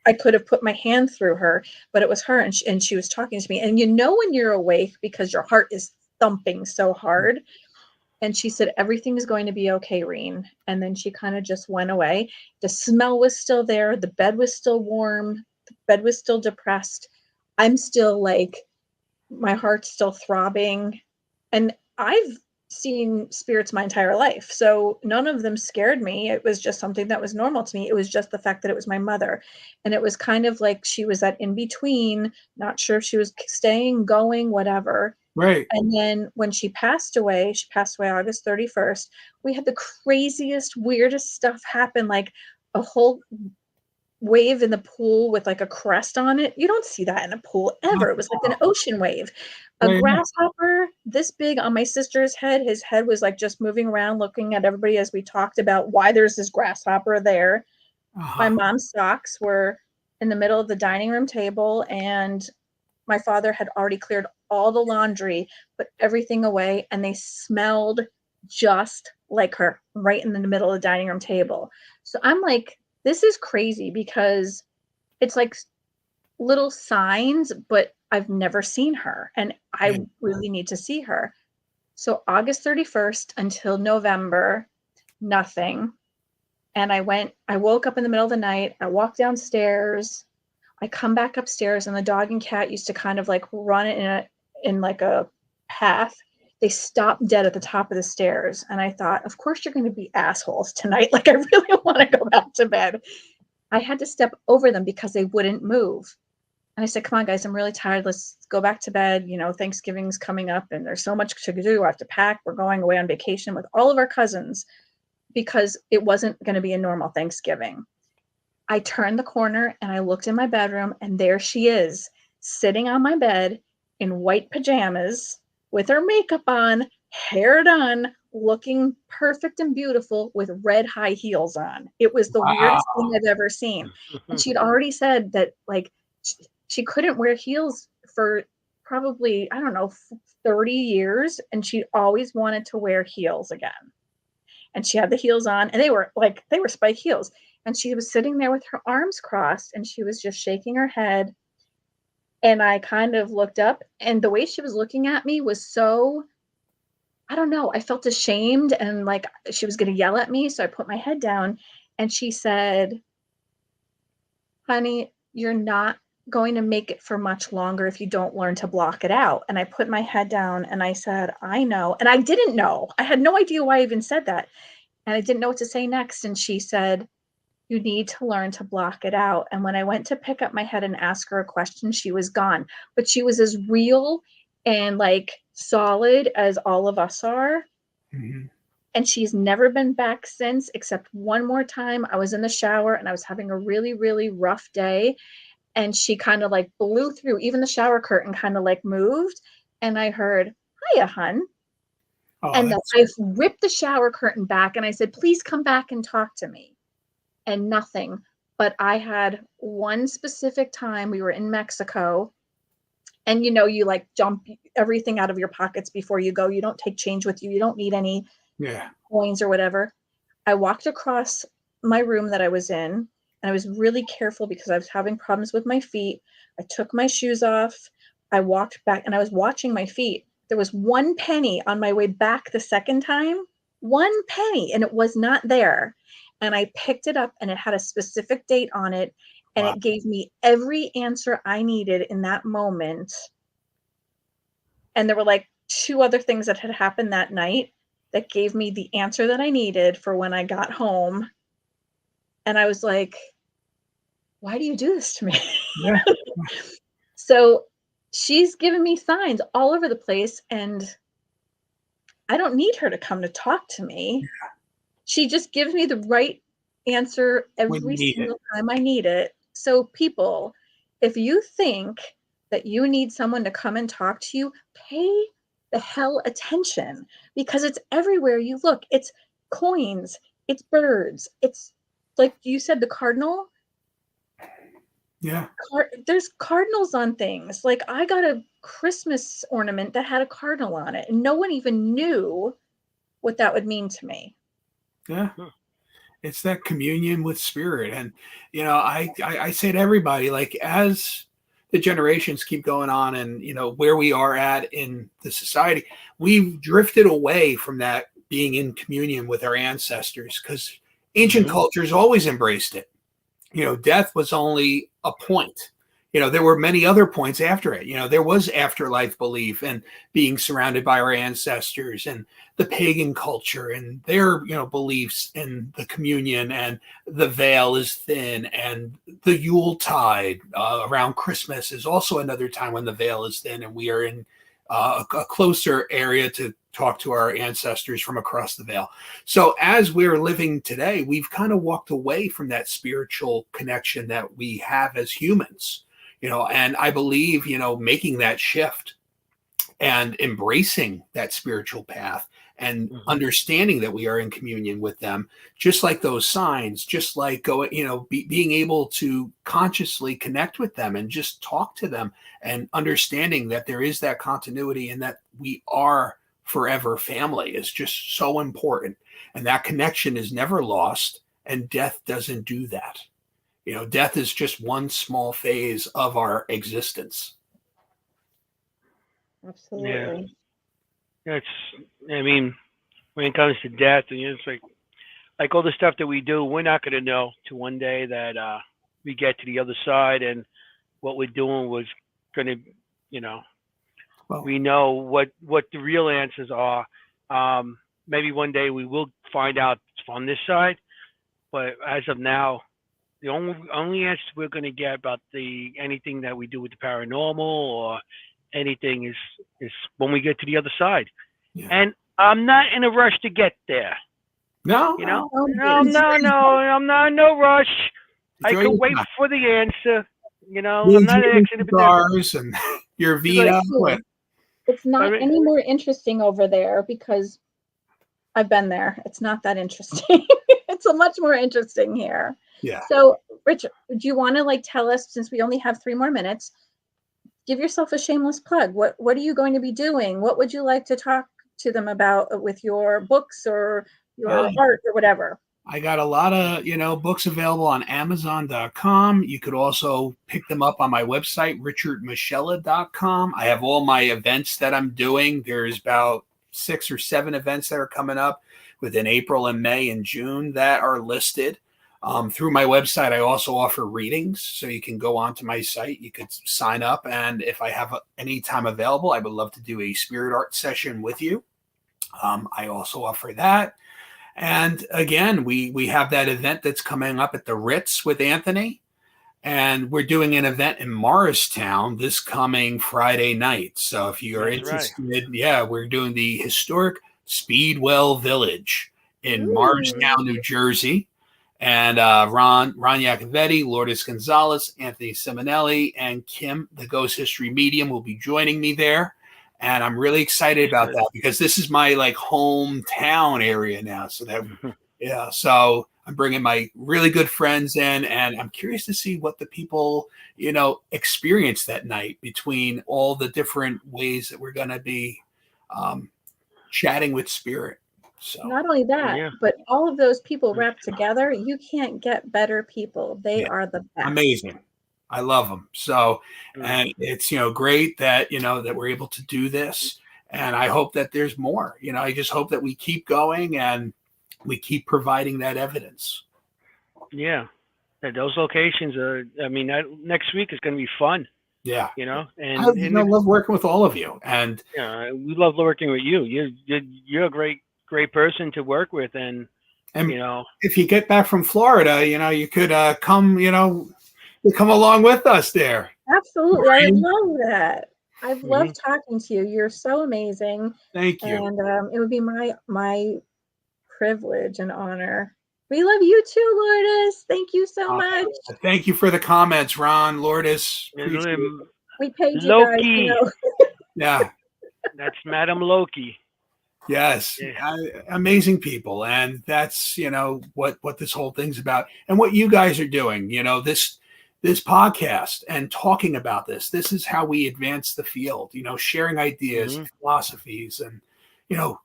[SPEAKER 1] I could have put my hand through her, but it was her, and she was talking to me. And when you're awake because your heart is thumping so hard. And she said, everything is going to be okay, Reen. And then she kind of just went away. The smell was still there. The bed was still warm. The bed was still depressed. I'm still like, my heart's still throbbing. And I've seen spirits my entire life, so none of them scared me. It was just something that was normal to me. It was just the fact that it was my mother, and it was kind of like she was that in between, not sure if she was staying, going, whatever.
[SPEAKER 3] Right.
[SPEAKER 1] And then when she passed away August 31st, we had the craziest, weirdest stuff happen, like a whole wave in the pool with like a crest on it. You don't see that in a pool ever. It was like an ocean wave. A grasshopper this big on my sister's head. His head was like just moving around, looking at everybody as we talked about why there's this grasshopper there. My mom's socks were in the middle of the dining room table, and my father had already cleared all the laundry, put everything away, and they smelled just like her right in the middle of the dining room table. So I'm like, this is crazy, because it's like little signs, but I've never seen her, and I really need to see her. So August 31st until November, nothing. And I woke up in the middle of the night. I walked downstairs. I come back upstairs, and the dog and cat used to kind of like run in like a path. They stopped dead at the top of the stairs. And I thought, of course you're going to be assholes tonight. Like, I really want to go back to bed. I had to step over them because they wouldn't move. And I said, come on, guys, I'm really tired. Let's go back to bed. Thanksgiving's coming up, and there's so much to do. I have to pack. We're going away on vacation with all of our cousins, because it wasn't going to be a normal Thanksgiving. I turned the corner, and I looked in my bedroom, and there she is, sitting on my bed in white pajamas with her makeup on, hair done, looking perfect and beautiful with red high heels on. It was the weirdest thing I've ever seen. And she'd already said that, like, she couldn't wear heels for probably, 30 years. And she always wanted to wear heels again. And she had the heels on, and they were spike heels. And she was sitting there with her arms crossed, and she was just shaking her head. And I kind of looked up, and the way she was looking at me was so, I don't know, I felt ashamed, and like she was going to yell at me. So I put my head down, and she said, honey, you're not going to make it for much longer if you don't learn to block it out. And I put my head down, and I said, I know. And I didn't know. I had no idea why I even said that. And I didn't know what to say next. And she said, you need to learn to block it out. And when I went to pick up my head and ask her a question, she was gone. But she was as real and like solid as all of us are.
[SPEAKER 3] Mm-hmm.
[SPEAKER 1] And she's never been back since, except one more time. I was in the shower, and I was having a really, really rough day. And she kind of like blew through, even the shower curtain kind of like moved. And I heard, hiya, hun. And I ripped the shower curtain back, and I said, please come back and talk to me. And nothing. But I had one specific time, we were in Mexico, and you like dump everything out of your pockets before you go. You don't take change with you. You don't need any coins or whatever. I walked across my room that I was in, and I was really careful because I was having problems with my feet. I took my shoes off. I walked back, and I was watching my feet. There was one penny on my way back the second time. 1 penny, and it was not there. And I picked it up and it had a specific date on it, and
[SPEAKER 3] Wow.
[SPEAKER 1] it gave me every answer I needed in that moment. And there were like 2 other things that had happened that night that gave me the answer that I needed for when I got home. And I was like, why do you do this to me?
[SPEAKER 3] Yeah.
[SPEAKER 1] So she's given me signs all over the place, and I don't need her to come to talk to me. She just gives me the right answer
[SPEAKER 3] When you
[SPEAKER 1] every
[SPEAKER 3] need
[SPEAKER 1] single time I need it. So people, if you think that you need someone to come and talk to you, pay the hell attention, because it's everywhere you look. It's coins, it's birds, it's like you said, the cardinal.
[SPEAKER 3] Yeah.
[SPEAKER 1] There's cardinals on things. Like I got a Christmas ornament that had a cardinal on it, and no one even knew what that would mean to me.
[SPEAKER 3] Yeah. It's that communion with spirit. And, you know, I say to everybody, like, as the generations keep going on and, you know, where we are at in the society, we've drifted away from that being in communion with our ancestors, because ancient cultures always embraced it. You know, death was only a point. You know, there were many other points after it. You know, there was afterlife belief and being surrounded by our ancestors, and the pagan culture and their, you know, beliefs in the communion, and the veil is thin, and the Yuletide around Christmas is also another time when the veil is thin, and we are in a closer area to talk to our ancestors from across the veil. So as we're living today, we've kind of walked away from that spiritual connection that we have as humans. You know, and I believe, you know, making that shift and embracing that spiritual path and understanding that we are in communion with them, just like those signs, just like going, you know, being able to consciously connect with them and just talk to them, and understanding that there is that continuity and that we are forever family is just so important. And that connection is never lost, and death doesn't do that. You know, death is just one small phase of our existence.
[SPEAKER 1] Absolutely.
[SPEAKER 2] Yeah. I mean, when it comes to death, and it's like all the stuff that we do, we're not going to know till one day that we get to the other side, and what we're doing was going to, you know, we know what the real answers are. Maybe one day we will find out on this side, but as of now, the only answer we're going to get about anything that we do with the paranormal or anything is when we get to the other side. Yeah. And I'm not in a rush to get there.
[SPEAKER 3] No,
[SPEAKER 2] you know, I'm not in no rush. I can wait for the answer. You know, I'm not asking
[SPEAKER 3] cigars and your Vita.
[SPEAKER 1] It's not any more interesting over there because I've been there. It's not that interesting. It's so much more interesting here.
[SPEAKER 3] Yeah.
[SPEAKER 1] So, Richard, do you want to like tell us, since we only have 3 more minutes, give yourself a shameless plug. What are you going to be doing? What would you like to talk to them about with your books or your art or whatever?
[SPEAKER 3] I got a lot of, you know, books available on Amazon.com. You could also pick them up on my website, richardmoschella.com. I have all my events that I'm doing. There's about 6 or 7 events that are coming up within April and May and June that are listed. Through my website, I also offer readings. So you can go onto my site, you could sign up. And if I have any time available, I would love to do a spirit art session with you. I also offer that. And again, we have that event that's coming up at the Ritz with Anthony. And we're doing an event in Morristown this coming Friday night. So if you're interested, we're doing the historic Speedwell Village in Morristown, New Jersey. And Ron Iacovetti, Lourdes Gonzalez, Anthony Simonelli, and Kim, the Ghost History Medium, will be joining me there. And I'm really excited about that because this is my like hometown area now. So that, so I'm bringing my really good friends in, and I'm curious to see what the people, you know, experience that night between all the different ways that we're going to be chatting with spirit. So
[SPEAKER 1] not only that, but all of those people wrapped together, you can't get better people. They are the best.
[SPEAKER 3] Amazing. I love them. So, and it's, you know, great that, you know, that we're able to do this. And I hope that there's more. I just hope that we keep going and we keep providing that evidence.
[SPEAKER 2] Yeah. Those locations are, next week is going to be fun.
[SPEAKER 3] Yeah.
[SPEAKER 2] And
[SPEAKER 3] I love working with all of you. And
[SPEAKER 2] we love working with you. You're a great person to work with. And
[SPEAKER 3] if you get back from Florida, you could come along with us there.
[SPEAKER 1] Absolutely. I would love that. I've loved talking to you. You're so amazing.
[SPEAKER 3] Thank you.
[SPEAKER 1] And it would be my privilege and honor. We love you too, Lourdes. Thank you so much.
[SPEAKER 3] Thank you for the comments, Ron, Lourdes.
[SPEAKER 1] We paid you
[SPEAKER 2] Loki.
[SPEAKER 1] guys.
[SPEAKER 3] Yeah.
[SPEAKER 2] That's Madam Loki.
[SPEAKER 3] Yes. Yeah. Amazing people. And that's, what this whole thing's about. And what you guys are doing, this podcast and talking about this is how we advance the field, sharing ideas, philosophies, and,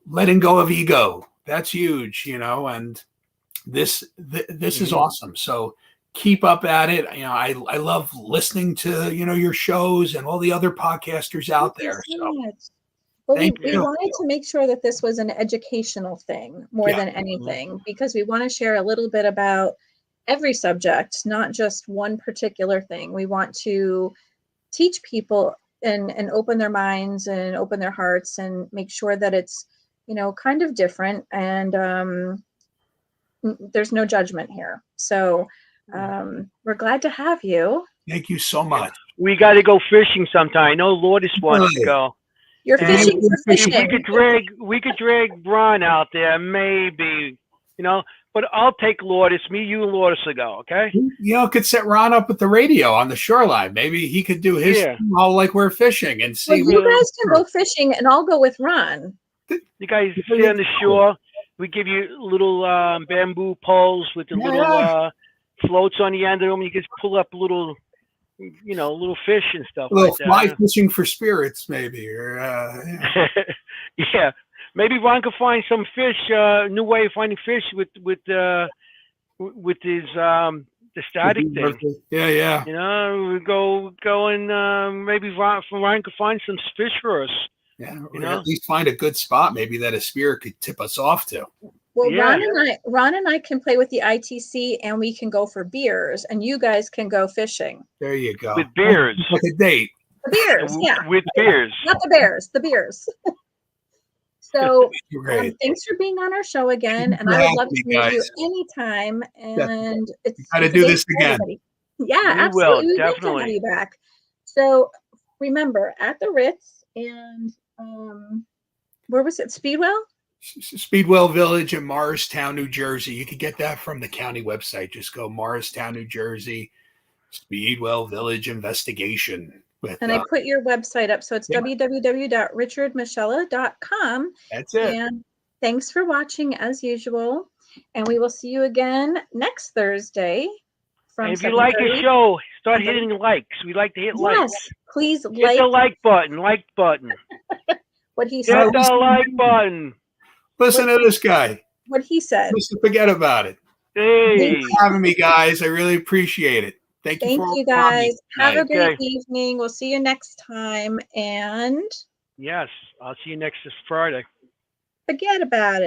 [SPEAKER 3] letting go of ego. That's huge, and this is awesome. So keep up at it. I love listening to, your shows and all the other podcasters out there.
[SPEAKER 1] Well, we wanted to make sure that this was an educational thing more than anything, because we want to share a little bit about every subject, not just one particular thing. We want to teach people and open their minds and open their hearts and make sure that it's, kind of different, and there's no judgment here. So we're glad to have you.
[SPEAKER 3] Thank you so much.
[SPEAKER 2] We got to go fishing sometime. I know Lourdes wants to go.
[SPEAKER 1] You're fishing for fishing.
[SPEAKER 2] We could drag Ron out there, maybe, but I'll take Lourdes. You and Lourdes will go, okay?
[SPEAKER 3] Could set Ron up with the radio on the shoreline. Maybe he could do his all like we're fishing and see.
[SPEAKER 1] Well, you guys can go fishing, and I'll go with Ron.
[SPEAKER 2] You guys sit on the shore. We give you little bamboo poles with the little floats on the end of them. You just pull up little fish and stuff like that.
[SPEAKER 3] Fly fishing for spirits, maybe. Or
[SPEAKER 2] yeah, maybe Ron could find some fish. New way of finding fish with his the static thing.
[SPEAKER 3] Yeah.
[SPEAKER 2] We go and maybe Ron could find some fish for us.
[SPEAKER 3] Yeah, or at least find a good spot, maybe that a spirit could tip us off to.
[SPEAKER 1] Well, Ron and I can play with the ITC, and we can go for beers, and you guys can go fishing.
[SPEAKER 3] There you go.
[SPEAKER 2] With beers.
[SPEAKER 3] Like a date.
[SPEAKER 1] The beers, yeah.
[SPEAKER 2] With beers.
[SPEAKER 1] Not the bears, the beers. So
[SPEAKER 3] thanks
[SPEAKER 1] for being on our show again, and I would love to meet you anytime. And it's
[SPEAKER 3] got to do this again.
[SPEAKER 1] Everybody. Yeah, absolutely.
[SPEAKER 2] We will definitely
[SPEAKER 1] have you back. So remember, at the Ritz and where was it? Speedwell
[SPEAKER 3] Village in Morristown, New Jersey. You could get that from the county website. Just go Morristown, New Jersey, Speedwell Village Investigation.
[SPEAKER 1] I put your website up, so it's www.richardmoschella.com.
[SPEAKER 3] That's it.
[SPEAKER 1] And thanks for watching as usual. And we will see you again next Thursday.
[SPEAKER 2] And if you like the show, start hitting likes. We like to hit likes.
[SPEAKER 1] Yes, please
[SPEAKER 2] hit the like button.
[SPEAKER 1] What he said.
[SPEAKER 2] Hit the like button.
[SPEAKER 3] Listen to this guy.
[SPEAKER 1] What he said.
[SPEAKER 3] Just forget about it.
[SPEAKER 2] Hey.
[SPEAKER 3] Thanks for having me, guys. I really appreciate it. Thank you
[SPEAKER 1] guys. Have a great evening. We'll see you next time. And
[SPEAKER 2] yes, I'll see you next Friday.
[SPEAKER 1] Forget about it.